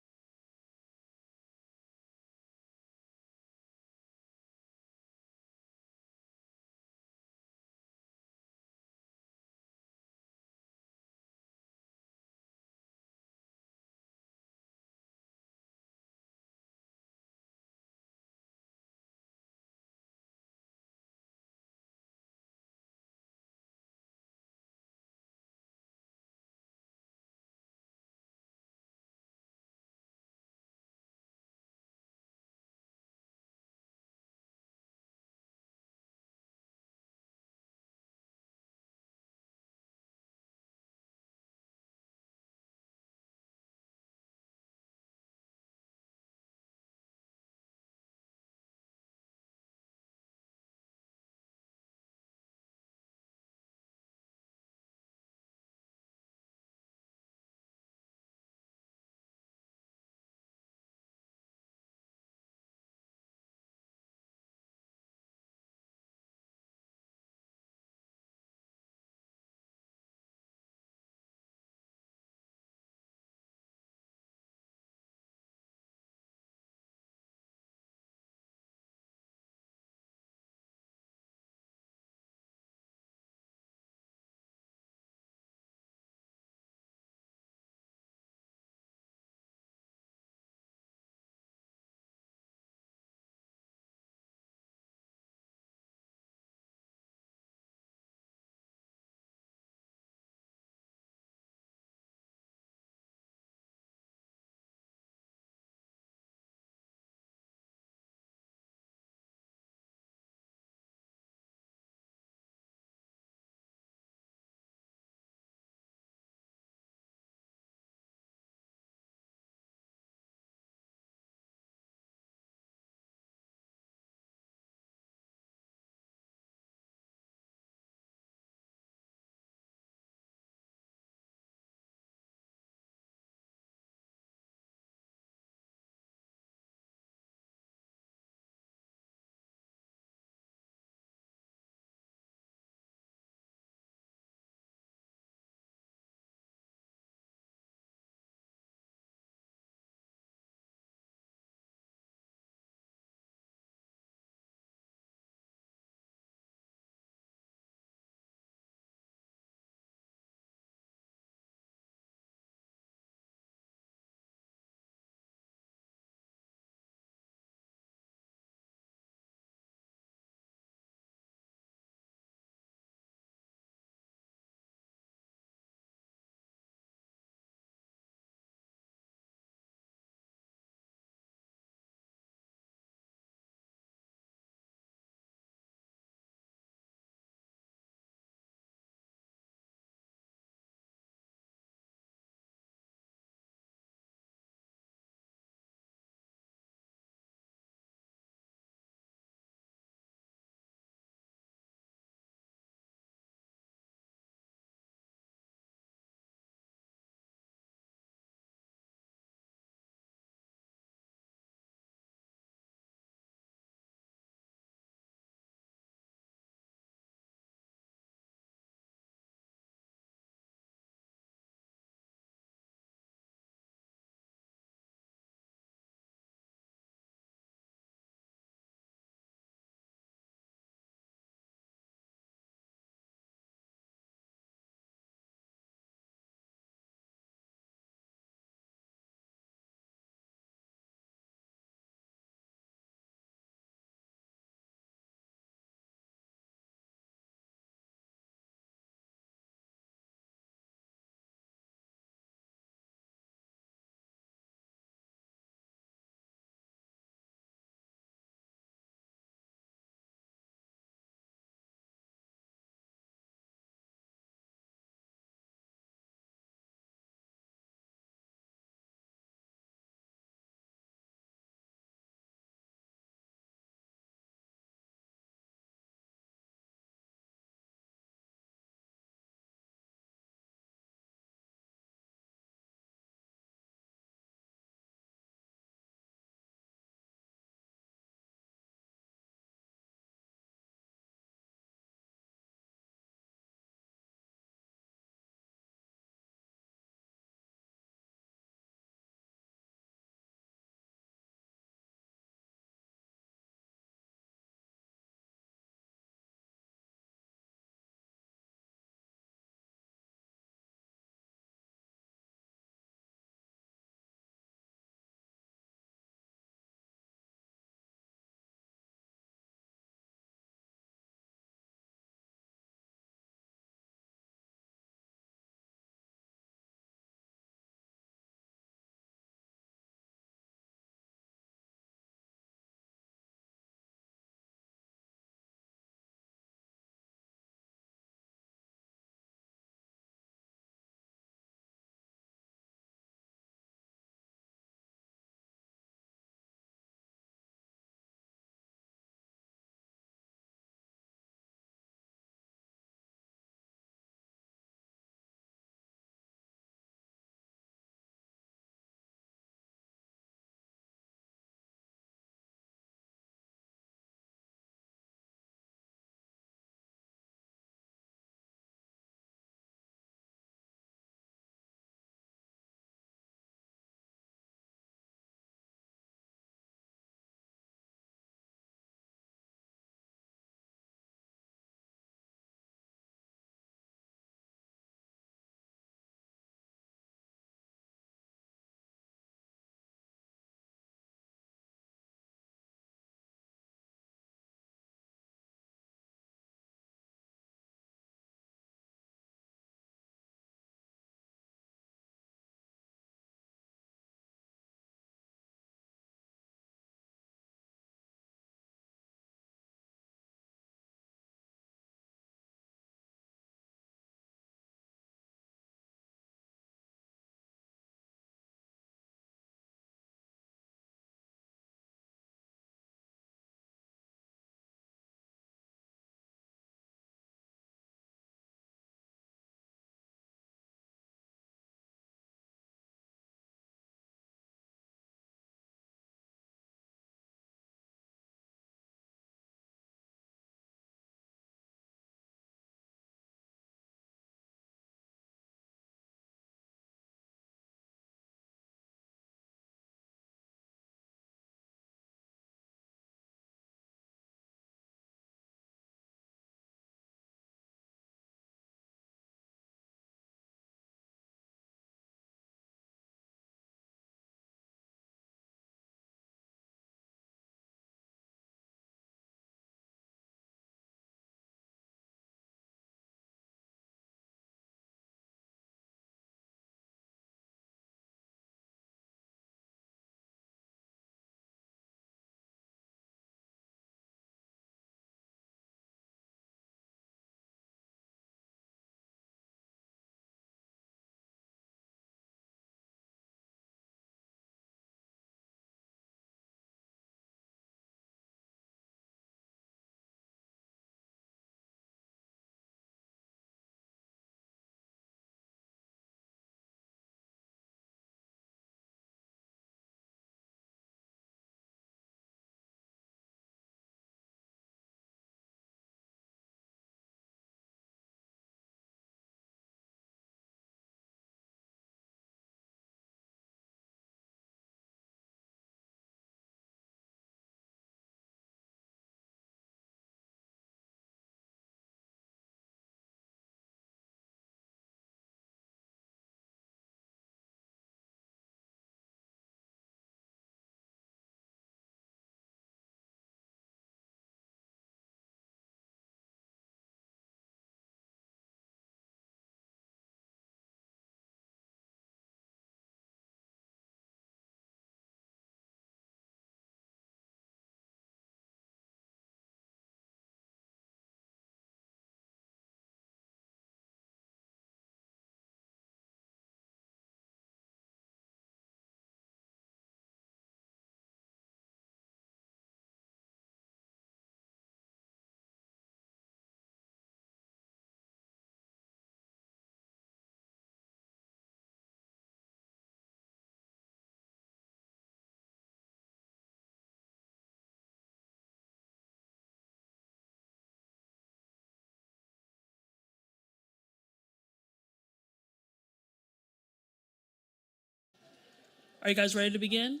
Are you guys ready to begin?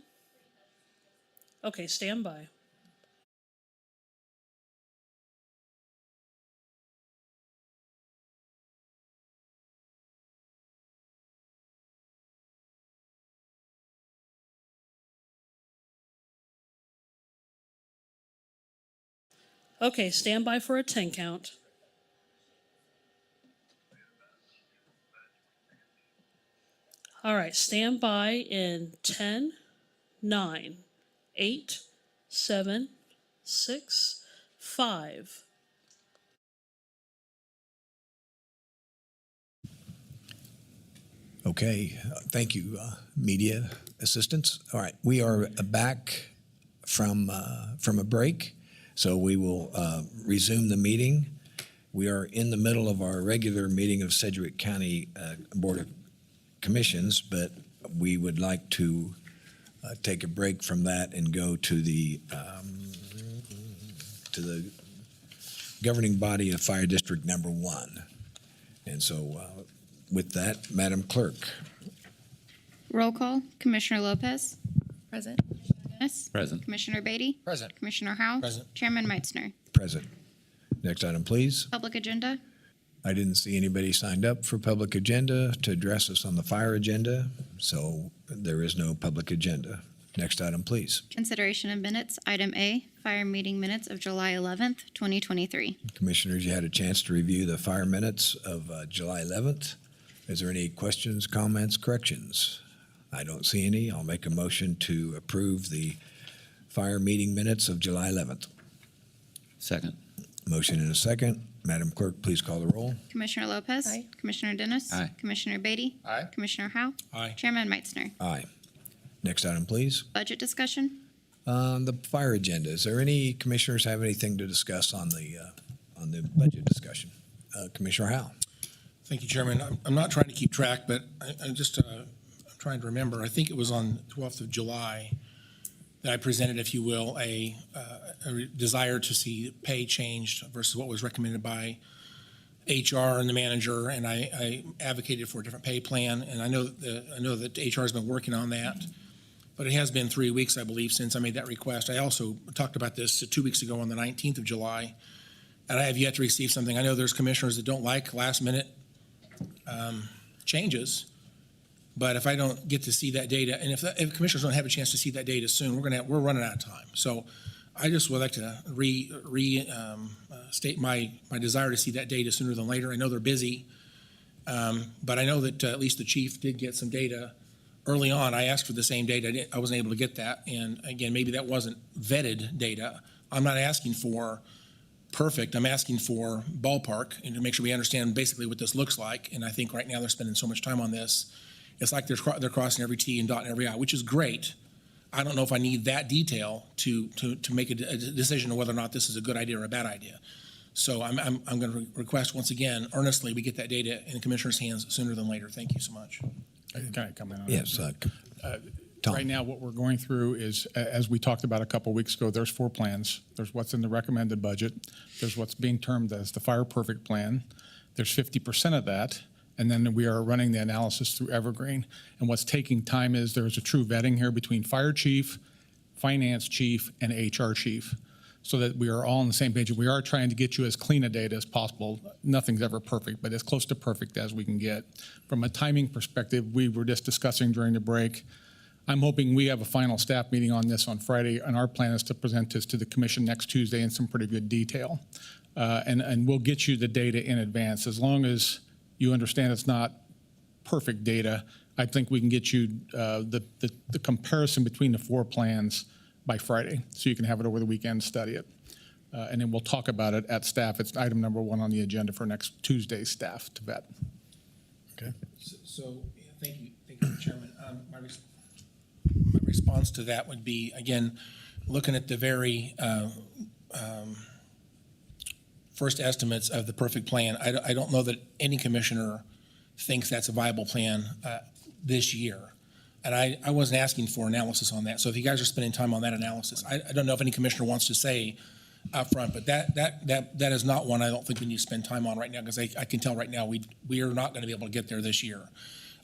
Okay, stand by. Okay, stand by for a 10 count. All right, stand by in 10, 9, 8, 7, 6, 5. Okay, thank you, media assistants. All right, we are back from a break, so we will resume the meeting. We are in the middle of our regular meeting of Sedgwick County Board of Commissions, but we would like to take a break from that and go to the governing body of Fire District Number 1. And so with that, Madam Clerk. Roll call. Commissioner Lopez. Present. Dennis. Present. Commissioner Beatty. Present. Commissioner Howell. Present. Chairman Meitzner. Present. Next item, please. Public agenda. I didn't see anybody signed up for public agenda to address us on the fire agenda, so there is no public agenda. Next item, please. Consideration of minutes. Item A, fire meeting minutes of July 11th, 2023. Commissioners, you had a chance to review the fire minutes of July 11th. Is there any questions, comments, corrections? I don't see any. I'll make a motion to approve the fire meeting minutes of July 11th. Second. Motion and a second. Madam Clerk, please call the roll. Commissioner Lopez. Aye. Commissioner Dennis. Aye. Commissioner Beatty. Aye. Commissioner Howell. Aye. Chairman Meitzner. Aye. Next item, please. Budget discussion. The fire agenda. Is there any commissioners have anything to discuss on the budget discussion? Commissioner Howell. Thank you, Chairman. I'm not trying to keep track, but I'm just I'm trying to remember. I think it was on 12th of July that I presented, if you will, a desire to see pay changed versus what was recommended by HR and the manager, and I advocated for a different pay plan. And I know that HR has been working on that, but it has been 3 weeks, I believe, since I made that request. I also talked about this 2 weeks ago on the 19th of July, and I have yet to receive something. I know there's commissioners that don't like last-minute changes, but if I don't get to see that data, and if commissioners don't have a chance to see that data soon, we're running out of time. So I just would like to state my desire to see that data sooner than later. I know they're busy, but I know that at least the chief did get some data early on. I asked for the same data. I wasn't able to get that. And again, maybe that wasn't vetted data. I'm not asking for perfect. I'm asking for ballpark and to make sure we understand basically what this looks like. And I think right now they're spending so much time on this. It's like they're crossing every T and dotting every I, which is great. I don't know if I need that detail to make a decision on whether or not this is a good idea or a bad idea. So I'm going to request once again, earnestly, we get that data in the commissioner's hands sooner than later. Thank you so much. Can I comment on Yes, Tom. Right now, what we're going through is, as we talked about a couple weeks ago, there's 4 plans. There's what's in the recommended budget. There's what's being termed as the Fire Perfect Plan. There's 50% of that. And then we are running the analysis through Evergreen. And what's taking time is there's a true vetting here between fire chief, finance chief, and HR chief, so that we are all on the same page. We are trying to get you as clean a data as possible. Nothing's ever perfect, but as close to perfect as we can get. From a timing perspective, we were just discussing during the break, I'm hoping we have a final staff meeting on this on Friday, and our plan is to present this to the commission next Tuesday in some pretty good detail. And we'll get you the data in advance. As long as you understand it's not perfect data, I think we can get you the comparison between the 4 plans by Friday, so you can have it over the weekend, study it. And then we'll talk about it at staff. It's item number 1 on the agenda for next Tuesday's staff to vet. Okay. So thank you, Chairman. My response to that would be, again, looking at the very first estimates of the perfect plan, I don't know that any commissioner thinks that's a viable plan this year. And I wasn't asking for analysis on that. So if you guys are spending time on that analysis, I don't know if any commissioner wants to say up front, but that is not one I don't think we need to spend time on right now, because I can tell right now we are not going to be able to get there this year.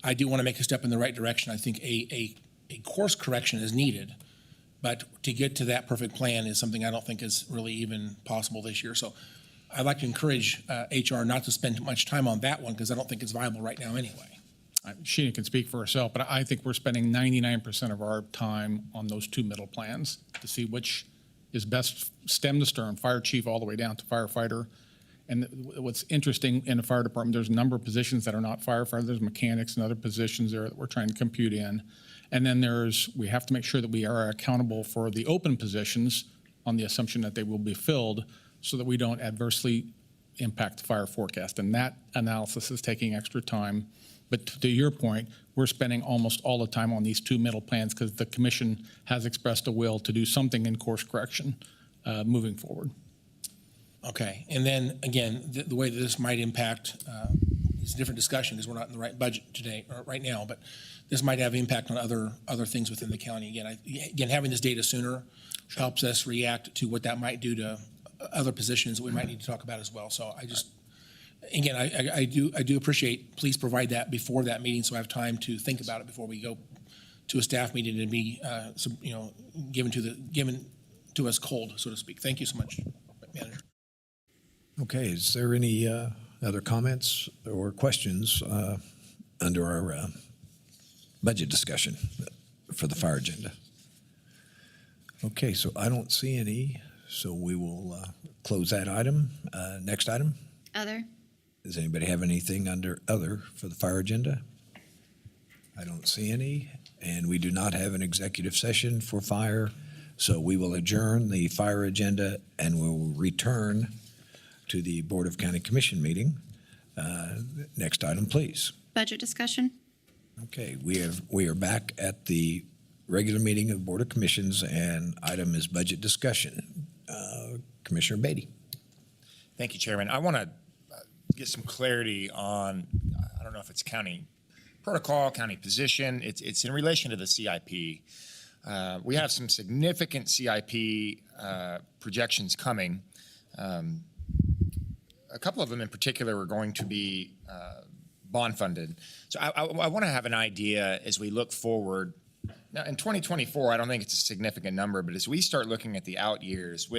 I do want to make a step in the right direction. I think a a course correction is needed, but to get to that perfect plan is something I don't think is really even possible this year. So I'd like to encourage HR not to spend much time on that one because I don't think it's viable right now anyway. Sheena can speak for herself, but I think we're spending 99% of our time on those two middle plans to see which is best stem to stern, fire chief all the way down to firefighter. And what's interesting in the fire department, there's a number of positions that are not firefighters, there's mechanics and other positions there that we're trying to compute in. And then we have to make sure that we are accountable for the open positions on the assumption that they will be filled so that we don't adversely impact the fire forecast. And that analysis is taking extra time. But to your point, we're spending almost all the time on these two middle plans because the commission has expressed a will to do something in course correction moving forward. Okay, and then again, the way that this might impact, it's a different discussion because we're not in the right budget today, or right now, but this might have impact on other things within the county. Again, having this data sooner helps us react to what that might do to other positions that we might need to talk about as well. So again, I do appreciate, please provide that before that meeting so I have time to think about it before we go to a staff meeting and be, given to us cold, so to speak. Thank you so much, Manager. Okay, is there any other comments or questions under our budget discussion for the fire agenda? Okay, so I don't see any, so we will close that item. Next item. Other. Does anybody have anything under other for the fire agenda? I don't see any, and we do not have an executive session for fire, so we will adjourn the fire agenda and we will return to the Board of County Commission meeting. Next item, please. Budget discussion. Okay, we are back at the regular meeting of Board of Commissions, and item is budget discussion. Commissioner Beatty. Thank you, Chairman. I want to get some clarity on, I don't know if it's county protocol, county position. It's in relation to the CIP. We have some significant CIP projections coming. A couple of them in particular are going to be bond funded. So I want to have an idea as we look forward. Now in 2024, I don't think it's a significant number, but as we start looking at the out years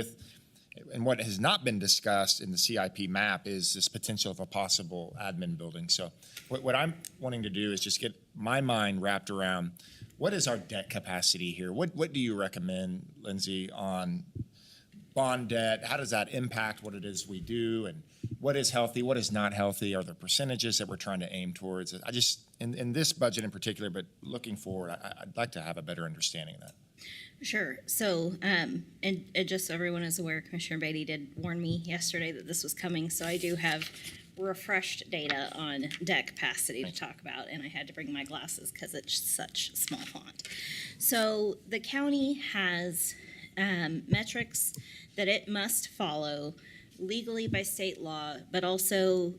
and what has not been discussed in the CIP map is this potential of a possible admin building. So what I'm wanting to do is just get my mind wrapped around what is our debt capacity here? What do you recommend, Lindsay, on bond debt? How does that impact what it is we do? And what is healthy? What is not healthy? Are there percentages that we're trying to aim towards? I just, in this budget in particular, but looking forward, I'd like to have a better understanding of that. Sure. So, and just so everyone is aware, Commissioner Beatty did warn me yesterday that this was coming, so I do have refreshed data on debt capacity to talk about, and I had to bring my glasses because it's such small font. So the county has metrics that it must follow legally by state law, but also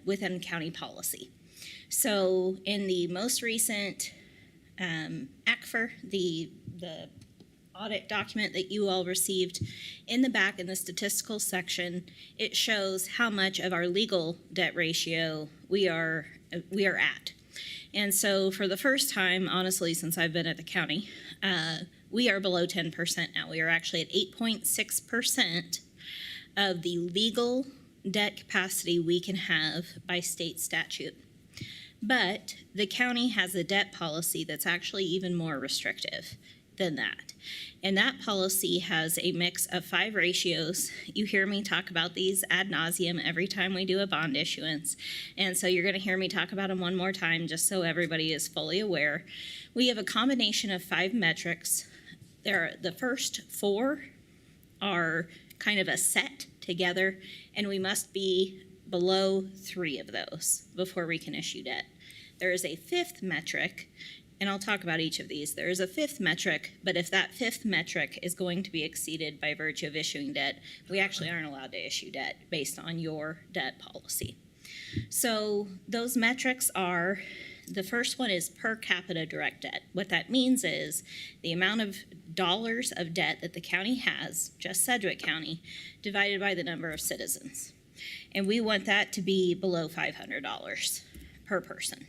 within county policy. So in the most recent ACFR, the audit document that you all received, in the back in the statistical section, it shows how much of our legal debt ratio we are at. And so for the first time, honestly, since I've been at the county, we are below 10% now. We are actually at 8.6% of the legal debt capacity we can have by state statute. But the county has a debt policy that's actually even more restrictive than that. And that policy has a mix of 5 ratios. You hear me talk about these ad nauseum every time we do a bond issuance. And so you're going to hear me talk about them one more time just so everybody is fully aware. We have a combination of 5 metrics. The first 4 are kind of a set together, and we must be below 3 of those before we can issue debt. There is a 5th metric, and I'll talk about each of these. There is a 5th metric, but if that 5th metric is going to be exceeded by virtue of issuing debt, we actually aren't allowed to issue debt based on your debt policy. So those metrics are, the first one is per capita direct debt. What that means is the amount of dollars of debt that the county has, just Sedgwick County, divided by the number of citizens. And we want that to be below $500 per person.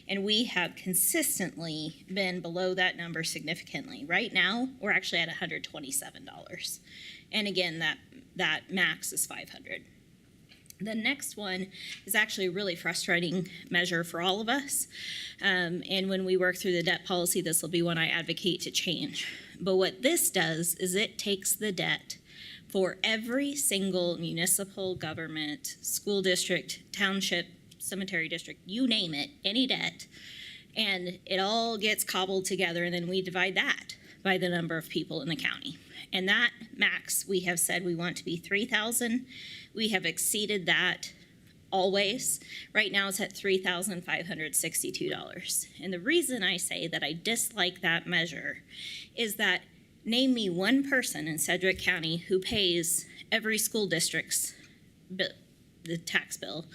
And we have consistently been below that number significantly. Right now, we're actually at $127. And again, that max is $500. The next one is actually a really frustrating measure for all of us. And when we work through the debt policy, this will be one I advocate to change. But what this does is it takes the debt for every single municipal government, school district, township, cemetery district, you name it, any debt, and it all gets cobbled together, and then we divide that by the number of people in the county. And that max, we have said we want to be 3,000. We have exceeded that always. Right now it's at $3,562. And the reason I say that I dislike that measure is that name me one person in Sedgwick County who pays every school district's the tax bill,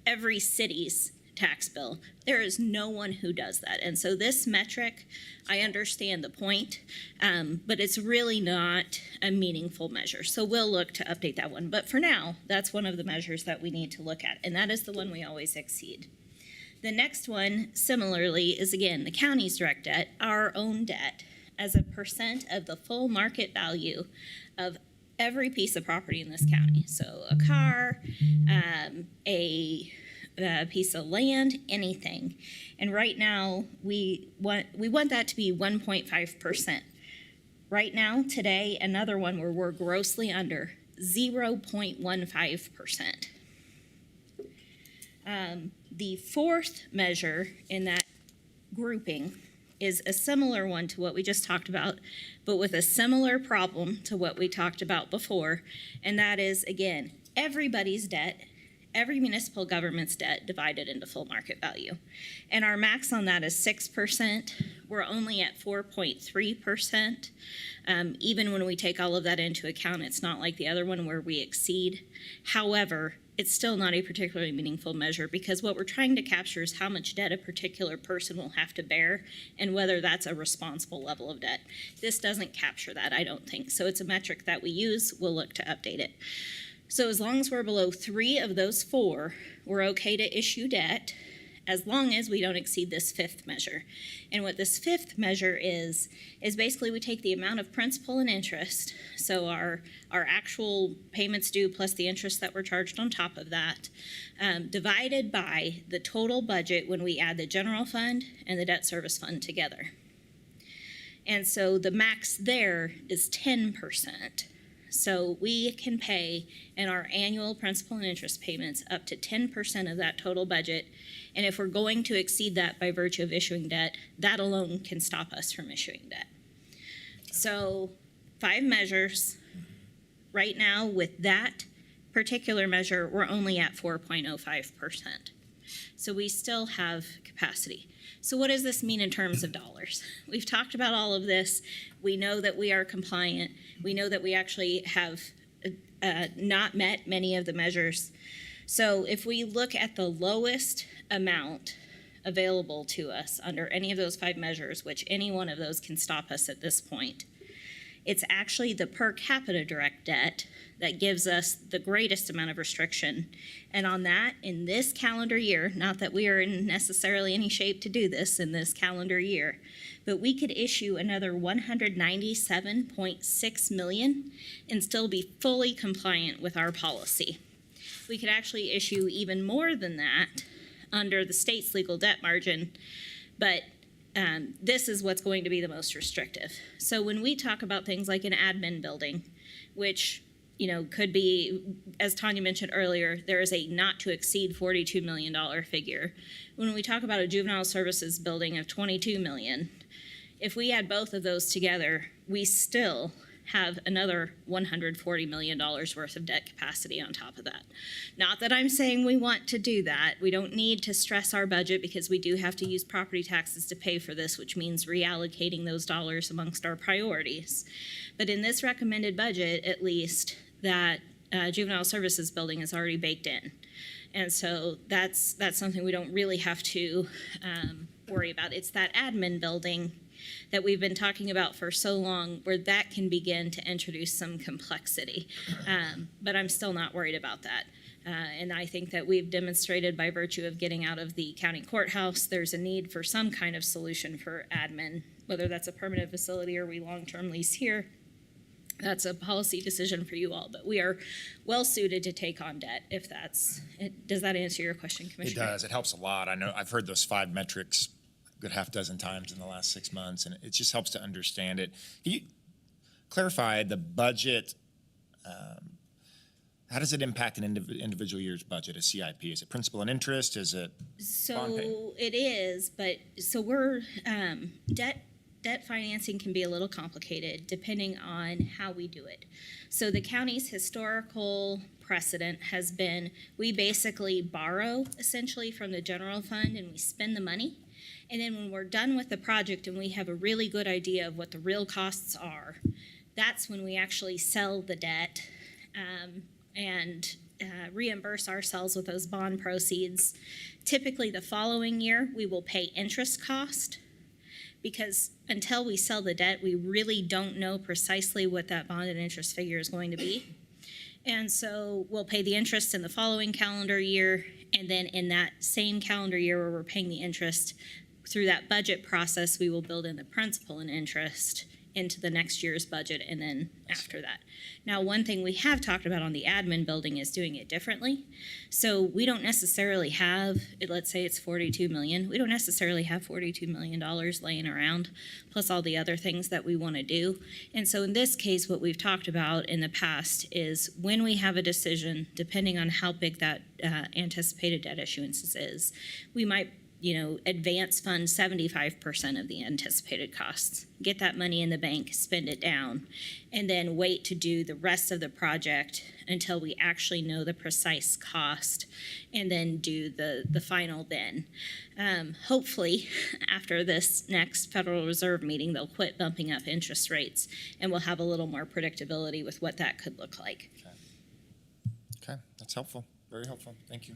every city's tax bill. There is no one who does that. And so this metric, I understand the point, but it's really not a meaningful measure. So we'll look to update that one. But for now, that's one of the measures that we need to look at, and that is the one we always exceed. The next one, similarly, is again the county's direct debt, our own debt, as a percent of the full market value of every piece of property in this county. So a car, a piece of land, anything. And right now, we want that to be 1.5%. Right now, today, another one where we're grossly under, 0.15%. The fourth measure in that grouping is a similar one to what we just talked about, but with a similar problem to what we talked about before, and that is, again, everybody's debt, every municipal government's debt divided into full market value. And our max on that is 6%. We're only at 4.3%. Even when we take all of that into account, it's not like the other one where we exceed. However, it's still not a particularly meaningful measure because what we're trying to capture is how much debt a particular person will have to bear and whether that's a responsible level of debt. This doesn't capture that, I don't think. So it's a metric that we use. We'll look to update it. So as long as we're below 3 of those 4, we're okay to issue debt as long as we don't exceed this fifth measure. And what this fifth measure is basically we take the amount of principal and interest, so our actual payments due plus the interest that we're charged on top of that, divided by the total budget when we add the general fund and the debt service fund together. And so the max there is 10%. So we can pay in our annual principal and interest payments up to 10% of that total budget. And if we're going to exceed that by virtue of issuing debt, that alone can stop us from issuing debt. So 5 measures. Right now, with that particular measure, we're only at 4.05%. So we still have capacity. So what does this mean in terms of dollars? We've talked about all of this. We know that we are compliant. We know that we actually have not met many of the measures. So if we look at the lowest amount available to us under any of those 5 measures, which any one of those can stop us at this point, it's actually the per capita direct debt that gives us the greatest amount of restriction. And on that, in this calendar year, not that we are in necessarily any shape to do this in this calendar year, but we could issue another $197.6 million and still be fully compliant with our policy. We could actually issue even more than that under the state's legal debt margin, but this is what's going to be the most restrictive. So when we talk about things like an admin building, which could be, as Tanya mentioned earlier, there is a not to exceed $42 million figure. When we talk about a juvenile services building of $22 million, if we add both of those together, we still have another $140 million worth of debt capacity on top of that. Not that I'm saying we want to do that. We don't need to stress our budget because we do have to use property taxes to pay for this, which means reallocating those dollars amongst our priorities. But in this recommended budget, at least, that juvenile services building is already baked in. And so that's something we don't really have to worry about. It's that admin building that we've been talking about for so long where that can begin to introduce some complexity. But I'm still not worried about that. And I think that we've demonstrated by virtue of getting out of the county courthouse, there's a need for some kind of solution for admin, whether that's a permanent facility or we long-term lease here. That's a policy decision for you all, but we are well suited to take on debt if that's, does that answer your question, It Commissioner? does. It helps a lot. I know I've heard those 5 metrics a good half dozen times in the last 6 months, and it just helps to understand it. Can you clarify the budget? How does it impact an individual year's budget, a CIP? Is it principal and interest? Is it bond payment? So it is, but so we're, debt financing can be a little complicated depending on how we do it. So the county's historical precedent has been, we basically borrow essentially from the general fund and we spend the money. And then when we're done with the project and we have a really good idea of what the real costs are, that's when we actually sell the debt and reimburse ourselves with those bond proceeds. Typically the following year, we will pay interest cost, because until we sell the debt, we really don't know precisely what that bond and interest figure is going to be. And so we'll pay the interest in the following calendar year, and then in that same calendar year where we're paying the interest, through that budget process, we will build in the principal and interest into the next year's budget and then after that. Now, one thing we have talked about on the admin building is doing it differently. So we don't necessarily have, let's say it's $42 million, we don't necessarily have $42 million laying around, plus all the other things that we want to do. And so in this case, what we've talked about in the past is when we have a decision, depending on how big that anticipated debt issuances is, we might advance fund 75% of the anticipated costs, get that money in the bank, spend it down, and then wait to do the rest of the project until we actually know the precise cost, and then do the final then. Hopefully, after this next Federal Reserve meeting, they'll quit bumping up interest rates, and we'll have a little more predictability with what that could look like. Okay, that's helpful. Very helpful. Thank you.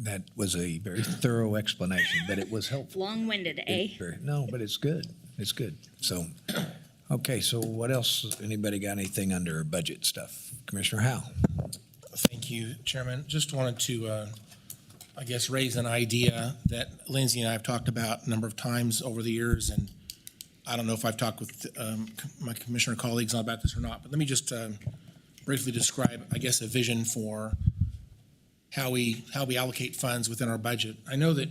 That was a very thorough explanation, but it was helpful. Long-winded, eh? No, but it's good. It's good. So, okay, so what else? Anybody got anything under budget stuff? Commissioner Howe. Thank you, Chairman. Just wanted to, I guess, raise an idea that Lindsay and I have talked about a number of times over the years, and I don't know if I've talked with my commissioner colleagues about this or not, but let me just briefly describe, I guess, a vision for how we allocate funds within our budget. I know that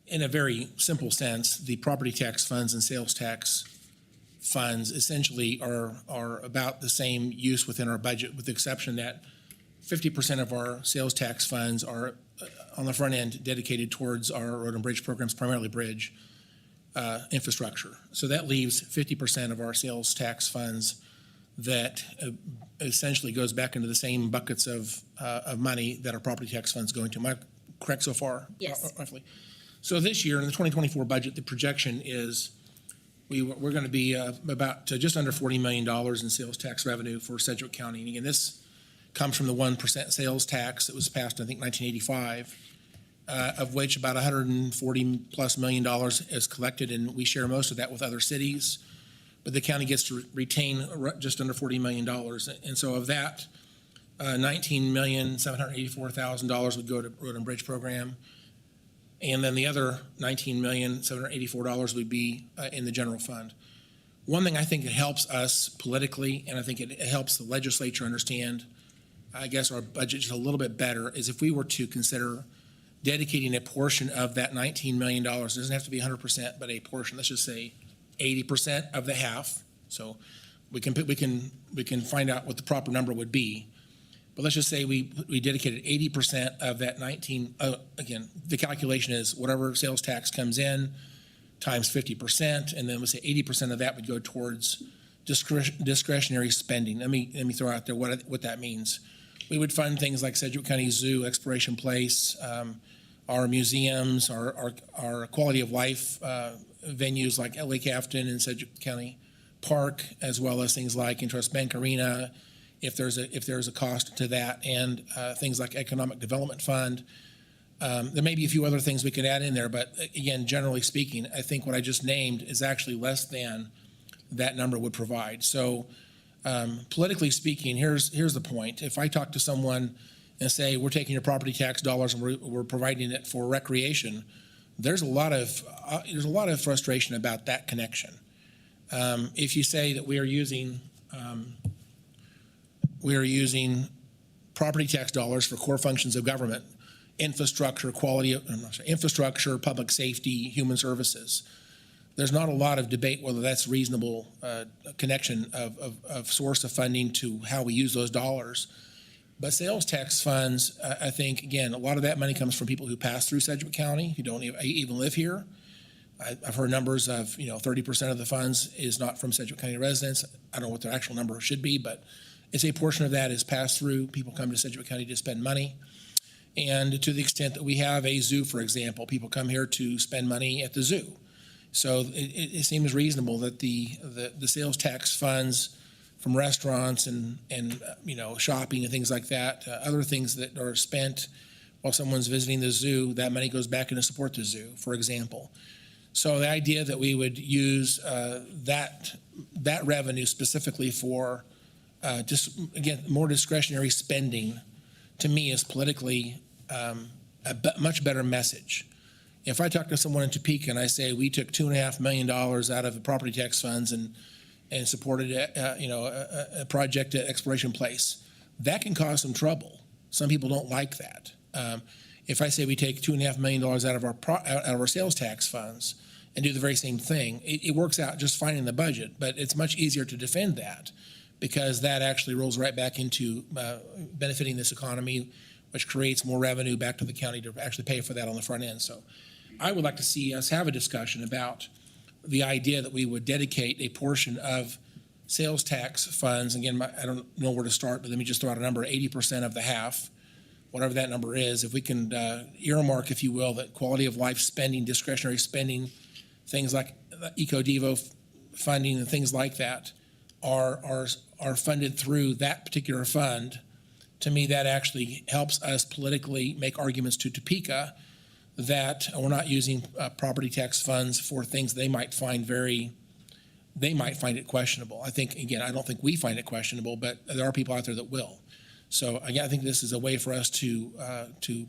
in a very simple sense, the property tax funds and sales tax funds essentially are about the same use within our budget, with the exception that 50% of our sales tax funds are on the front end dedicated towards our road and bridge programs, primarily bridge infrastructure. So that leaves 50% of our sales tax funds that essentially goes back into the same buckets of money that our property tax funds go into. Am I correct so far? Yes. Roughly. So this year in the 2024 budget, the projection is we're going to be about just under $40 million in sales tax revenue for Sedgwick County. And again, this comes from the 1% sales tax that was passed, I think, 1985, of which about $140+ million is collected, and we share most of that with other cities. But the county gets to retain just under $40 million. And so of that, $19,784,000 would go to road and bridge program. And then the other $19,784 would be in the general fund. One thing I think it helps us politically, and I think it helps the legislature understand, I guess, our budget just a little bit better, is if we were to consider dedicating a portion of that $19 million, it doesn't have to be 100%, but a portion, let's just say 80% of the half. So we can find out what the proper number would be. But let's just say we dedicated 80% of that 19. Again, the calculation is whatever sales tax comes in times 50%, and then we'll say 80% of that would go towards discretionary spending. Let me throw out there what that means. We would fund things like Sedgwick County Zoo, Exploration Place, our museums, our quality of life venues like Lake Afton and Sedgwick County Park, as well as things like Intrust Bank Arena, if there's a cost to that, and things like Economic Development Fund. There may be a few other things we could add in there, but again, generally speaking, I think what I just named is actually less than that number would provide. So Politically speaking, here's the point. If I talk to someone and say, we're taking your property tax dollars and we're providing it for recreation, there's a lot of frustration about that connection. If you say that we are using property tax dollars for core functions of government, infrastructure, infrastructure, public safety, human services, there's not a lot of debate whether that's reasonable connection of source of funding to how we use those dollars. But sales tax funds, I think, again, a lot of that money comes from people who pass through Sedgwick County, who don't even live here. I've heard numbers of, 30% of the funds is not from Sedgwick County residents. I don't know what their actual number should be, but it's a portion of that is passed through. People come to Sedgwick County to spend money. And to the extent that we have a zoo, for example, people come here to spend money at the zoo. So it seems reasonable that the sales tax funds from restaurants and shopping and things like that, other things that are spent while someone's visiting the zoo, that money goes back in to support the zoo, for example. So the idea that we would use that revenue specifically for just, again, more discretionary spending, to me is politically a much better message. If I talk to someone in Topeka and I say we took $2.5 million out of the property tax funds and supported a project at Exploration Place, that can cause some trouble. Some people don't like that. If I say we take $2.5 million out of our sales tax funds and do the very same thing, it works out just fine in the budget, but it's much easier to defend that because that actually rolls right back into benefiting this economy, which creates more revenue back to the county to actually pay for that on the front end. So I would like to see us have a discussion about the idea that we would dedicate a portion of sales tax funds. Again, I don't know where to start, but let me just throw out a number, 80% of the half, whatever that number is. If we can earmark, if you will, that quality of life spending, discretionary spending, things like EcoDevo funding and things like that are funded through that particular fund, to me that actually helps us politically make arguments to Topeka that we're not using property tax funds for things they might find it questionable. I think, again, I don't think we find it questionable, but there are people out there that will. So again, I think this is a way for us to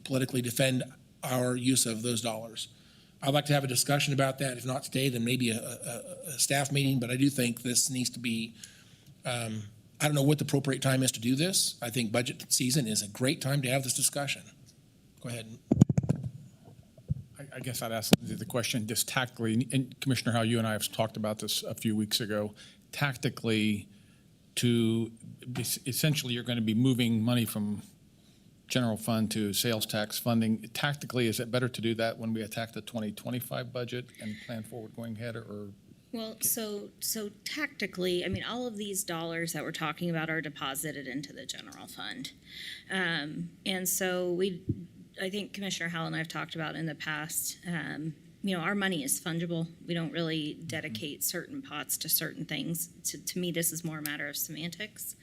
politically defend our use of those dollars. I'd like to have a discussion about that. If not today, then maybe a staff meeting, but I do think this needs to be, I don't know what the appropriate time is to do this. I think budget season is a great time to have this discussion. Go ahead. I guess I'd ask Lindsay the question just tactically, and Commissioner Howell, you and I have talked about this a few weeks ago, tactically essentially you're going to be moving money from general fund to sales tax funding. Tactically, is it better to do that when we attack the 2025 budget and plan forward going ahead, or? Well, so tactically, I mean, all of these dollars that we're talking about are deposited into the general fund. And so I think Commissioner Howell and I have talked about in the past, our money is fungible. We don't really dedicate certain pots to certain things. To me, this is more a matter of semantics.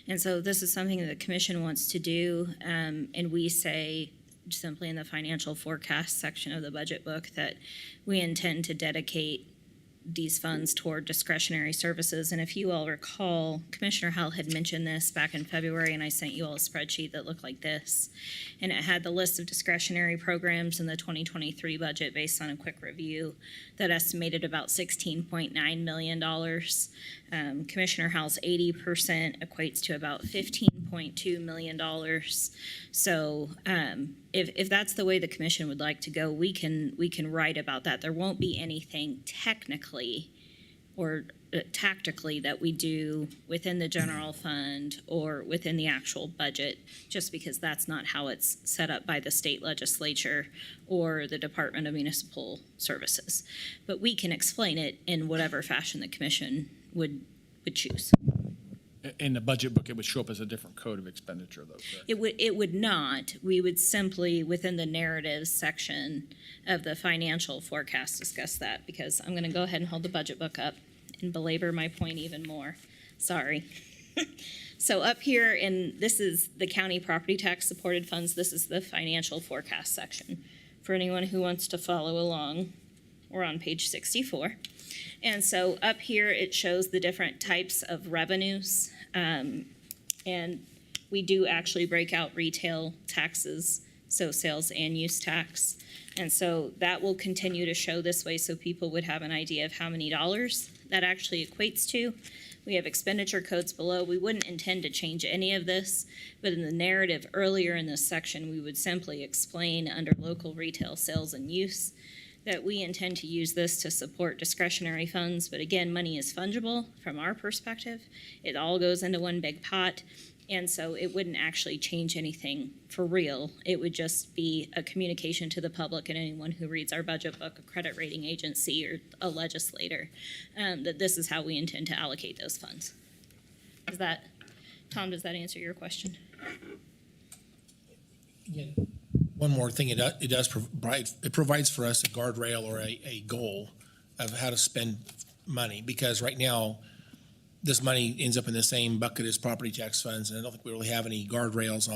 And so this is something that the commission wants to do. And we say simply in the financial forecast section of the budget book that we intend to dedicate these funds toward discretionary services. And if you all recall, Commissioner Howell had mentioned this back in February, and I sent you all a spreadsheet that looked like this. And it had the list of discretionary programs in the 2023 budget based on a quick review that estimated about $16.9 million. Commissioner Howell's 80% equates to about $15.2 million. So if that's the way the commission would like to go, we can write about that. There won't be anything technically or tactically that we do within the general fund or within the actual budget, just because that's not how it's set up by the state legislature or the Department of Municipal Services. But we can explain it in whatever fashion the commission would choose. In the budget book, it would show up as a different code of expenditure, though, correct? It would not. We would simply, within the narratives section of the financial forecast, discuss that, because I'm going to go ahead and hold the budget book up and belabor my point even more. Sorry. So up here, and this is the county property tax supported funds. This is the financial forecast section for anyone who wants to follow along We're on page 64. And so up here, it shows the different types of revenues. And we do actually break out retail taxes, so sales and use tax. And so that will continue to show this way so people would have an idea of how many dollars that actually equates to. We have expenditure codes below. We wouldn't intend to change any of this, but in the narrative earlier in this section, we would simply explain under local retail sales and use that we intend to use this to support discretionary funds. But again, money is fungible from our perspective. It all goes into one big pot. And so it wouldn't actually change anything for real. It would just be a communication to the public and anyone who reads our budget book, a credit rating agency, or a legislator, that this is how we intend to allocate those funds. Tom, does that answer your question? Again, one more thing, it does provide, it provides for us a guardrail or a goal of how to spend money, because right now, this money ends up in the same bucket as property tax funds, and I don't think we really have any guardrails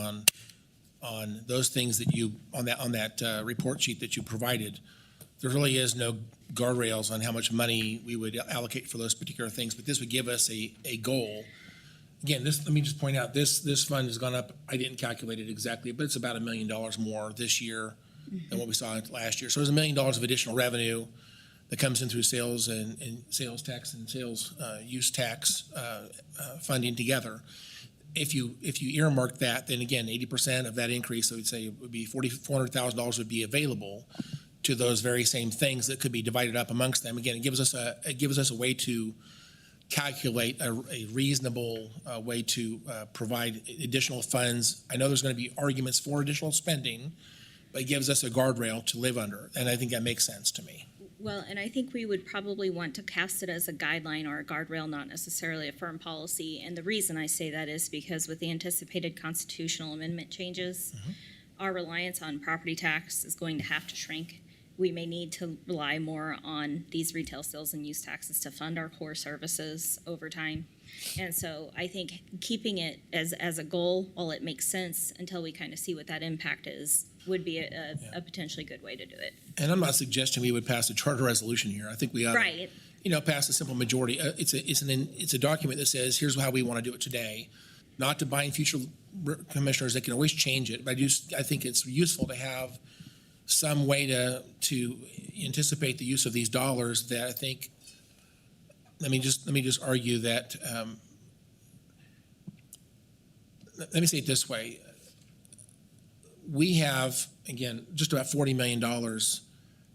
on those things that you, on that report sheet that you provided. There really is no guardrails on how much money we would allocate for those particular things, but this would give us a goal. Again, let me just point out, this fund has gone up, I didn't calculate it exactly, but it's about $1 million more this year than what we saw last year. So there's $1 million of additional revenue that comes in through sales and sales tax and sales use tax funding together. If you earmark that, then again, 80% of that increase, so we'd say it would be $400,000 would be available to those very same things that could be divided up amongst them. Again, it gives us a way to calculate a reasonable way to provide additional funds. I know there's going to be arguments for additional spending, but it gives us a guardrail to live under, and I think that makes sense to me. Well, and I think we would probably want to cast it as a guideline or a guardrail, not necessarily a firm policy. And the reason I say that is because with the anticipated constitutional amendment changes, our reliance on property tax is going to have to shrink. We may need to rely more on these retail sales and use taxes to fund our core services over time. And so I think keeping it as a goal, while it makes sense until we kind of see what that impact is, would be a potentially good way to do it. And I'm not suggesting we would pass a charter resolution here. I think we ought to, pass a simple majority. It's a document that says, here's how we want to do it today. Not to bind future commissioners, they can always change it. But I think it's useful to have some way to anticipate the use of these dollars that I think, let me just argue that, let me say it this way. We have, again, just about $40 million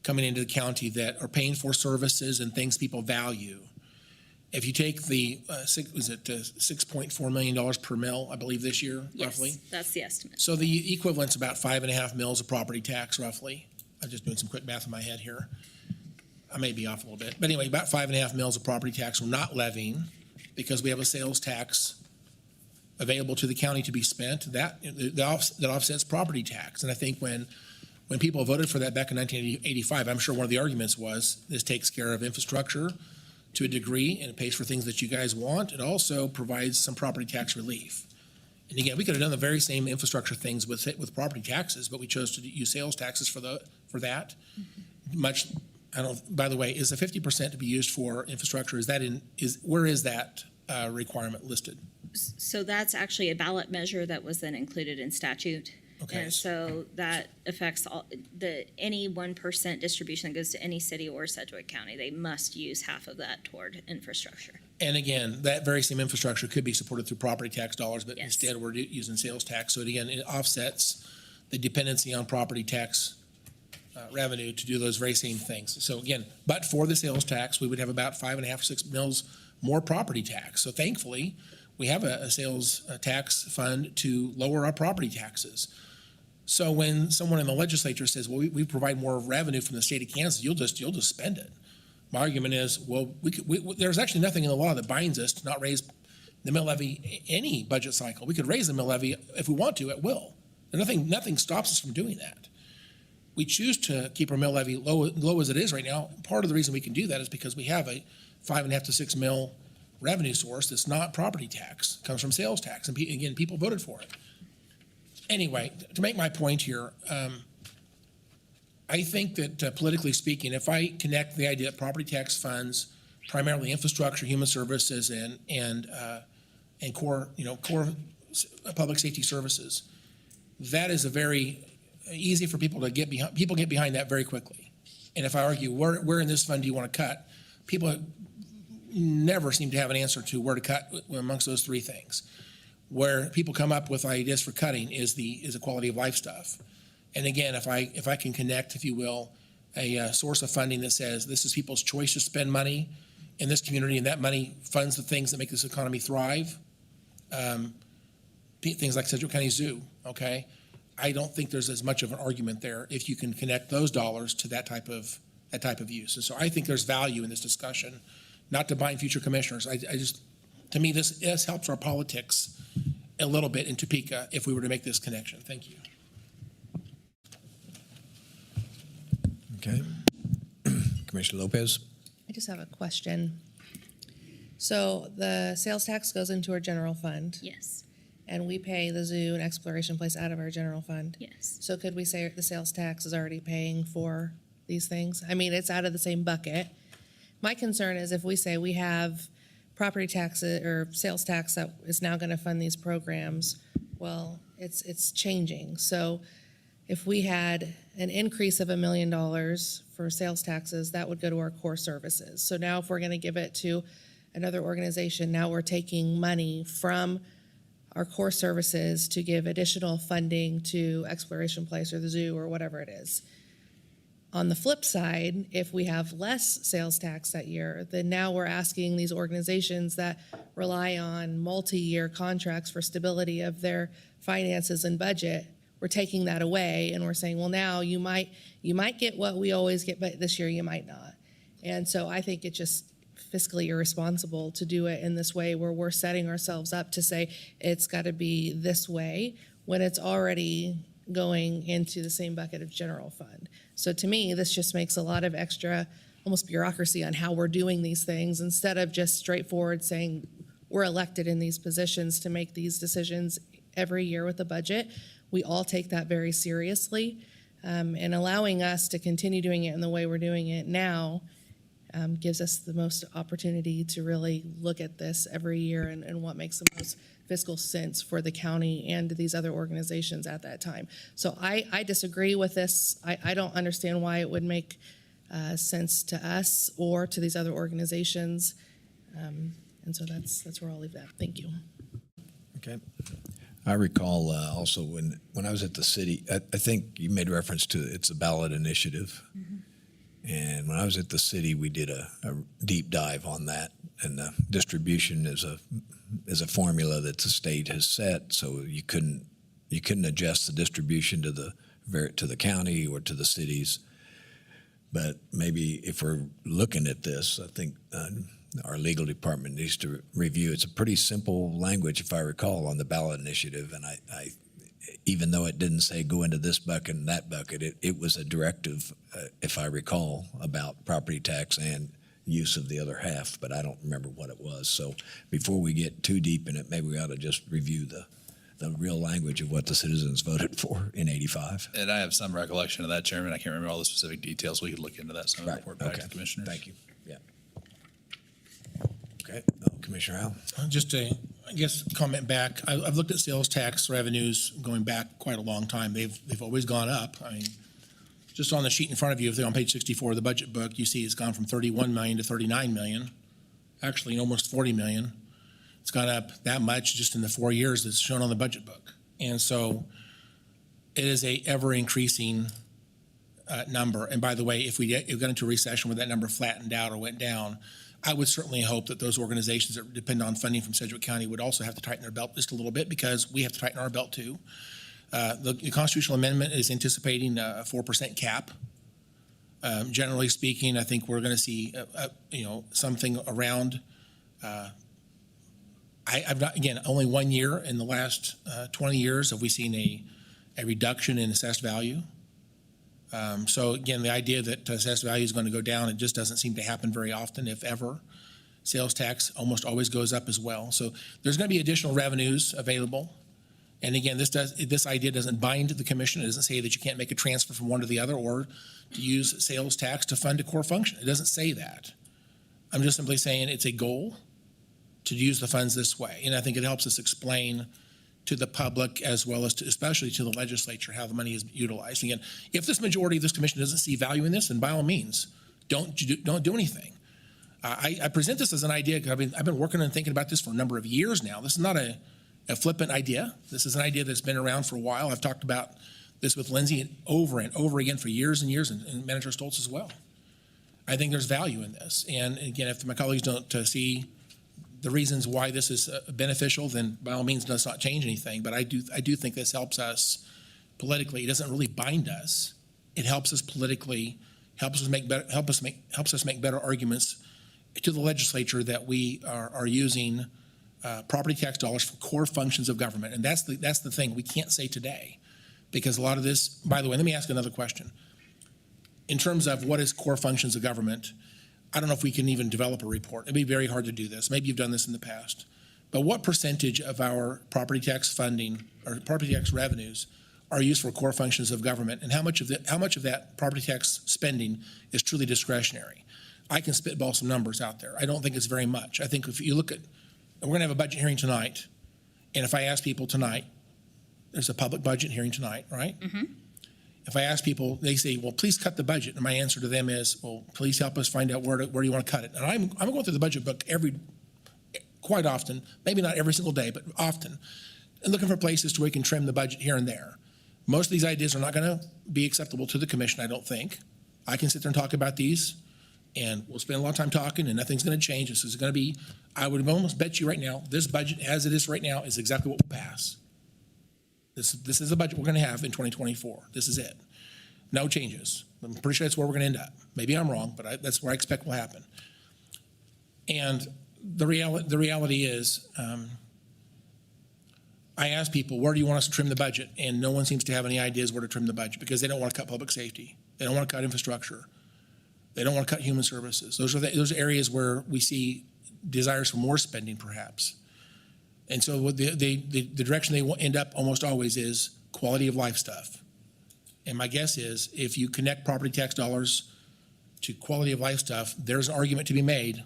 coming into the county that are paying for services and things people value. If you take the, $6.4 million per mill, I believe this year, roughly? Yes, that's the estimate. So the equivalent's about 5.5 mills of property tax, roughly. I'm just doing some quick math in my head here. I may be off a little bit. But anyway, about 5.5 mills of property tax we're not levying because we have a sales tax available to the county to be spent. That offsets property tax. And I think when people voted for that back in 1985, I'm sure one of the arguments was this takes care of infrastructure to a degree, and it pays for things that you guys want. It also provides some property tax relief. And again, we could have done the very same infrastructure things with property taxes, but we chose to use sales taxes for that. By the way, is the 50% to be used for infrastructure? Where is that requirement listed? So that's actually a ballot measure that was then included in statute. Okay. And so that affects any 1% distribution that goes to any city or Sedgwick County. They must use half of that toward infrastructure. And again, that very same infrastructure could be supported through property tax dollars, but instead we're using sales tax. So again, it offsets the dependency on property tax revenue to do those very same things. So again, but for the sales tax, we would have about 5.5 or 6 mills more property tax. So thankfully, we have a sales tax fund to lower our property taxes. So when someone in the legislature says, well, we provide more revenue from the state of Kansas, you'll just spend it. My argument is, well, there's actually nothing in the law that binds us to not raise the mill levy any budget cycle. We could raise the mill levy if we want to at will. And nothing stops us from doing that. We choose to keep our mill levy low as it is right now. Part of the reason we can do that is because we have a 5.5 to 6 mil revenue source that's not property tax, comes from sales tax. And again, people voted for it. Anyway, to make my point here, I think that politically speaking, if I connect the idea that property tax funds, primarily infrastructure, human services, and core public safety services, that is a very easy for people to get behind. People get behind that very quickly. And if I argue, where in this fund do you want to cut? People never seem to have an answer to where to cut amongst those three things. Where people come up with ideas for cutting is the quality of life stuff. And again, if I can connect, if you will, a source of funding that says this is people's choice to spend money in this community, and that money funds the things that make this economy thrive, things like Sedgwick County Zoo, okay? I don't think there's as much of an argument there if you can connect those dollars to that type of use. And so I think there's value in this discussion, not to bind future commissioners. I just, to me, this helps our politics a little bit in Topeka if we were to make this connection. Thank you. Okay. Commissioner Lopez? I just have a question. So the sales tax goes into our general fund. Yes. And we pay the zoo and exploration place out of our general fund. Yes. So could we say the sales tax is already paying for these things? I mean, it's out of the same bucket. My concern is if we say we have property taxes or sales tax that is now going to fund these programs, well, it's changing. So if we had an increase of $1 million for sales taxes, that would go to our core services. So now if we're going to give it to another organization, now we're taking money from our core services to give additional funding to Exploration Place or the zoo or whatever it is. On the flip side, if we have less sales tax that year, then now we're asking these organizations that rely on multi-year contracts for stability of their finances and budget, we're taking that away and we're saying, well, now you might get what we always get, but this year you might not. And so I think it's just fiscally irresponsible to do it in this way where we're setting ourselves up to say it's got to be this way when it's already going into the same bucket of general fund. So to me, this just makes a lot of extra almost bureaucracy on how we're doing these things instead of just straightforward saying we're elected in these positions to make these decisions every year with the budget. We all take that very seriously, and allowing us to continue doing it in the way we're doing it now gives us the most opportunity to really look at this every year and what makes the most fiscal sense for the county and these other organizations at that time. So I disagree with this. I don't understand why it would make sense to us or to these other organizations. And so that's where I'll leave that. Thank you. Okay. I recall also when I was at the city, I think you made reference to it's a ballot initiative. Mm-hmm. And when I was at the city, we did a deep dive on that. And the distribution is a formula that the state has set, so you couldn't adjust the distribution to the county or to the cities. But maybe if we're looking at this, I think our legal department needs to review. It's a pretty simple language, if I recall, on the ballot initiative. And I even though it didn't say go into this bucket and that bucket, it was a directive, if I recall, about property tax and use of the other half, but I don't remember what it was. So before we get too deep in it, maybe we ought to just review the real language of what the citizens voted for in '85. And I have some recollection of that, Chairman. I can't remember all the specific details. We could look into that some and report back to the commissioners. Thank you. Yeah. Okay. Commissioner Howell. Just to, I guess, comment back. I've looked at sales tax revenues going back quite a long time. They've always gone up. I mean, just on the sheet in front of you, if they're on page 64 of the budget book, you see it's gone from 31 million to 39 million, actually almost 40 million. It's gone up that much just in the 4 years that's shown on the budget book. And so it is a ever-increasing number. And by the way, if we got into a recession where that number flattened out or went down, I would certainly hope that those organizations that depend on funding from Sedgwick County would also have to tighten their belt just a little bit, because we have to tighten our belt too. The constitutional amendment is anticipating a 4% cap. Generally speaking, I think we're going to see, something around. I've not, again, only 1 year in the last 20 years have we seen a reduction in assessed value. So again, the idea that assessed value is going to go down, it just doesn't seem to happen very often, if ever. Sales tax almost always goes up as well. So there's going to be additional revenues available. And again, this idea doesn't bind the commission. It doesn't say that you can't make a transfer from one to the other or to use sales tax to fund a core function. It doesn't say that. I'm just simply saying it's a goal to use the funds this way. And I think it helps us explain to the public as well as especially to the legislature how the money is utilized. Again, if this majority of this commission doesn't see value in this, then by all means, don't do anything. I present this as an idea because I've been working and thinking about this for a number of years now. This is not a flippant idea. This is an idea that's been around for a while. I've talked about this with Lindsay over and over again for years and years, and Manager Stoltz as well. I think there's value in this. And again, if my colleagues don't see the reasons why this is beneficial, then by all means, does not change anything. But I do think this helps us politically. It doesn't really bind us. It helps us politically, helps us make better arguments to the legislature that we are using property tax dollars for core functions of government. And that's the thing we can't say today, because a lot of this, by the way, let me ask another question. In terms of what is core functions of government, I don't know if we can even develop a report. It'd be very hard to do this. Maybe you've done this in the past. But what percentage of our property tax funding or property tax revenues are used for core functions of government, and how much of that property tax spending is truly discretionary? I can spitball some numbers out there. I don't think it's very much. I think if you look at, we're going to have a budget hearing tonight, and if I ask people tonight, there's a public budget hearing tonight, right? Mm-hmm. If I ask people, they say, well, please cut the budget. And my answer to them is, well, please help us find out where you want to cut it. And I'm going through the budget book quite often, maybe not every single day, but often, and looking for places to where we can trim the budget here and there. Most of these ideas are not going to be acceptable to the commission, I don't think. I can sit there and talk about these, and we'll spend a lot of time talking, and nothing's going to change. This is going to be, I would almost bet you right now, this budget as it is right now is exactly what will pass. This is the budget we're going to have in 2024. This is it. No changes. I'm pretty sure that's where we're going to end up. Maybe I'm wrong, but that's where I expect will happen. And the reality is, I ask people, where do you want us to trim the budget? And no one seems to have any ideas where to trim the budget, because they don't want to cut public safety. They don't want to cut infrastructure. They don't want to cut human services. Those are areas where we see desires for more spending, perhaps. And so what the direction they end up almost always is quality of life stuff. And my guess is if you connect property tax dollars to quality of life stuff, there's an argument to be made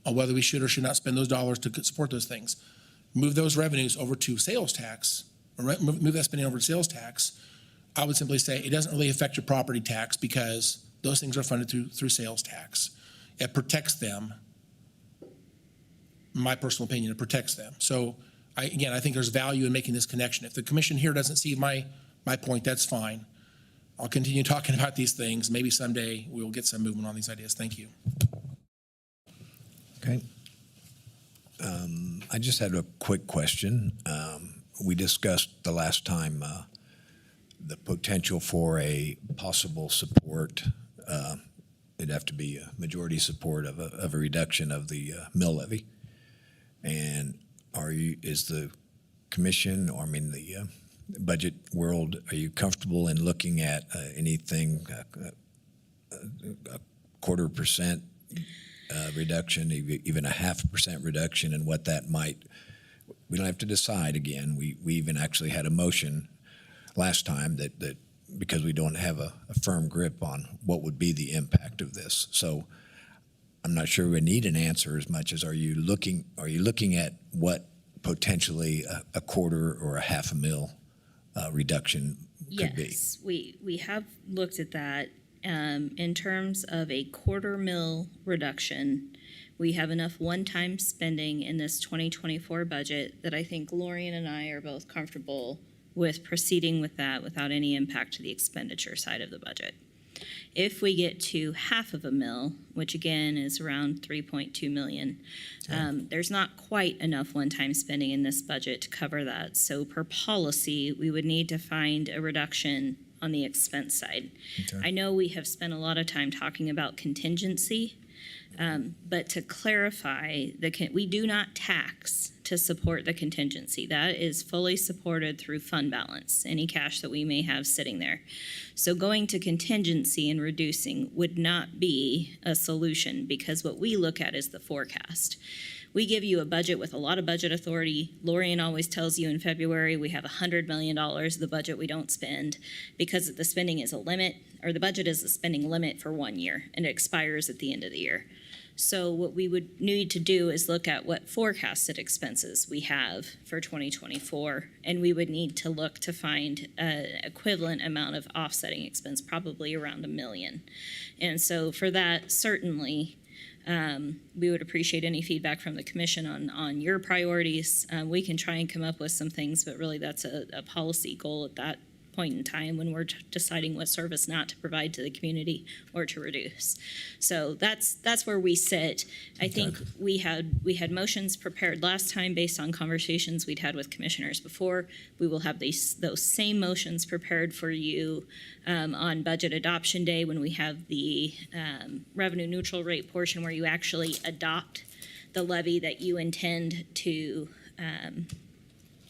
on whether we should or should not spend those dollars to support those things. Move those revenues over to sales tax, or move that spending over to sales tax. I would simply say it doesn't really affect your property tax because those things are funded through sales tax. It protects them. In my personal opinion, it protects them. So I think there's value in making this connection. If the commission here doesn't see my point, that's fine. I'll continue talking about these things. Maybe someday we will get some movement on these ideas. Thank you. Okay. I just had a quick question. We discussed the last time the potential for a possible support. It'd have to be a majority support of a reduction of the mill levy. And is the commission, or the budget world, are you comfortable in looking at anything, a 0.25% reduction, even a 0.5% reduction, and what that might? We don't have to decide again. We even actually had a motion last time that because we don't have a firm grip on what would be the impact of this. So I'm not sure we need an answer as much as are you looking at what potentially a 1/4 or a 1/2 mil reduction could be? Yes, we have looked at that. In terms of a 1/4 mil reduction, we have enough one-time spending in this 2024 budget that I think Lorian and I are both comfortable with proceeding with that without any impact to the expenditure side of the budget. If we get to 1/2 mil, which again is around 3.2 million, there's not quite enough one-time spending in this budget to cover that. So per policy, we would need to find a reduction on the expense side. Okay. I know we have spent a lot of time talking about contingency, but to clarify, we do not tax to support the contingency. That is fully supported through fund balance, any cash that we may have sitting there. So going to contingency and reducing would not be a solution, because what we look at is the forecast. we give you a budget with a lot of budget authority. Lorian always tells you in February we have $100 million of the budget we don't spend because the spending is a limit, or the budget is a spending limit for 1 year, and it expires at the end of the year. So what we would need to do is look at what forecasted expenses we have for 2024, and we would need to look to find an equivalent amount of offsetting expense, probably around $1 million. And so for that, certainly, we would appreciate any feedback from the commission on your priorities. We can try and come up with some things, but really that's a policy goal at that point in time when we're deciding what service not to provide to the community or to reduce. So that's where we sit. I think we had motions prepared last time based on conversations we'd had with commissioners before. We will have those same motions prepared for you on budget adoption day when we have the revenue neutral rate portion where you actually adopt the levy that you intend to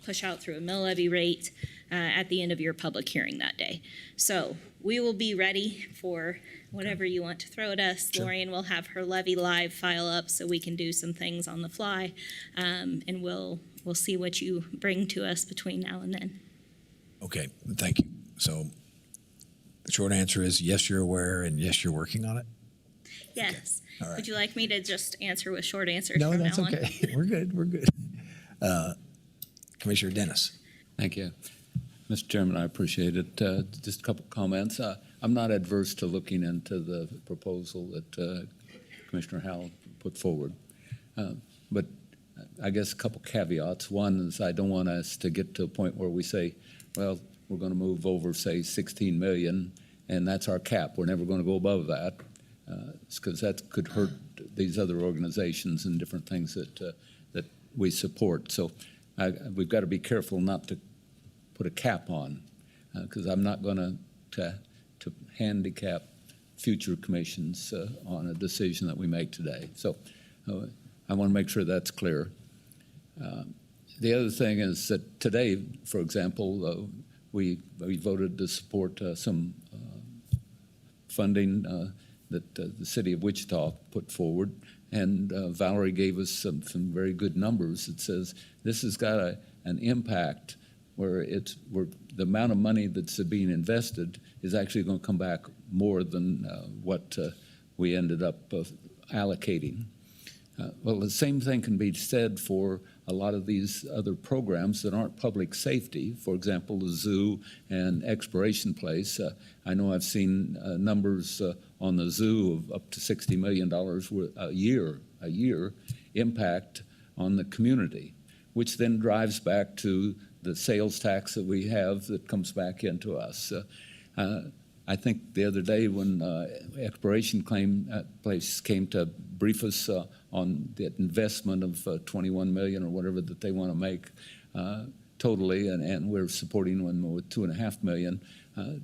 push out through a mill levy rate at the end of your public hearing that day. So we will be ready for whatever you want to throw at us. Sure. Lorian will have her levy live file up so we can do some things on the fly, and we'll see what you bring to us between now and then. Okay, thank you. So the short answer is yes, you're aware, and yes, you're working on it? Yes. Okay. All right. Would you like me to just answer with short answers No, from that's now on? okay. We're good. Commissioner Dennis. Thank you. Mr. Chairman, I appreciate it. Just a couple comments. I'm not adverse to looking into the proposal that Commissioner Howell put forward. But I guess a couple caveats. One is I don't want us to get to a point where we say, well, we're going to move over, say, 16 million, and that's our cap. We're never going to go above that, because that could hurt these other organizations and different things that we support. So we've got to be careful not to put a cap on, because I'm not going to handicap future commissions on a decision that we make today. So I want to make sure that's clear. The other thing is that today, for example, we voted to support some funding that the city of Wichita put forward, and Valerie gave us some very good numbers. It says this has got an impact where the amount of money that's being invested is actually going to come back more than what we ended up allocating. Well, the same thing can be said for a lot of these other programs that aren't public safety. For example, the zoo and Exploration Place. I know I've seen numbers on the zoo of up to $60 million a year impact on the community, which then drives back to the sales tax that we have that comes back into us. I think the other day when Exploration Place came to brief us on the investment of 21 million or whatever that they want to make totally, and we're supporting them with 2.5 million.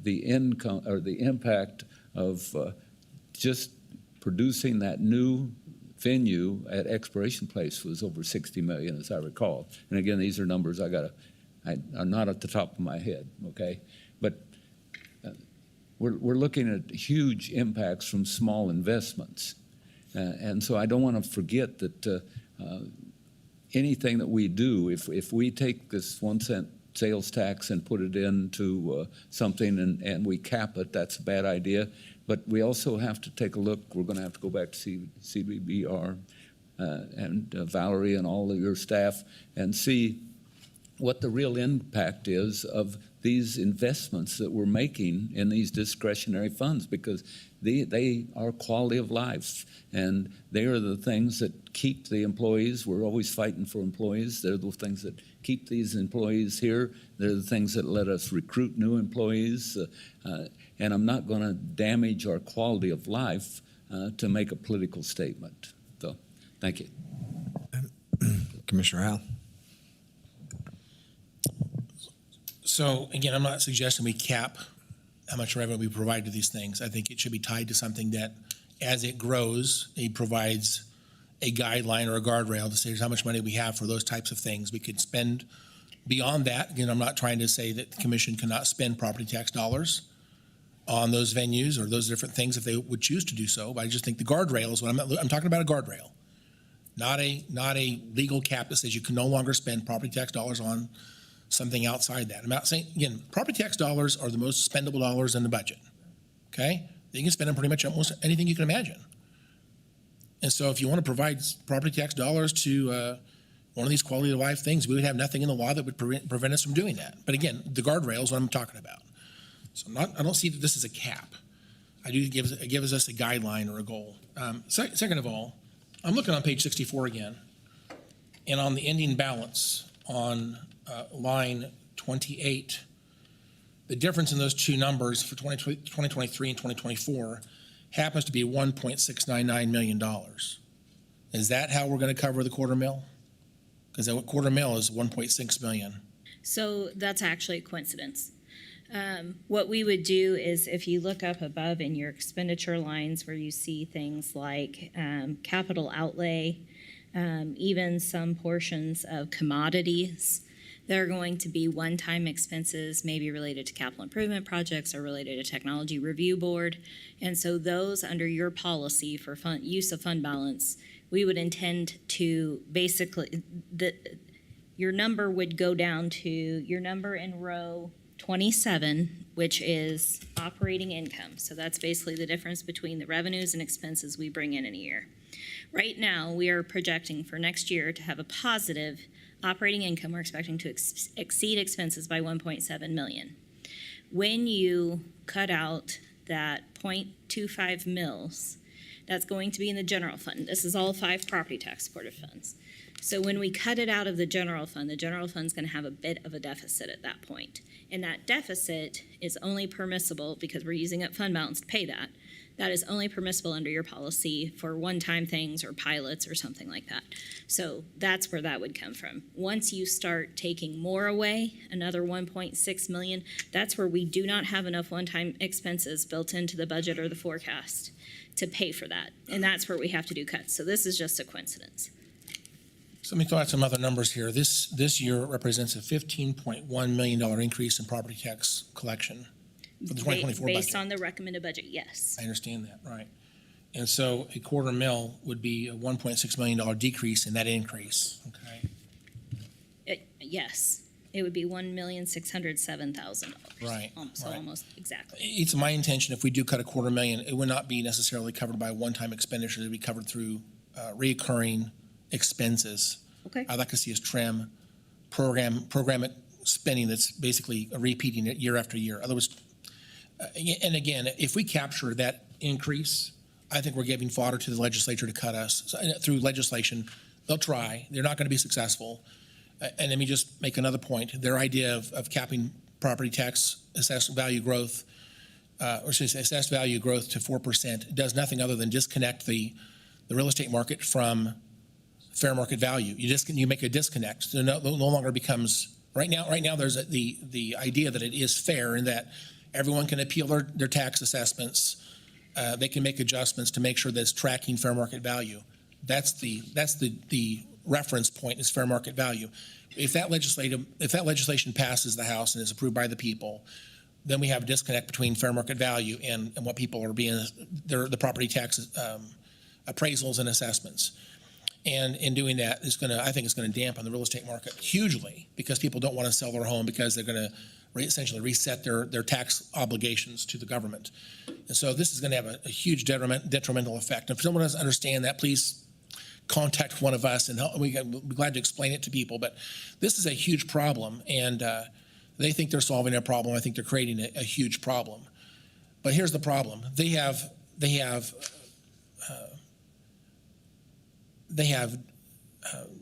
The income or the impact of just producing that new venue at Exploration Place was over 60 million, as I recall. And again, these are numbers are not at the top of my head, okay? But we're looking at huge impacts from small investments. And so I don't want to forget that anything that we do, if we take this 1 cent sales tax and put it into something and we cap it, that's a bad idea. But we also have to take a look. We're going to have to go back to CBBR and Valerie and all of your staff and see what the real impact is of these investments that we're making in these discretionary funds, because they are quality of life, and they are the things that keep the employees. We're always fighting for employees. They're the things that keep these employees here. They're the things that let us recruit new employees, and I'm not going to damage our quality of life to make a political statement. So, thank you. Commissioner Howell. So again, I'm not suggesting we cap how much revenue we provide to these things. I think it should be tied to something that, as it grows, it provides a guideline or a guardrail to say here's how much money we have for those types of things. We could spend beyond that. Again, I'm not trying to say that the commission cannot spend property tax dollars on those venues or those different things if they would choose to do so. But I just think the guardrail is what I'm talking about, a guardrail. not a legal cap that says you can no longer spend property tax dollars on something outside that. I'm not saying, again, property tax dollars are the most spendable dollars in the budget, okay? You can spend them pretty much almost anything you can imagine. And so if you want to provide property tax dollars to one of these quality of life things, we would have nothing in the law that would prevent us from doing that. But again, the guardrails is what I'm talking about. So I don't see that this is a cap. I do it gives us a guideline or a goal. Second of all, I'm looking on page 64 again, and on the ending balance on line 28, the difference in those two numbers for 2023 and 2024 happens to be $1.699 million. Is that how we're going to cover the quarter mill? Because the quarter mill is 1.6 million. So that's actually a coincidence. What we would do is if you look up above in your expenditure lines where you see things like capital outlay, even some portions of commodities, they're going to be one-time expenses, maybe related to capital improvement projects or related to technology review board. And so those under your policy for use of fund balance, we would intend to basically, your number would go down to your number in row 27, which is operating income. So that's basically the difference between the revenues and expenses we bring in a year. Right now, we are projecting for next year to have a positive operating income. We're expecting to exceed expenses by 1.7 million. When you cut out that 0.25 mils, that's going to be in the general fund. This is all 5 property tax supportive funds. So when we cut it out of the general fund's going to have a bit of a deficit at that point. And that deficit is only permissible because we're using up fund balance to pay that. That is only permissible under your policy for one-time things or pilots or something like that. So that's where that would come from. Once you start taking more away, another 1.6 million, that's where we do not have enough one-time expenses built into the budget or the forecast to pay for that. And that's where we have to do cuts. So this is just a coincidence. So let me throw out some other numbers here. This year represents a $15.1 million increase in property tax collection for the 2024 budget. Based on the recommended budget, yes. I understand that, right. And so a quarter mil would be a $1.6 million decrease in that increase, okay? Yes, it would be $1,607,000. Right. So right. almost exactly. It's my intention, if we do cut a $250,000, it would not be necessarily covered by one-time expenditure. It would be covered through reoccurring expenses. Okay. I'd like to see us trim program spending that's basically repeating it year after year. Otherwise, and again, if we capture that increase, I think we're giving fodder to the legislature to cut us. So, through legislation, they'll try. They're not going to be successful. And let me just make another point. Their idea of capping property tax assessed value growth, or should I say assessed value growth to 4% does nothing other than disconnect the real estate market from fair market value. You make a disconnect. So no longer becomes right now. There's the idea that it is fair and that everyone can appeal their tax assessments. They can make adjustments to make sure that it's tracking fair market value. That's the reference point is fair market value. If that legislation passes the House and is approved by the people, then we have a disconnect between fair market value and what people are being the property tax appraisals and assessments. And in doing that, I think it's going to dampen the real estate market hugely because people don't want to sell their home because they're going to essentially reset their tax obligations to the government. And so this is going to have a huge detrimental effect. And if someone doesn't understand that, please contact one of us and we'll be glad to explain it to people. But this is a huge problem, and they think they're solving a problem. I think they're creating a huge problem. But here's the problem. They have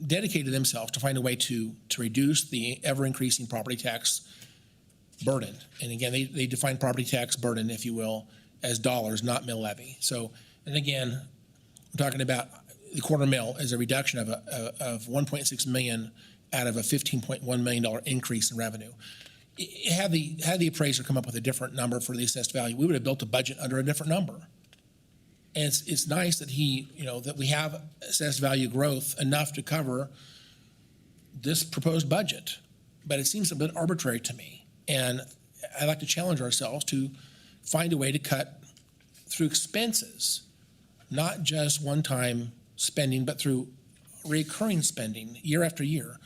dedicated themselves to find a way to reduce the ever-increasing property tax burden. And again, they define property tax burden, if you will, as dollars, not mill levy. So, and again, I'm talking about the quarter mill as a reduction of 1.6 million out of a $15.1 million increase in revenue. Had the appraiser come up with a different number for the assessed value, we would have built a budget under a different number. And it's nice that that we have assessed value growth enough to cover this proposed budget, but it seems a bit arbitrary to me. And I'd like to challenge ourselves to find a way to cut through expenses, not just one-time spending, but through recurring spending year after year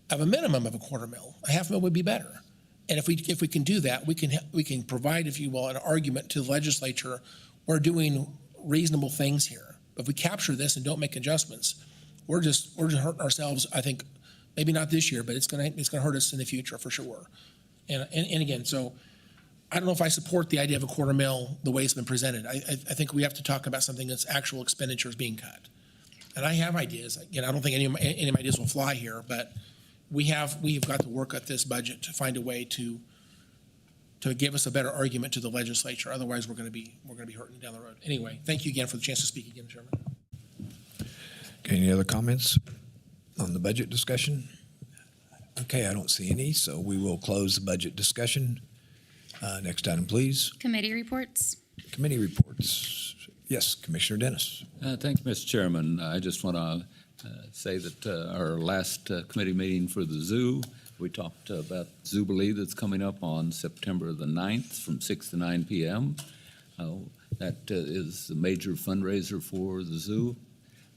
of a minimum of $250,000. $500,000 would be better. And if we can do that, we can provide, if you will, an argument to the legislature. We're doing reasonable things here. If we capture this and don't make adjustments, we're just hurting ourselves. I think maybe not this year, but it's gonna hurt us in the future for sure. And again, so I don't know if I support the idea of $250,000 the way it's been presented. I think we have to talk about something that's actual expenditures being cut. And I have ideas. Again, I don't think any of my ideas will fly here, but we've got to work at this budget to find a way to give us a better argument to the legislature. Otherwise, we're going to be hurting down the road. Anyway, thank you again for the chance to speak again, Chairman. Okay, any other comments on the budget discussion? Okay, I don't see any, so we will close the budget discussion. Next item, please. Committee reports. Committee reports. Yes, Commissioner Dennis. Thank you, Mr. Chairman. I just want to say that our last committee meeting for the zoo, we talked about Jubilee that's coming up on September the 9th from 6 to 9 p.m. That is a major fundraiser for the zoo.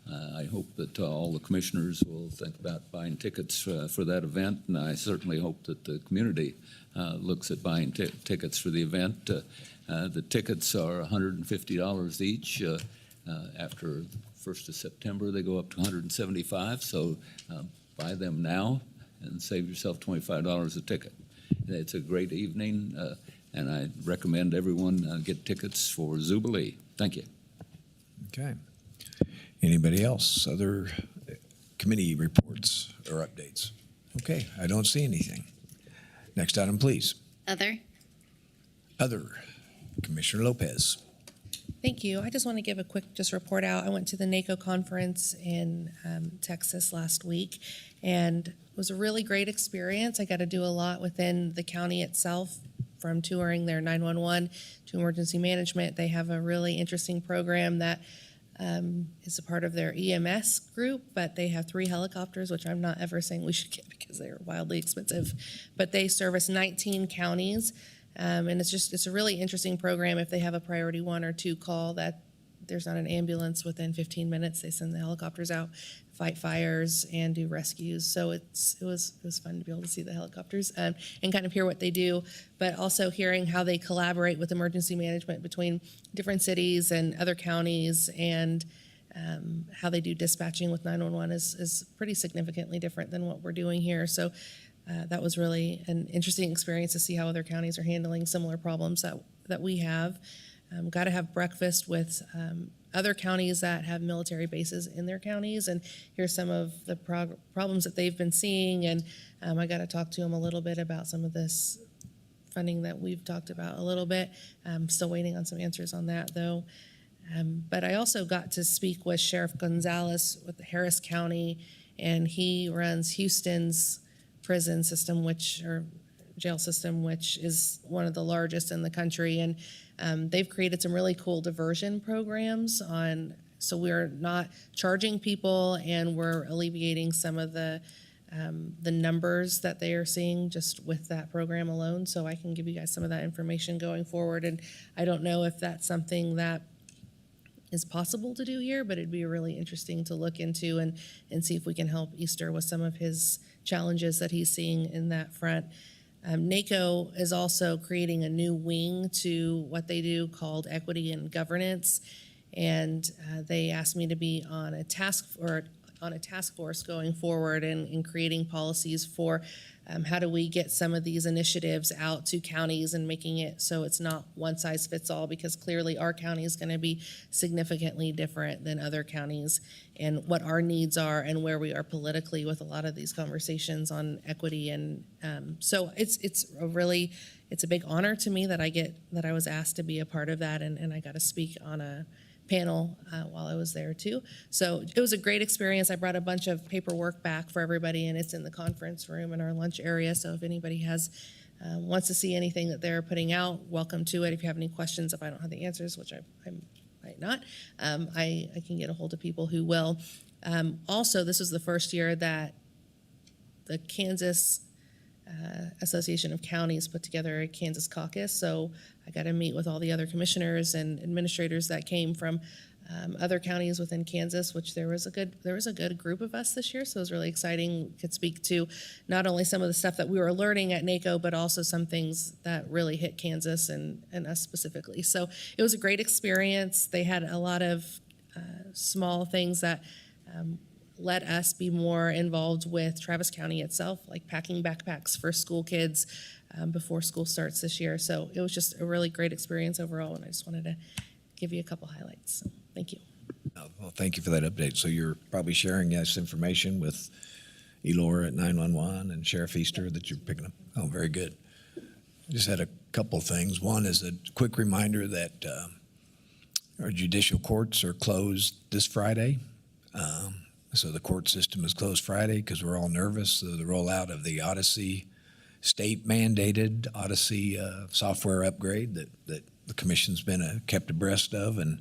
I hope that all the commissioners will think about buying tickets for that event, and I certainly hope that the community looks at buying tickets for the event. The tickets are $150 each. After the 1st of September, they go up to $175, so buy them now and save yourself $25 a ticket. It's a great evening, and I recommend everyone get tickets for Jubilee. Thank you. Okay. Anybody else? Other committee reports or updates? Okay, I don't see anything. Next item, please. Other. Other. Commissioner Lopez. Thank you. I just want to give a quick report out. I went to the NACO conference in Texas last week, and it was a really great experience. I got to do a lot within the county itself, from touring their 911 to emergency management. They have a really interesting program that is a part of their EMS group, but they have 3 helicopters, which I'm not ever saying we should get because they're wildly expensive. But they service 19 counties. And it's a really interesting program. If they have a priority 1 or 2 call that there's not an ambulance within 15 minutes, they send the helicopters out, fight fires, and do rescues. So it was fun to be able to see the helicopters and kind of hear what they do, but also hearing how they collaborate with emergency management between different cities and other counties, and how they do dispatching with 911 is pretty significantly different than what we're doing here. So that was really an interesting experience to see how other counties are handling similar problems that we have. Got to have breakfast with other counties that have military bases in their counties and hear some of the problems that they've been seeing. And I got to talk to them a little bit about some of this funding that we've talked about a little bit. I'm still waiting on some answers on that, though. But I also got to speak with Sheriff Gonzalez with Harris County, and he runs Houston's prison system, jail system, which is one of the largest in the country. And they've created some really cool diversion programs so we're not charging people, and we're alleviating some of the numbers that they are seeing just with that program alone. So I can give you guys some of that information going forward. And I don't know if that's something that is possible to do here, but it'd be really interesting to look into and see if we can help Easter with some of his challenges that he's seeing in that front. NACO is also creating a new wing to what they do called Equity and Governance, and they asked me to be on a task force going forward and creating policies for how do we get some of these initiatives out to counties and making it so it's not one size fits all, because clearly our county is going to be significantly different than other counties, and what our needs are and where we are politically with a lot of these conversations on equity. And so it's a big honor to me that I was asked to be a part of that, and I got to speak on a panel while I was there too. So it was a great experience. I brought a bunch of paperwork back for everybody, and it's in the conference room in our lunch area. So if anybody wants to see anything that they're putting out, welcome to it. If you have any questions, if I don't have the answers, which I might not, I can get a hold of people who will. Also, this was the first year that the Kansas Association of Counties put together a Kansas caucus. So I got to meet with all the other commissioners and administrators that came from other counties within Kansas, which there was a good group of us this year. So it was really exciting. We could speak to not only some of the stuff that we were learning at NACO, but also some things that really hit Kansas and us specifically. So it was a great experience. They had a lot of small things that let us be more involved with Travis County itself, like packing backpacks for school kids before school starts this year. So it was just a really great experience overall, and I just wanted to give you a couple highlights. So thank you. Well, thank you for that update. So you're probably sharing this information with Elora at 911 and Sheriff Easter that you're picking up. Oh, very good. Just had a couple things. One is a quick reminder that our judicial courts are closed this Friday. So the court system is closed Friday because we're all nervous. So the rollout of the Odyssey, state-mandated Odyssey software upgrade that the commission's been kept abreast of, and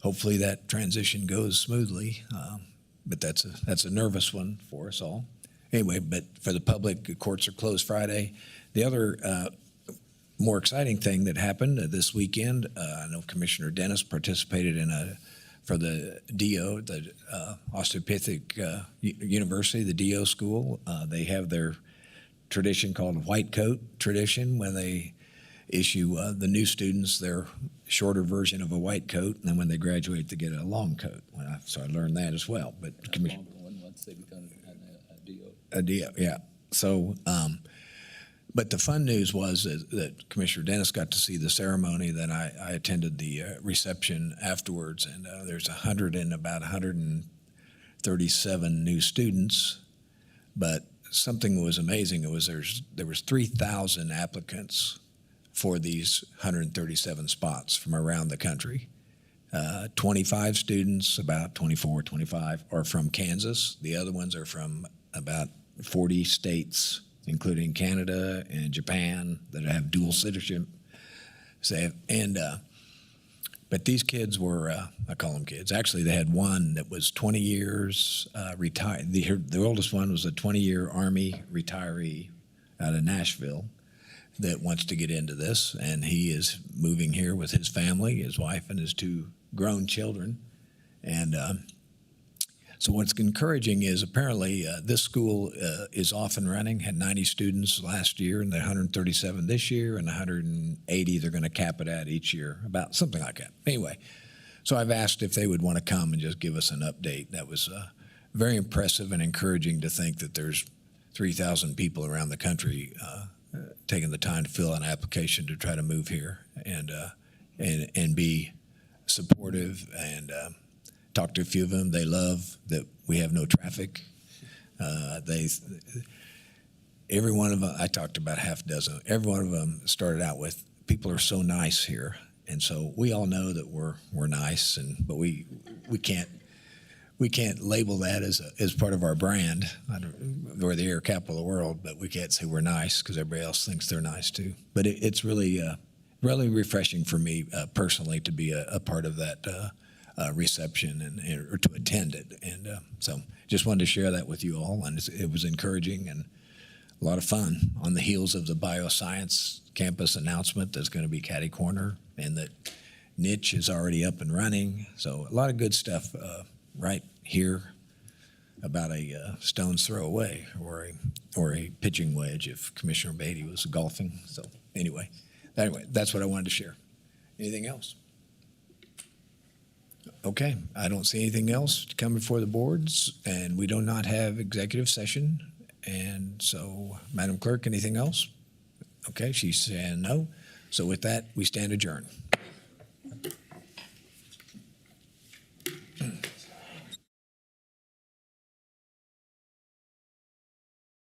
hopefully that transition goes smoothly. But that's a nervous one for us all. Anyway, but for the public, the courts are closed Friday. The other more exciting thing that happened this weekend, I know Commissioner Dennis participated for the DO, the Osteopathic University, the DO school. They have their tradition called white coat tradition, when they issue the new students their shorter version of a white coat, and then when they graduate, they get a long coat. So I learned that as well. But Once they become a DO. Yeah. So, but the fun news was that Commissioner Dennis got to see the ceremony. Then I attended the reception afterwards, and there's about 137 new students. But something was amazing. There was 3,000 applicants for these 137 spots from around the country. 25 students, about 24, 25, are from Kansas. The other ones are from about 40 states, including Canada and Japan, that have dual citizenship. But these kids were, I call them kids. Actually, they had one that was 20 years retired. The oldest one was a 20-year Army retiree out of Nashville that wants to get into this, and he is moving here with his family, his wife, and his two grown children. And so what's encouraging is apparently this school is off and running, had 90 students last year, and 137 this year, and 180 they're going to cap it at each year, about something like that. Anyway, so I've asked if they would want to come and just give us an update. That was very impressive and encouraging to think that there's 3,000 people around the country taking the time to fill an application to try to move here and be supportive and talk to a few of them. They love that we have no traffic. Every one of them, I talked to about half a dozen. Every one of them started out with, people are so nice here, and so we all know that we're nice, but we can't label that as part of our brand. We're the air capital of the world, but we can't say we're nice because everybody else thinks they're nice too. But it's really refreshing for me personally to be a part of that reception or to attend it. And so just wanted to share that with you all, and it was encouraging and a lot of fun on the heels of the bioscience campus announcement that's going to be catty corner, and that niche is already up and running. So a lot of good stuff right here, about a stone's throw away, or a pitching wedge if Commissioner Beatty was golfing. So anyway, that's what I wanted to share. Anything else? Okay, I don't see anything else to come before the boards, and we do not have executive session. And so, Madam Clerk, anything else? Okay, she's saying no. So with that, we stand adjourned.